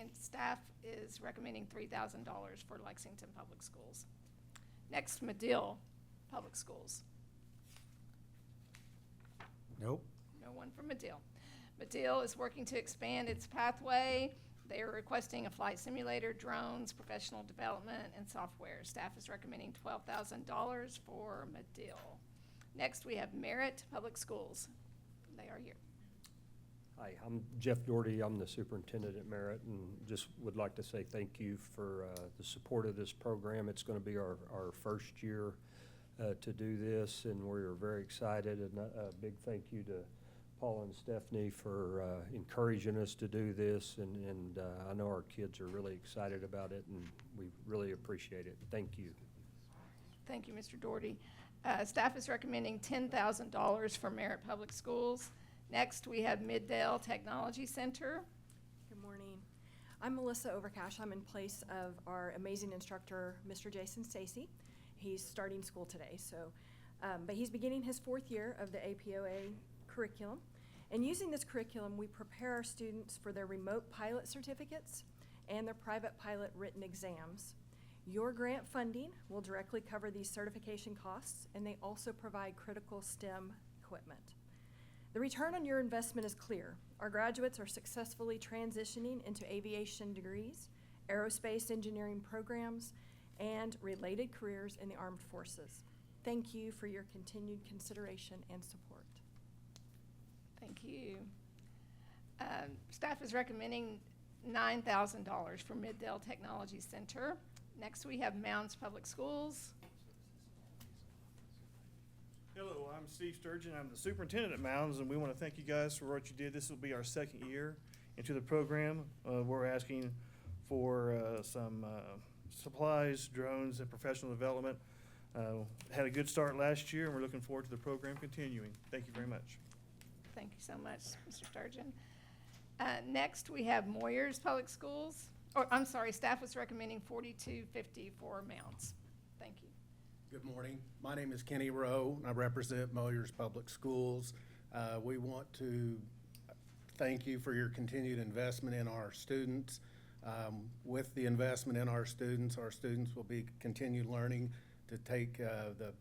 I: and staff is recommending $3,000 for Lexington Public Schools. Next, Medill Public Schools.
A: Nope.
I: No one from Medill. Medill is working to expand its pathway. They are requesting a flight simulator, drones, professional development, and software. Staff is recommending $12,000 for Medill. Next, we have Merritt Public Schools. They are here.
P: Hi, I'm Jeff Doherty. I'm the superintendent at Merritt, and just would like to say thank you for the support of this program. It's going to be our first year to do this, and we're very excited. And a big thank you to Paul and Stephanie for encouraging us to do this, and I know our kids are really excited about it, and we really appreciate it. Thank you.
I: Thank you, Mr. Doherty. Staff is recommending $10,000 for Merritt Public Schools. Next, we have Middale Technology Center.
Q: Good morning. I'm Melissa Overcash. I'm in place of our amazing instructor, Mr. Jason Stacy. He's starting school today, but he's beginning his 4th year of the APOA curriculum. And using this curriculum, we prepare our students for their remote pilot certificates and their private pilot written exams. Your grant funding will directly cover these certification costs, and they also provide critical STEM equipment. The return on your investment is clear. Our graduates are successfully transitioning into aviation degrees, aerospace engineering programs, and related careers in the armed forces. Thank you for your continued consideration and support.
I: Thank you. Staff is recommending $9,000 for Middale Technology Center. Next, we have Mounds Public Schools.
X: Hello, I'm Steve Sturgeon. I'm the superintendent at Mounds, and we want to thank you guys for what you did. This will be our 2nd year into the program. We're asking for some supplies, drones, and professional development. Had a good start last year, and we're looking forward to the program continuing. Thank you very much.
I: Thank you so much, Mr. Sturgeon. Next, we have Moyers Public Schools. I'm sorry, staff was recommending $4,250 for Mounds. Thank you.
Y: Good morning. My name is Kenny Rowe, and I represent Moyers Public Schools. We want to thank you for your continued investment in our students. With the investment in our students will be continued learning to take the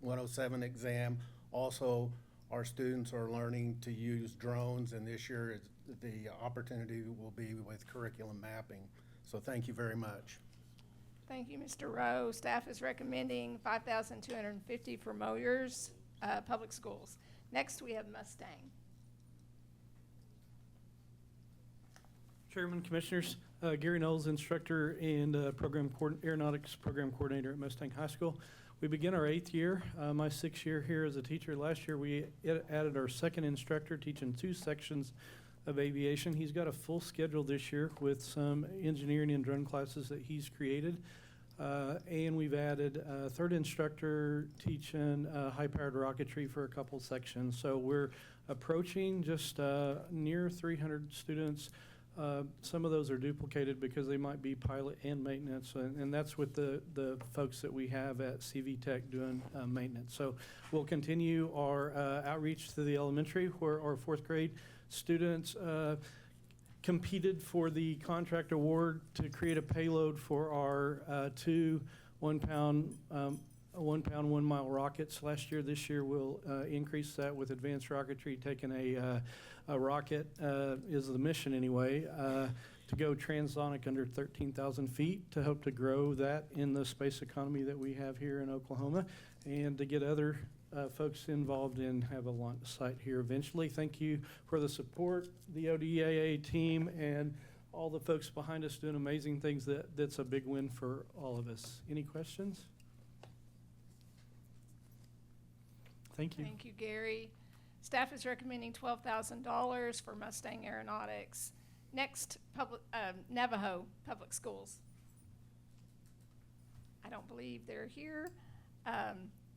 Y: 107 exam. Also, our students are learning to use drones, and this year the opportunity will be with curriculum mapping. So thank you very much.
I: Thank you, Mr. Rowe. Staff is recommending $5,250 for Moyers Public Schools. Next, we have Mustang.
Z: Chairman, Commissioners, Gary Knowles, instructor and aeronautics program coordinator at Mustang High School. We begin our 8th year, my 6th year here as a teacher. Last year we added our 2nd instructor teaching 2 sections of aviation. He's got a full schedule this year with some engineering and drone classes that he's created. And we've added a 3rd instructor teaching high-powered rocketry for a couple sections. So we're approaching just near 300 students. Some of those are duplicated because they might be pilot and maintenance, and that's with the folks that we have at CV Tech doing maintenance. So we'll continue our outreach to the elementary, where our 4th grade students competed for the contract award to create a payload for our two 1 pound, 1 pound, 1 mile rockets last year. This year we'll increase that with advanced rocketry, taking a rocket, is the mission anyway, to go transonic under 13,000 feet to help to grow that in the space economy that we have here in Oklahoma, and to get other folks involved and have a launch site here eventually. Thank you for the support, the ODAA team, and all the folks behind us doing amazing things. That's a big win for all of us. Any questions? Thank you.
I: Thank you, Gary. Staff is recommending $12,000 for Mustang Aeronautics. Next, Navajo Public Schools. I don't believe they're here.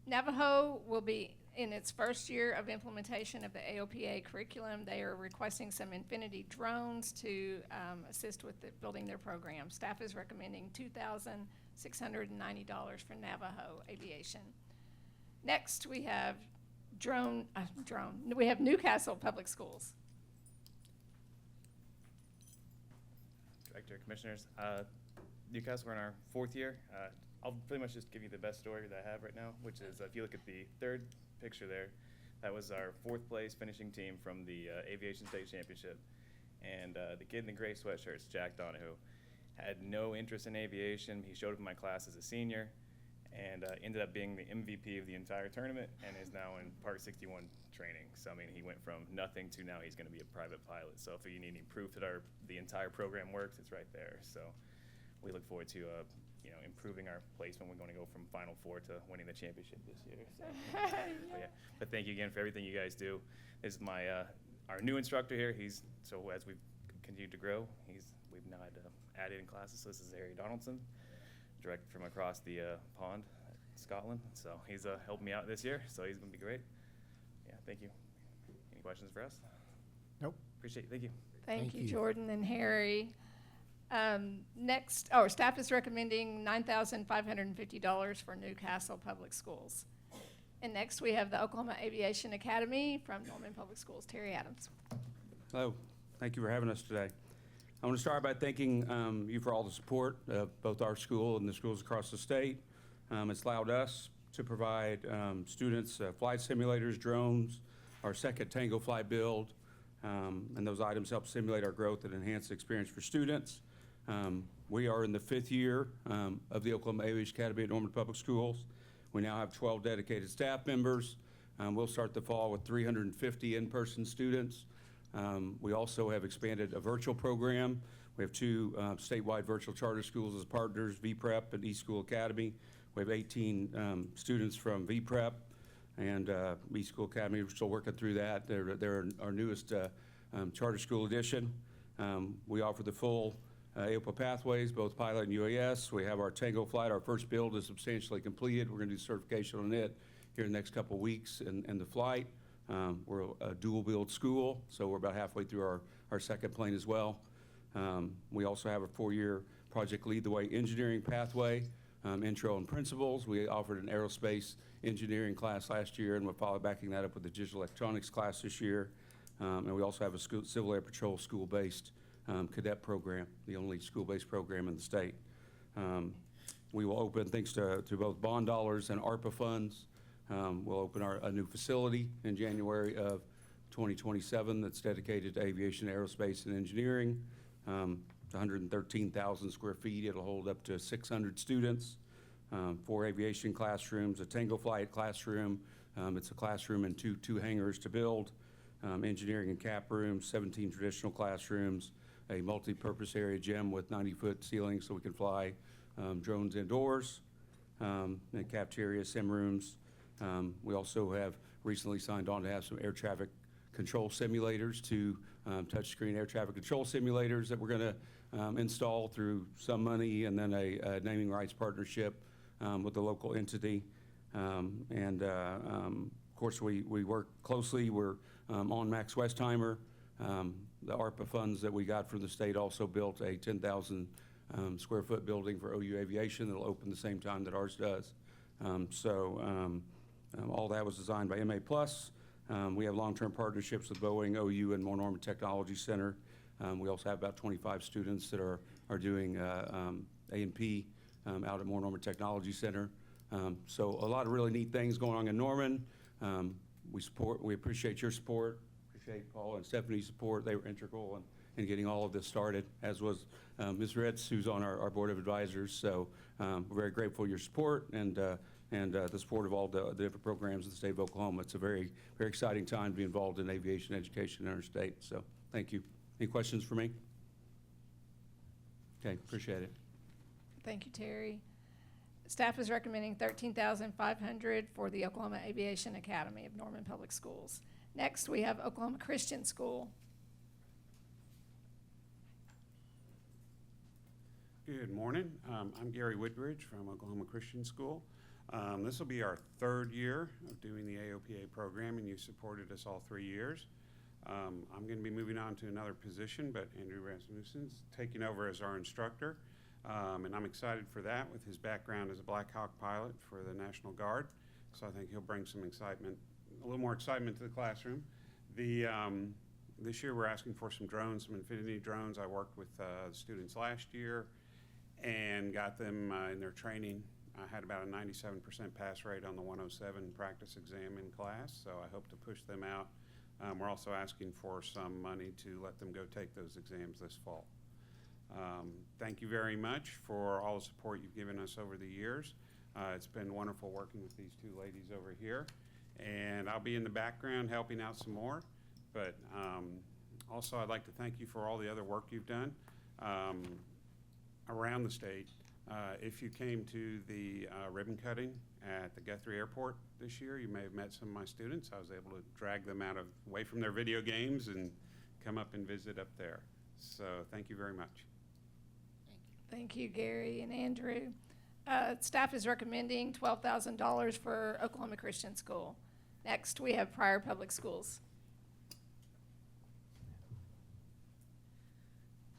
I: Navajo will be in its first year of implementation of the AOPA curriculum. They are requesting some Infinity drones to assist with building their program. Staff is recommending $2,690 for Navajo Aviation. Next, we have we have Newcastle Public Schools.
B: Director, Commissioners, Newcastle, we're in our 4th year. I'll pretty much just give you the best story that I have right now, which is if you look at the 3rd picture there, that was our 4th place finishing team from the Aviation State Championship. And the kid in the gray sweatshirts, Jack Donahue, had no interest in aviation. He showed up in my class as a senior and ended up being the MVP of the entire tournament and is now in Part 61 training. So, I mean, he went from nothing to now he's going to be a private pilot. So if you need any proof that the entire program works, it's right there. So we look forward to improving our placement. We're going to go from Final Four to winning the championship this year. So, but thank you again for everything you guys do. This is my our new instructor here. So as we've continued to grow, we've now had added in classes. So this is Harry Donaldson, direct from across the pond, Scotland. So he's helping me out this year. So he's going to be great. Yeah, thank you. Any questions for us?
A: Nope.
B: Appreciate it. Thank you.
I: Thank you, Jordan and Harry. Next, staff is recommending $9,550 for Newcastle Public Schools. And next, we have the Oklahoma Aviation Academy from Norman Public Schools. Terry Adams.
C: Hello. Thank you for having us today. I want to start by thanking you for all the support of both our school and the schools across the state. It's allowed us to provide students flight simulators, drones, our second Tango Flight build, and those items help simulate our growth and enhance the experience for students. We are in the 5th year of the Oklahoma Aviation Academy at Norman Public Schools. We now have 12 dedicated staff members. We'll start the fall with 350 in-person students. We also have expanded a virtual program. We have 2 statewide virtual charter schools as partners, VPrep and East School Academy. We have 18 students from VPrep and East School Academy. We're still working through that. They're our newest charter school edition. We offer the full AOPA pathways, both pilot and UAS. We have our Tango flight. Our first build is substantially completed. We're going to do certification on it here in the next couple of weeks in the flight. We're a dual build school, so we're about halfway through our second plane as well. We also have a 4-year Project Lead the Way engineering pathway, intro and principles. We offered an aerospace engineering class last year, and we're probably backing that up with a digital electronics class this year. And we also have a Civil Air Patrol school-based cadet program, the only school-based program in the state. We will open, thanks to both bond dollars and ARPA funds, we'll open a new facility in January of 2027 that's dedicated to aviation, aerospace, and engineering. It's 113,000 square feet. It'll hold up to 600 students, 4 aviation classrooms, a Tango Flight classroom. It's a classroom and two hangars to build, engineering and cap rooms, 17 traditional classrooms, a multi-purpose area gym with 90-foot ceilings so we can fly drones indoors, and cafeteria, sim rooms. We also have recently signed on to have some air traffic control simulators, 2 touchscreen air traffic control simulators that we're going to install through some money, and then a naming rights partnership with the local entity. Of course, we work closely. We're on Max Westheimer. The ARPA funds that we got from the state also built a 10,000 square foot building for OU Aviation that'll open the same time that ours does. All that was designed by MA+. We have long-term partnerships with Boeing, OU, and Norman Technology Center. We also have about 25 students that are doing A&P out at Moore Norman Technology Center. So a lot of really neat things going on in Norman. We appreciate your support, appreciate Paul and Stephanie's support. They were integral in getting all of this started, as was Ms. Ritz, who's on our Board of Advisors. So we're very grateful for your support and the support of all the different programs in the state of Oklahoma. It's a very, very exciting time to be involved in aviation education in our state. So thank you. Any questions for me? Okay, appreciate it.
I: Thank you, Terry. Staff is recommending $13,500 for the Oklahoma Aviation Academy of Norman Public Schools. Next, we have Oklahoma Christian School.
D: Good morning. I'm Gary Woodbridge from Oklahoma Christian School. This will be our third year of doing the AOPA program, and you supported us all 3 years. I'm going to be moving on to another position, but Andrew Rasmussen's taking over as our instructor, and I'm excited for that with his background as a Black Hawk pilot for the National Guard. So I think he'll bring some excitement, a little more excitement to the classroom. This year we're asking for some drones, some Infinity drones. I worked with students last year and got them in their training. I had about a 97% pass rate on the 107 practice exam in class, so I hope to push them out. We're also asking for some money to let them go take those exams this fall. Thank you very much for all the support you've given us over the years. It's been wonderful working with these two ladies over here, and I'll be in the background helping out some more, but also I'd like to thank you for all the other work you've done around the state. If you came to the ribbon cutting at the Guthrie Airport this year, you may have met some of my students. I was able to drag them away from their video games and come up and visit up there. So thank you very much.
I: Thank you, Gary and Andrew. Staff is recommending $12,000 for Oklahoma Christian School. Next, we have Pryor Public Schools.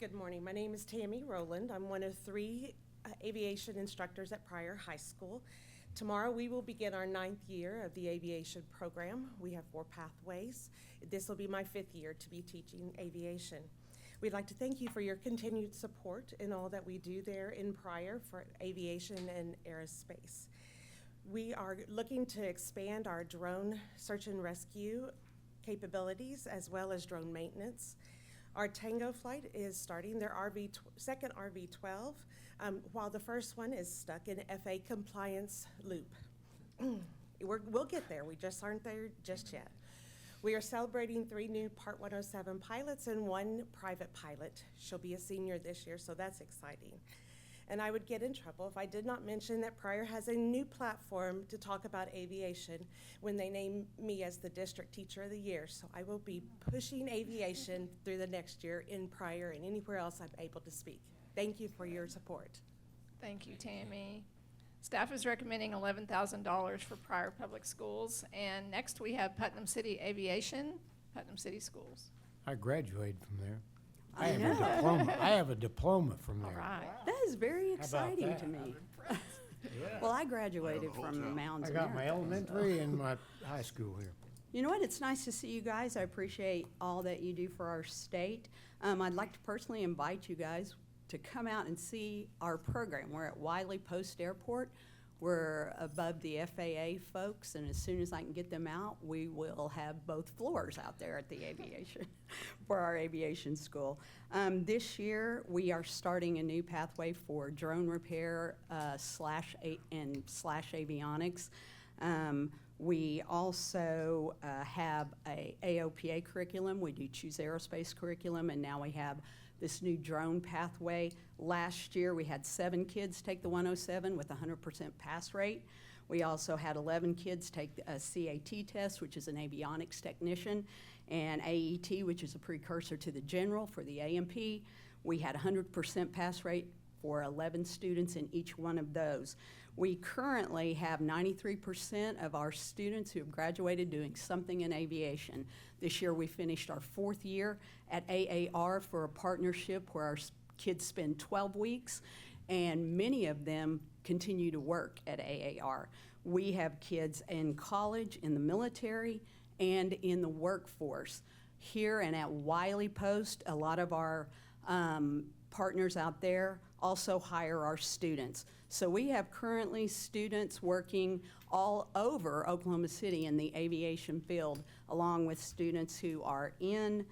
H: Good morning. My name is Tammy Rowland. I'm one of 3 aviation instructors at Pryor High School. Tomorrow we will begin our 9th year of the aviation program. We have 4 pathways. This will be my 5th year to be teaching aviation. We'd like to thank you for your continued support in all that we do there in Pryor for aviation and aerospace. We are looking to expand our drone search and rescue capabilities as well as drone maintenance. Our Tango flight is starting their second RV-12, while the first one is stuck in FAA compliance loop. We'll get there. We just aren't there just yet. We are celebrating 3 new Part 107 pilots and 1 private pilot. She'll be a senior this year, so that's exciting. And I would get in trouble if I did not mention that Pryor has a new platform to talk about aviation when they name me as the District Teacher of the Year. So I will be pushing aviation through the next year in Pryor and anywhere else I'm able to speak. Thank you for your support.
I: Thank you, Tammy. Staff is recommending $11,000 for Pryor Public Schools. And next, we have Putnam City Aviation, Putnam City Schools.
A: I graduated from there. I have a diploma. I have a diploma from there.
I: All right.
F: That is very
A: How about
F: exciting
A: that?
F: to me.
A: Yeah.
F: Well, I graduated from the Mounds
A: I
F: of
A: got my
F: America,
A: elementary
F: so.
A: and my high school here.
F: You know what? It's nice to see you guys. I appreciate all that you do for our state. I'd like to personally invite you guys to come out and see our program. We're at Wiley Post Airport. We're above the FAA folks, and as soon as I can get them out, we will have both floors out there at the aviation for our aviation school. This year, we are starting a new pathway for drone repair slash avionics. We also have a AOPA curriculum. We do Choose Aerospace curriculum, and now we have this new drone pathway. Last year, we had 7 kids take the 107 with a 100% pass rate. We also had 11 kids take a CAT test, which is an avionics technician, and AET, which is a precursor to the general for the A&P. We had a 100% pass rate for 11 students in each one of those. We currently have 93% of our students who have graduated doing something in aviation. This year we finished our 4th year at AAR for a partnership where our kids spend 12 weeks, and many of them continue to work at AAR. We have kids in college, in the military, and in the workforce. here and at Wiley Post. A lot of our partners out there also hire our students. So we have currently students working all over Oklahoma City in the aviation field, along with students who are in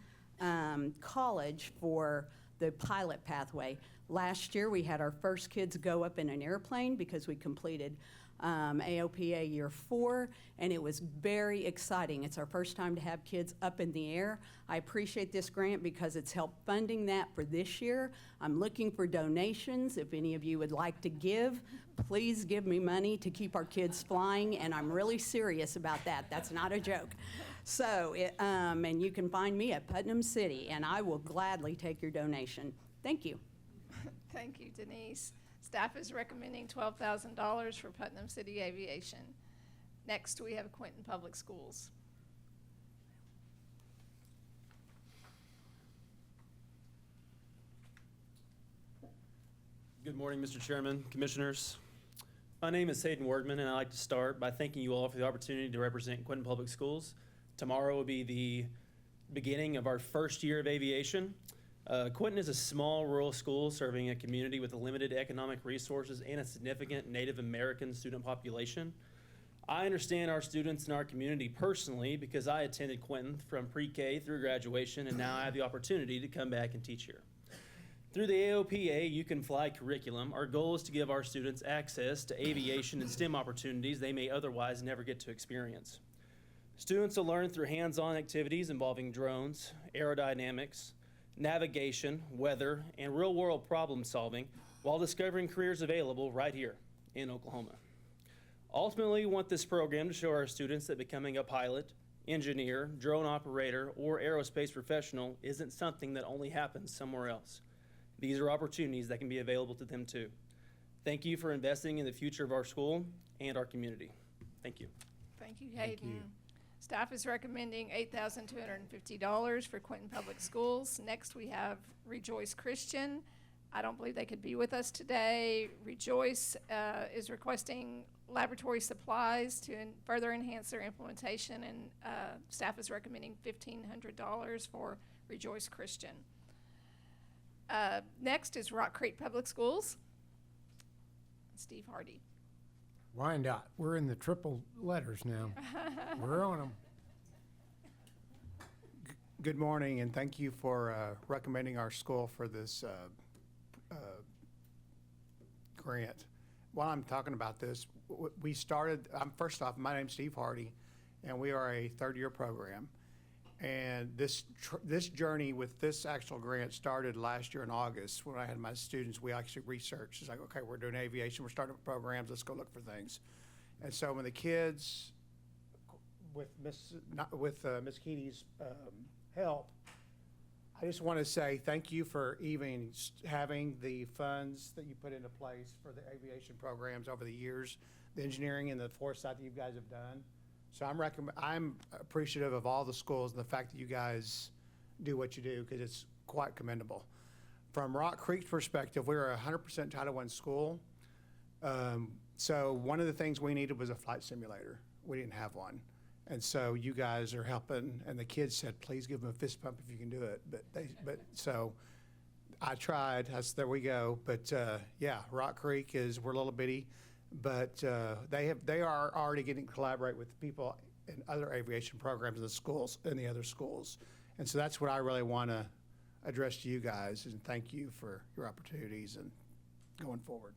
F: college for the pilot pathway. Last year, we had our first kids go up in an airplane because we completed AOPA year 4, and it was very exciting. It's our first time to have kids up in the air. I appreciate this grant because it's helped funding that for this year. I'm looking for donations. If any of you would like to give, please give me money to keep our kids flying, and I'm really serious about that. That's not a joke. So, and you can find me at Putnam City, and I will gladly take your donation. Thank you.
I: Thank you, Denise. Staff is recommending $12,000 for Putnam City Aviation. Next, we have Quinton Public Schools.
G: Good morning, Mr. Chairman, Commissioners. My name is Hayden Wordman, and I'd like to start by thanking you all for the opportunity to represent Quinton Public Schools. Tomorrow will be the beginning of our first year of aviation. Quinton is a small rural school serving a community with limited economic resources and a significant Native American student population. I understand our students in our community personally because I attended Quinton from pre-K through graduation, and now I have the opportunity to come back and teach here. Through the AOPA You Can Fly curriculum, our goal is to give our students access to aviation and STEM opportunities they may otherwise never get to experience. Students will learn through hands-on activities involving drones, aerodynamics, navigation, weather, and real-world problem solving while discovering careers available right here in Oklahoma. Ultimately, we want this program to show our students that becoming a pilot, engineer, drone operator, or aerospace professional isn't something that only happens somewhere else. These are opportunities that can be available to them too. Thank you for investing in the future of our school and our community. Thank you.
I: Thank you, Hayden. Staff is recommending $8,250 for Quinton Public Schools. Next, we have Rejoice Christian. I don't believe they could be with us today. Rejoice is requesting laboratory supplies to further enhance their implementation, and staff is recommending $1,500 for Rejoice Christian. Next is Rock Creek Public Schools. Steve Hardy.
A: Wyandotte, we're in the triple letters now. We're on them.
J: Good morning, and thank you for recommending our school for this grant. While I'm talking about this, we started, first off, my name's Steve Hardy, and we are a third-year program. And this journey with this actual grant started last year in August when I had my students. We actually researched. It's like, okay, we're doing aviation. We're starting programs. Let's go look for things. And so when the kids, with Miss Keeney's help, I just want to say thank you for even having the funds that you put into place for the aviation programs over the years, the engineering and the foresight that you guys have done. So I'm appreciative of all the schools and the fact that you guys do what you do because it's quite commendable. From Rock Creek's perspective, we were a 100% Title I school. So one of the things we needed was a flight simulator. We didn't have one. And so you guys are helping, and the kids said, please give them a fist pump if you can do it. So I tried, there we go. But yeah, Rock Creek we're a little bitty. But they are already getting to collaborate with people in other aviation programs in the schools, in the other schools. And so that's what I really want to address to you guys, and thank you for your opportunities and going forward.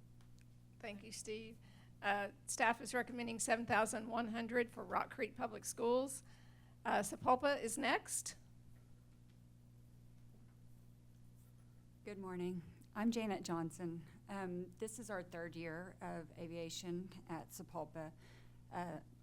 I: Thank you, Steve. Staff is recommending $7,100 for Rock Creek Public Schools. Sapulpa is next.
R: Good morning. I'm Janet Johnson. This is our third year of aviation at Sapulpa.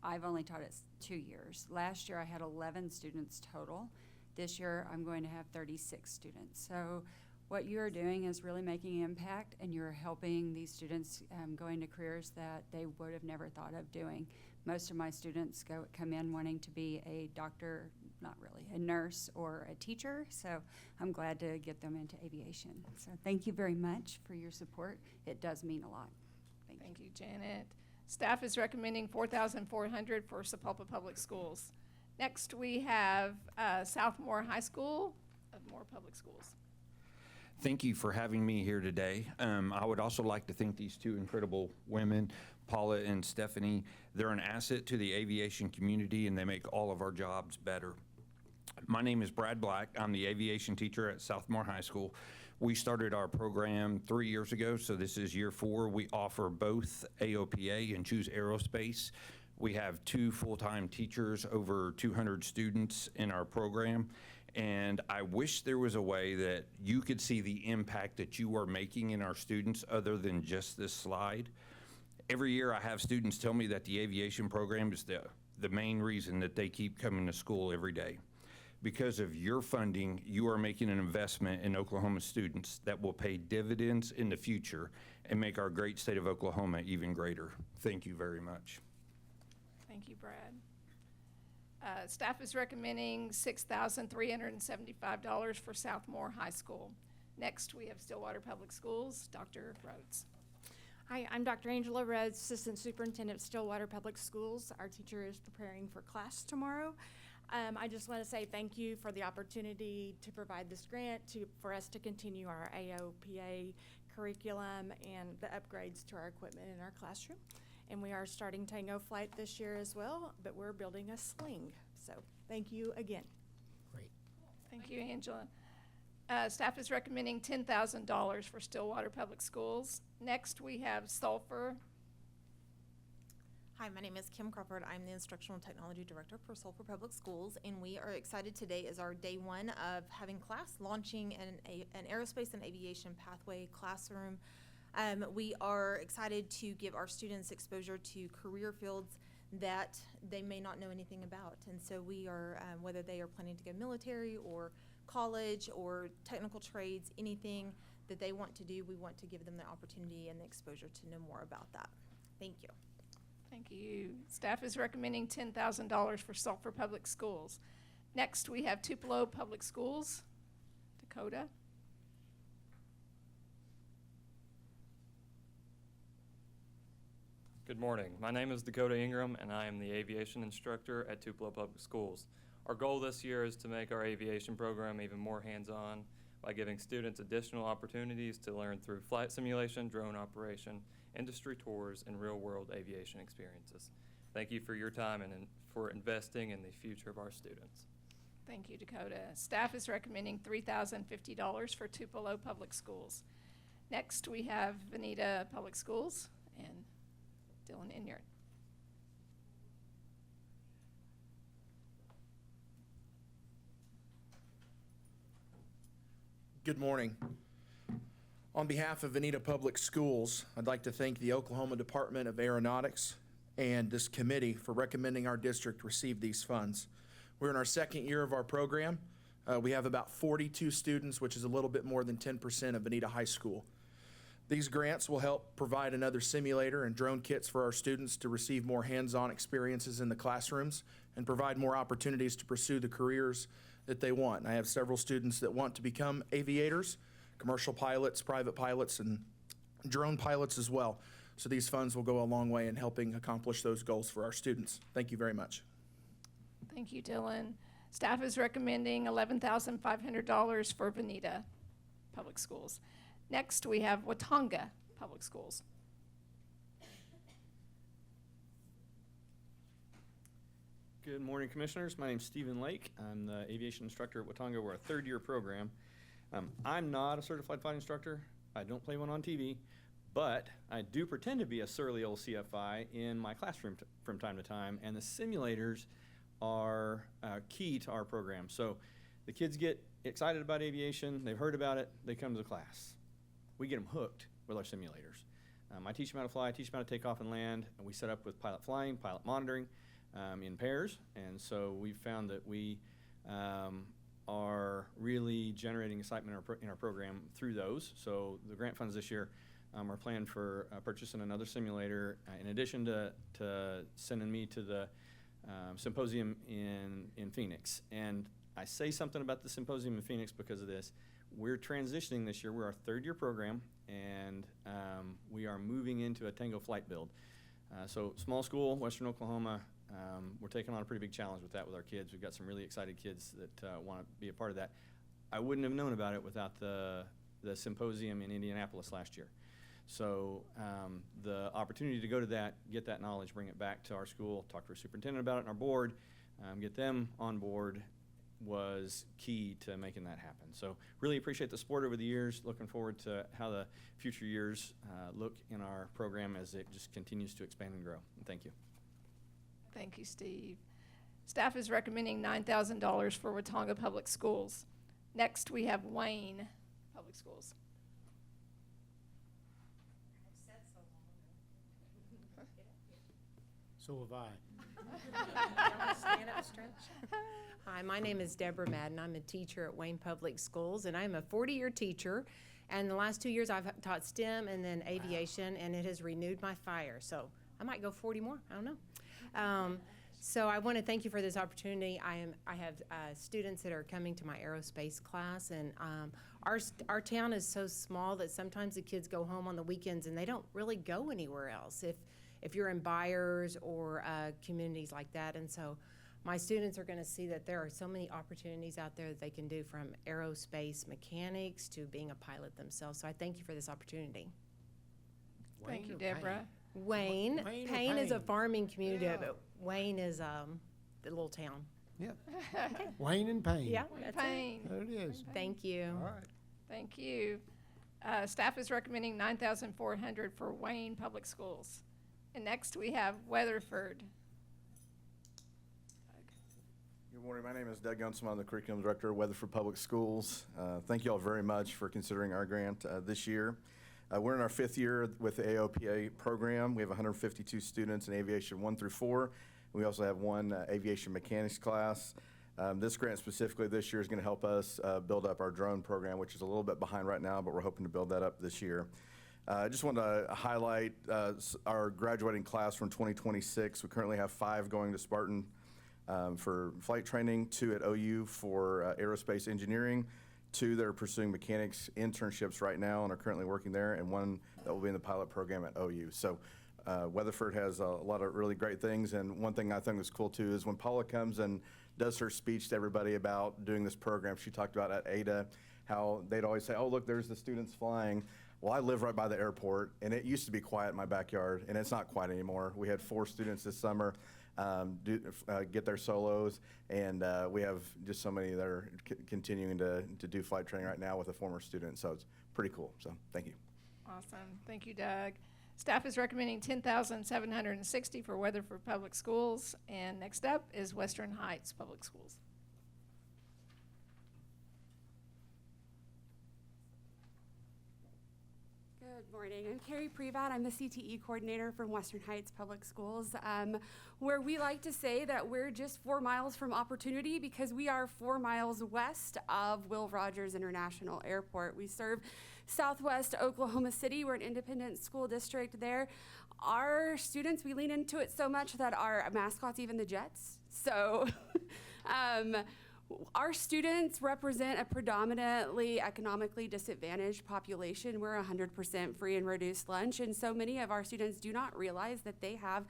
R: I've only taught it 2 years. Last year I had 11 students total. This year I'm going to have 36 students. So what you're doing is really making an impact, and you're helping these students go into careers that they would have never thought of doing. Most of my students come in wanting to be a doctor, not really, a nurse or a teacher, so I'm glad to get them into aviation. So thank you very much for your support. It does mean a lot.
I: Thank you, Janet. Staff is recommending $4,400 for Sapulpa Public Schools. Next, we have Southmore High School of Moore Public Schools.
K: Thank you for having me here today. I would also like to thank these two incredible women, Paula and Stephanie. They're an asset to the aviation community, and they make all of our jobs better. My name is Brad Black. I'm the aviation teacher at Southmore High School. We started our program 3 years ago, so this is year 4. We offer both AOPA and Choose Aerospace. We have 2 full-time teachers, over 200 students in our program, and I wish there was a way that you could see the impact that you are making in our students other than just this slide. Every year I have students tell me that the aviation program is the main reason that they keep coming to school every day. Because of your funding, you are making an investment in Oklahoma students that will pay dividends in the future and make our great state of Oklahoma even greater. Thank you very much.
I: Thank you, Brad. Staff is recommending $6,375 for Southmore High School. Next, we have Stillwater Public Schools, Dr. Rhodes.
Q: Hi, I'm Dr. Angela Rhodes, Assistant Superintendent of Stillwater Public Schools. Our teacher is preparing for class tomorrow. I just want to say thank you for the opportunity to provide this grant for us to continue our AOPA curriculum and the upgrades to our equipment in our classroom. And we are starting Tango Flight this year as well, but we're building a sling. So thank you again.
A: Great.
I: Thank you, Angela. Staff is recommending $10,000 for Stillwater Public Schools. Next, we have Sulphur.
L: Hi, my name is Kim Crawford. I'm the Instructional Technology Director for Sulphur Public Schools, and we are excited today as our day 1 of having class, launching an aerospace and aviation pathway classroom. We are excited to give our students exposure to career fields that they may not know anything about. And so we are, whether they are planning to go military or college or technical trades, anything that they want to do, we want to give them the opportunity and the exposure to know more about that. Thank you.
I: Thank you. Staff is recommending $10,000 for Sulphur Public Schools. Next, we have Tupelo Public Schools, Dakota.
S: Good morning. My name is Dakota Ingram, and I am the aviation instructor at Tupelo Public Schools. Our goal this year is to make our aviation program even more hands-on by giving students additional opportunities to learn through flight simulation, drone operation, industry tours, and real-world aviation experiences. Thank you for your time and for investing in the future of our students.
I: Thank you, Dakota. Staff is recommending $3,050 for Tupelo Public Schools. Next, we have Veneta Public Schools and Dylan Inyard.
T: Good morning. On behalf of Veneta Public Schools, I'd like to thank the Oklahoma Department of Aeronautics and this committee for recommending our district receive these funds. We're in our 2nd year of our program. We have about 42 students, which is a little bit more than 10% of Veneta High School. These grants will help provide another simulator and drone kits for our students to receive more hands-on experiences in the classrooms and provide more opportunities to pursue the careers that they want. I have several students that want to become aviators, commercial pilots, private pilots, and drone pilots as well. So these funds will go a long way in helping accomplish those goals for our students. Thank you very much.
I: Thank you, Dylan. Staff is recommending $11,500 for Veneta Public Schools. Next, we have Watonga Public Schools.
U: Good morning, Commissioners. My name's Stephen Lake. I'm the aviation instructor at Watonga. We're a 3rd-year program. I'm not a certified flight instructor. I don't play one on TV, but I do pretend to be a surly old CFI in my classroom from time to time, and the simulators are key to our program. So the kids get excited about aviation, they've heard about it, they come to the class. We get them hooked with our simulators. I teach them how to fly, I teach them how to take off and land, and we set up with pilot flying, pilot monitoring in pairs, and so we've found that we are really generating excitement in our program through those. So the grant funds this year are planned for purchasing another simulator in addition to sending me to the symposium in Phoenix. And I say something about the symposium in Phoenix because of this. We're transitioning this year. We're our 3rd-year program, and we are moving into a Tango Flight build. So small school, Western Oklahoma, We're taking on a pretty big challenge with that with our kids. We've got some really excited kids that want to be a part of that. I wouldn't have known about it without the symposium in Indianapolis last year. So the opportunity to go to that, get that knowledge, bring it back to our school, talk to our superintendent about it and our board, get them on board was key to making that happen. So really appreciate the support over the years. Looking forward to how the future years look in our program as it just continues to expand and grow. And thank you.
I: Thank you, Steve. Staff is recommending $9,000 for Watauga Public Schools. Next, we have Wayne Public Schools.
A: So have I.
E: Stand up, stretch. Hi, my name is Deborah Madden. I'm a teacher at Wayne Public Schools, and I'm a 40-year teacher. And the last 2 years I've taught STEM and then aviation, and it has renewed my fire. So I might go 40 more. I don't know. So I want to thank you for this opportunity. I have students that are coming to my aerospace class, and our town is so small that sometimes the kids go home on the weekends and they don't really go anywhere else if you're in Byers or communities like that. And so my students are going to see that there are so many opportunities out there that they can do, from aerospace mechanics to being a pilot themselves. So I thank you for this opportunity.
I: Thank you, Deborah.
E: Wayne.
A: Wayne or
E: Payne is a
A: Payne?
E: farming community,
A: Yeah.
E: but Wayne is the little town.
A: Yep. Wayne and Payne.
E: Yeah,
I: Wayne
E: that's
I: Payne.
A: There it is.
E: Thank you.
A: All right.
I: Thank you. Staff is recommending $9,400 for Wayne Public Schools. And next, we have Weatherford.
M: Good morning. My name is Doug Gunsum. I'm the Curriculum Director of Weatherford Public Schools. Thank you all very much for considering our grant this year. We're in our 5th year with the AOPA program. We have 152 students in Aviation 1 through 4. We also have one aviation mechanics class. This grant specifically this year is going to help us build up our drone program, which is a little bit behind right now, but we're hoping to build that up this year. I just want to highlight our graduating class from 2026. We currently have 5 going to Spartan for flight training, 2 at OU for aerospace engineering, 2 that are pursuing mechanics internships right now and are currently working there, and 1 that will be in the pilot program at OU. So Weatherford has a lot of really great things, and one thing I think is cool too is when Paula comes and does her speech to everybody about doing this program, she talked about at ADA how they'd always say, oh, look, there's the students flying. Well, I live right by the airport, and it used to be quiet in my backyard, and it's not quiet anymore. We had 4 students this summer get their solos, and we have just so many that are continuing to do flight training right now with a former student, so it's pretty cool. So thank you.
I: Awesome. Thank you, Doug. Staff is recommending $10,760 for Weatherford Public Schools. And next up is Western Heights Public Schools.
N: Good morning. I'm Carrie Prevat. I'm the CTE coordinator from Western Heights Public Schools, where we like to say that we're just 4 miles from opportunity because we are 4 miles west of Will Rogers International Airport. We serve Southwest Oklahoma City. We're an independent school district there. Our students, we lean into it so much that our mascot's even the Jets. So our students represent a predominantly economically disadvantaged population. We're 100% free and reduced lunch, and so many of our students do not realize that they have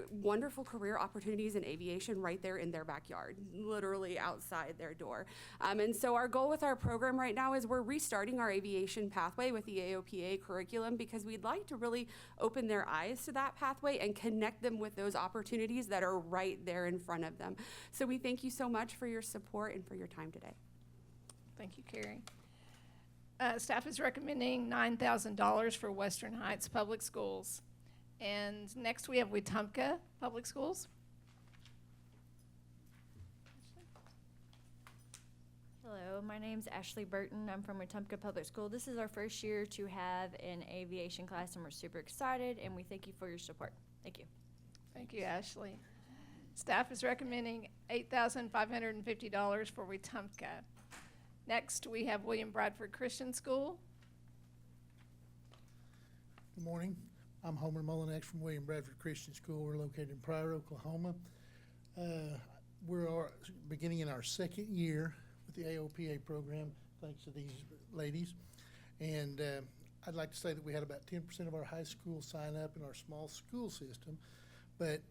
N: wonderful career opportunities in aviation right there in their backyard, literally outside their door. And so our goal with our program right now is we're restarting our aviation pathway with the AOPA curriculum because we'd like to really open their eyes to that pathway and connect them with those opportunities that are right there in front of them. So we thank you so much for your support and for your time today.
I: Thank you, Carrie. Staff is recommending $9,000 for Western Heights Public Schools. And next we have Wetumpka Public Schools.
O: Hello, my name's Ashley Burton. I'm from Wetumpka Public School. This is our first year to have an aviation class, and we're super excited, and we thank you for your support. Thank you.
I: Thank you, Ashley. Staff is recommending $8,550 for Wetumpka. Next, we have William Bradford Christian School.
V: Good morning. I'm Homer Mullinex from William Bradford Christian School. We're located in Pryor, Oklahoma. We're beginning in our 2nd year with the AOPA program, thanks to these ladies. And I'd like to say that we had about 10% of our high school sign up in our small school system. but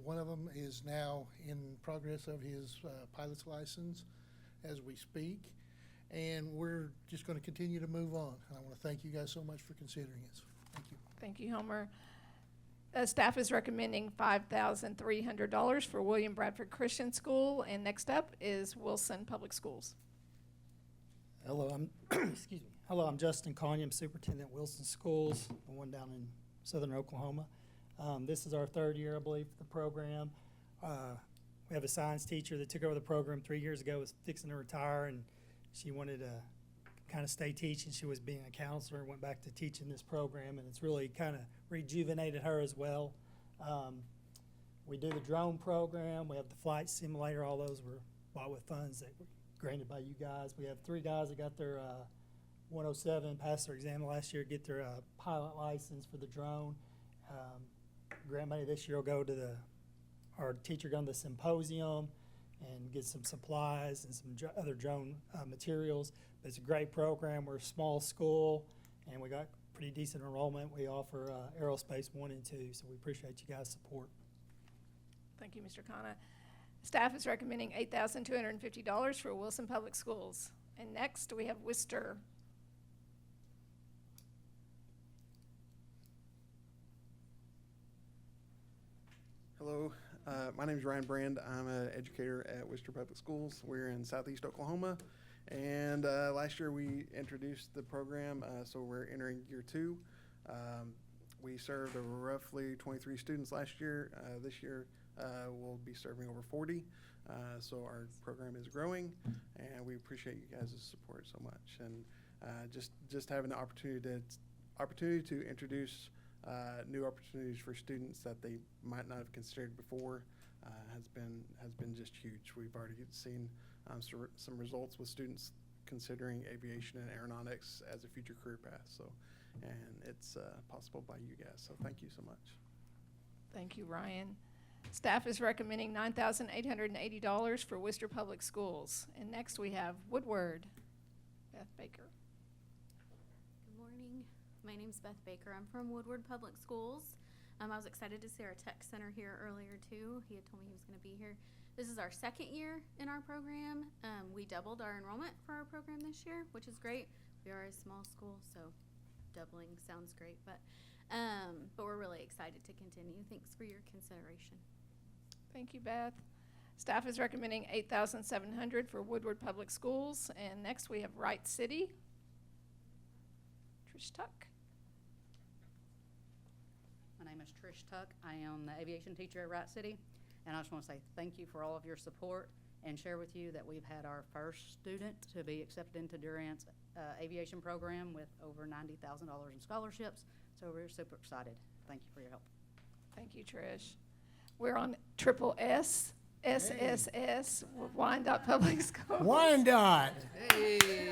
V: one of them is now in progress of his pilot's license as we speak. And we're just going to continue to move on. And I want to thank you guys so much for considering us. Thank you.
I: Thank you, Homer. Staff is recommending $5,300 for William Bradford Christian School. And next up is Wilson Public Schools.
B: Hello, I'm excuse me. Hello, I'm Justin Coney. I'm Superintendent at Wilson Schools, the one down in southern Oklahoma. This is our third year, I believe, for the program. We have a science teacher that took over the program 3 years ago, was fixing to retire, and she wanted to kind of stay teaching. She was being a counselor and went back to teaching this program, and it's really kind of rejuvenated her as well. We do the drone program. We have the flight simulator. All those were bought with funds that were granted by you guys. We have 3 guys that got their 107, passed their exam last year, get their pilot license for the drone. Grant money this year will go to our teacher going to the symposium and get some supplies and some other drone materials. But it's a great program. We're a small school, and we got pretty decent enrollment. We offer aerospace 1 and 2, so we appreciate you guys' support.
I: Thank you, Mr. Khanna. Staff is recommending $8,250 for Wilson Public Schools. And next, we have Worcester.
P: Hello, my name is Ryan Brand. I'm an educator at Worcester Public Schools. We're in southeast Oklahoma, and last year we introduced the program, so we're entering year 2. We served roughly 23 students last year. This year we'll be serving over 40, so our program is growing, and we appreciate you guys' support so much. And just having the opportunity to introduce new opportunities for students that they might not have considered before has been just huge. We've already seen some results with students considering aviation and aeronautics as a future career path. So, and it's possible by you guys. So thank you so much.
I: Thank you, Ryan. Staff is recommending $9,880 for Worcester Public Schools. And next we have Woodward. Beth Baker.
W: Good morning. My name's Beth Baker. I'm from Woodward Public Schools. I was excited to see our tech center here earlier too. He had told me he was going to be here. This is our 2nd year in our program. We doubled our enrollment for our program this year, which is great. We are a small school, so doubling sounds great, but we're really excited to continue. Thanks for your consideration.
I: Thank you, Beth. Staff is recommending $8,700 for Woodward Public Schools. And next we have Wright City. Trish Tuck.
X: My name is Trish Tuck. I am the aviation teacher at Wright City, and I just want to say thank you for all of your support and share with you that we've had our first student to be accepted into Durant's aviation program with over $90,000 in scholarships, so we're super excited. Thank you for your help.
I: Thank you, Trish. We're on triple SSS, Wyandotte Public Schools.
A: Wyandotte.
Y: Hey.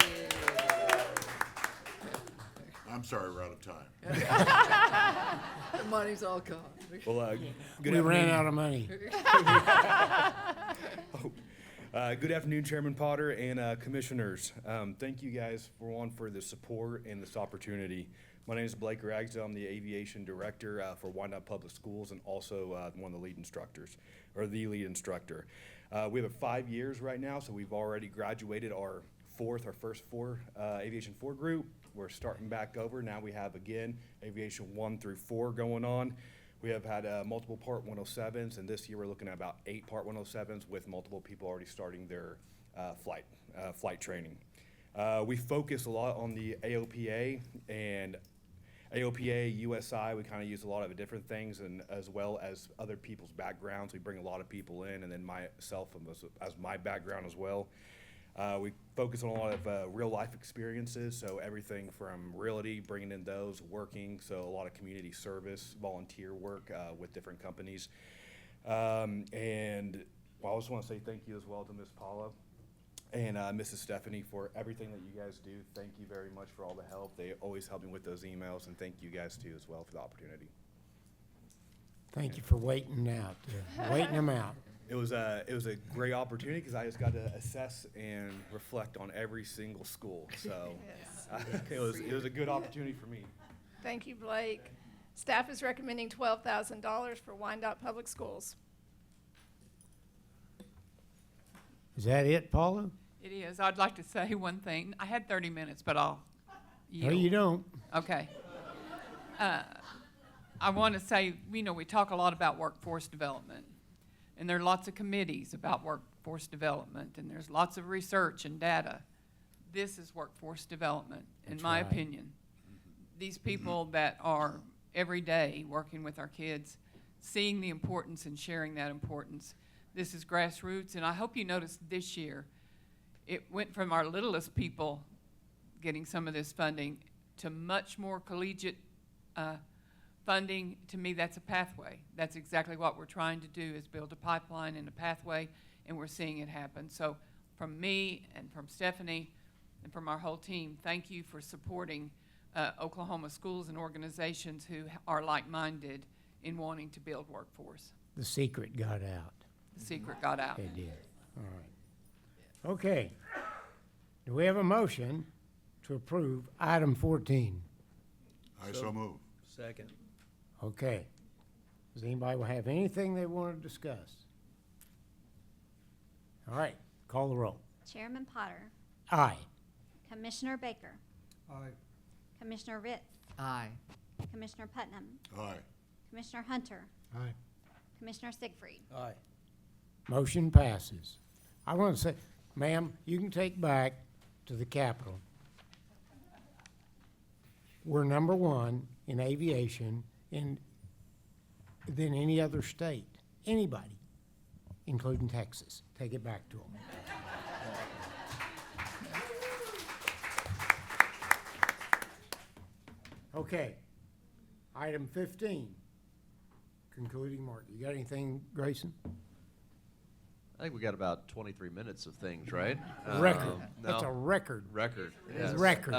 Y: I'm sorry, we're out of time.
Z: The money's all gone.
C: Well,
A: We ran out of money.
C: Good afternoon, Chairman Potter and Commissioners. Thank you guys for the support and this opportunity. My name is Blake Ragsdale. I'm the Aviation Director for Wyandotte Public Schools and also one of the lead instructors, or the lead instructor. We have 5 years right now, so we've already graduated our first 4 Aviation 4 group. We're starting back over. Now we have, again, Aviation 1 through 4 going on. We have had multiple Part 107s, and this year we're looking at about 8 Part 107s with multiple people already starting their flight training. We focus a lot on the AOPA and AOPA, USI. We kind of use a lot of different things, and as well as other people's backgrounds. We bring a lot of people in, and then myself as my background as well. We focus on a lot of real life experiences, so everything from realty, bringing in those, working, so a lot of community service, volunteer work with different companies. And I also want to say thank you as well to Ms. Paula and Mrs. Stephanie for everything that you guys do. Thank you very much for all the help. They always help me with those emails, and thank you guys too as well for the opportunity.
A: Thank you for waiting them out.
C: It was a great opportunity because I just got to assess and reflect on every single school. So
I: Yes.
C: it was a good opportunity for me.
I: Thank you, Blake. Staff is recommending $12,000 for Wyandotte Public Schools.
A: Is that it, Paula?
D: It is. I'd like to say one thing. I had 30 minutes, but I'll
A: No,
D: yield.
A: you don't.
D: Okay. I want to say, you know, we talk a lot about workforce development, and there are lots of committees about workforce development, and there's lots of research and data. This is workforce development, in
A: That's
D: my
A: right.
D: opinion. These people that are every day working with our kids, seeing the importance and sharing that importance. This is grassroots, and I hope you noticed this year, it went from our littlest people getting some of this funding to much more collegiate funding. To me, that's a pathway. That's exactly what we're trying to do, is build a pipeline and a pathway, and we're seeing it happen. So from me and from Stephanie and from our whole team, thank you for supporting Oklahoma schools and organizations who are like-minded in wanting to build workforce.
A: The secret got out.
D: The secret got out.
A: It did. All right. Okay. Do we have a motion to approve item 14?
Y: I so move.
U: Second.
A: Okay. Does anybody have anything they want to discuss? All right. Call the roll.
F: Chairman Potter,
A: Aye.
F: Commissioner Baker,
V: Aye.
F: Commissioner Ritz,
Z: Aye.
F: Commissioner Putnam,
Y: Aye.
F: Commissioner Hunter,
V: Aye.
F: Commissioner Siegfried.
U: Aye.
A: Motion passes. I want to say, ma'am, you can take back to the Capitol. We're number one in aviation than any other state. Anybody, including Texas. Take it back to them. Okay. Item 15, concluding mark. You got anything, Grayson?
G: I think we got about 23 minutes of things, right?
A: Record.
G: No.
A: That's a record.
G: Record. Yes.
A: Record.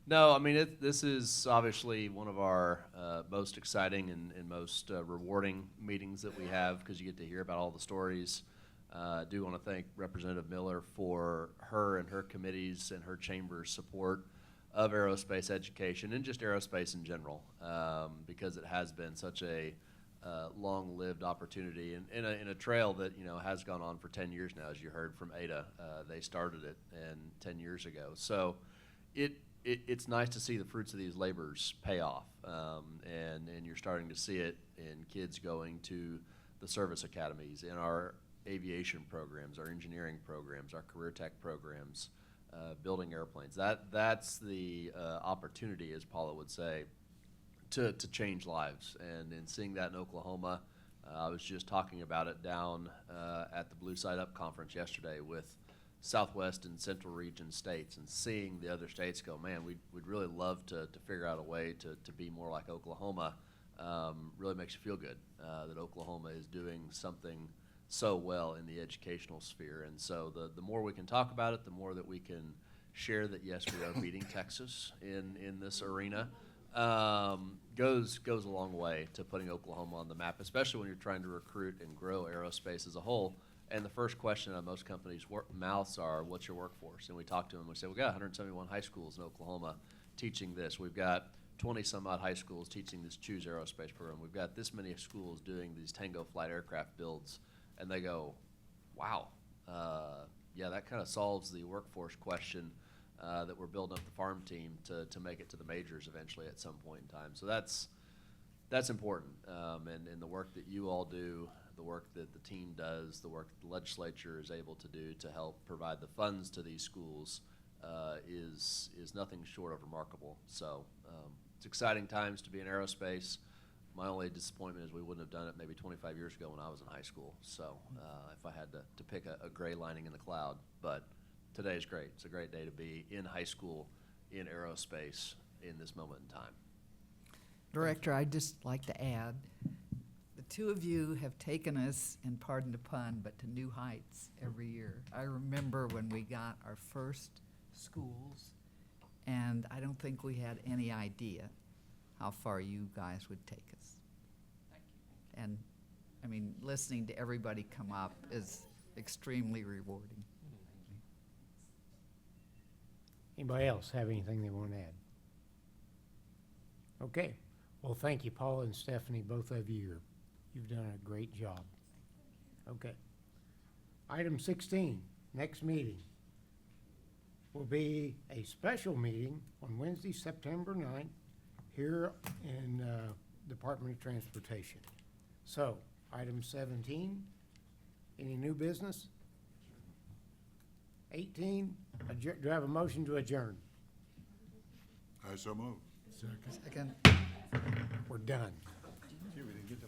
G: No, I mean, this is obviously one of our most exciting and most rewarding meetings that we have, because you get to hear about all the stories. I do want to thank Representative Miller for her and her committees and her chamber's support of aerospace education and just aerospace in general, because it has been such a long-lived opportunity and in a trail that, you know, has gone on for 10 years now, as you heard from Ada. They started it 10 years ago. So it's nice to see the fruits of these labors pay off, and you're starting to see it in kids going to the service academies, in our aviation programs, our engineering programs, our career tech programs, building airplanes. That's the opportunity, as Paula would say, to change lives. And in seeing that in Oklahoma, I was just talking about it down at the Blue Side Up conference yesterday with Southwest and Central Region states, and seeing the other states go, man, we'd really love to figure out a way to be more like Oklahoma. Really makes you feel good that Oklahoma is doing something so well in the educational sphere. And so the more we can talk about it, the more that we can share that, yes, we are beating Texas in this arena, goes a long way to putting Oklahoma on the map, especially when you're trying to recruit and grow aerospace as a whole. And the first question on most companies' mouths are, what's your workforce? And we talk to them, we say, we've got 171 high schools in Oklahoma teaching this. We've got 20 some odd high schools teaching this Choose Aerospace program. We've got this many schools doing these Tango flight aircraft builds. And they go, wow, yeah, that kind of solves the workforce question that we're building up the farm team to make it to the majors eventually at some point in time. So that's important. And the work that you all do, the work that the team does, the work that the legislature is able to do to help provide the funds to these schools is nothing short of remarkable. So it's exciting times to be in aerospace. My only disappointment is we wouldn't have done it maybe 25 years ago when I was in high school. So if I had to pick a gray lining in the cloud, but today's great. It's a great day to be in high school in aerospace in this moment in time.
Z: Director, I'd just like to add, the two of you have taken us, and pardon the pun, but to new heights every year. I remember when we got our first schools, and I don't think we had any idea how far you guys would take us.
D: Thank you.
Z: And, I mean, listening to everybody come up is extremely rewarding.
A: Anybody else have anything they want to add? Okay. Well, thank you, Paula and Stephanie, both of you. You've done a great job. Okay. Item 16, next meeting will be a special meeting on Wednesday, September 9th, here in Department of Transportation. So, item 17, any new business? 18, do I have a motion to adjourn?
H: I so move.
Z: Second.
A: We're done.
H: Gee, we didn't get to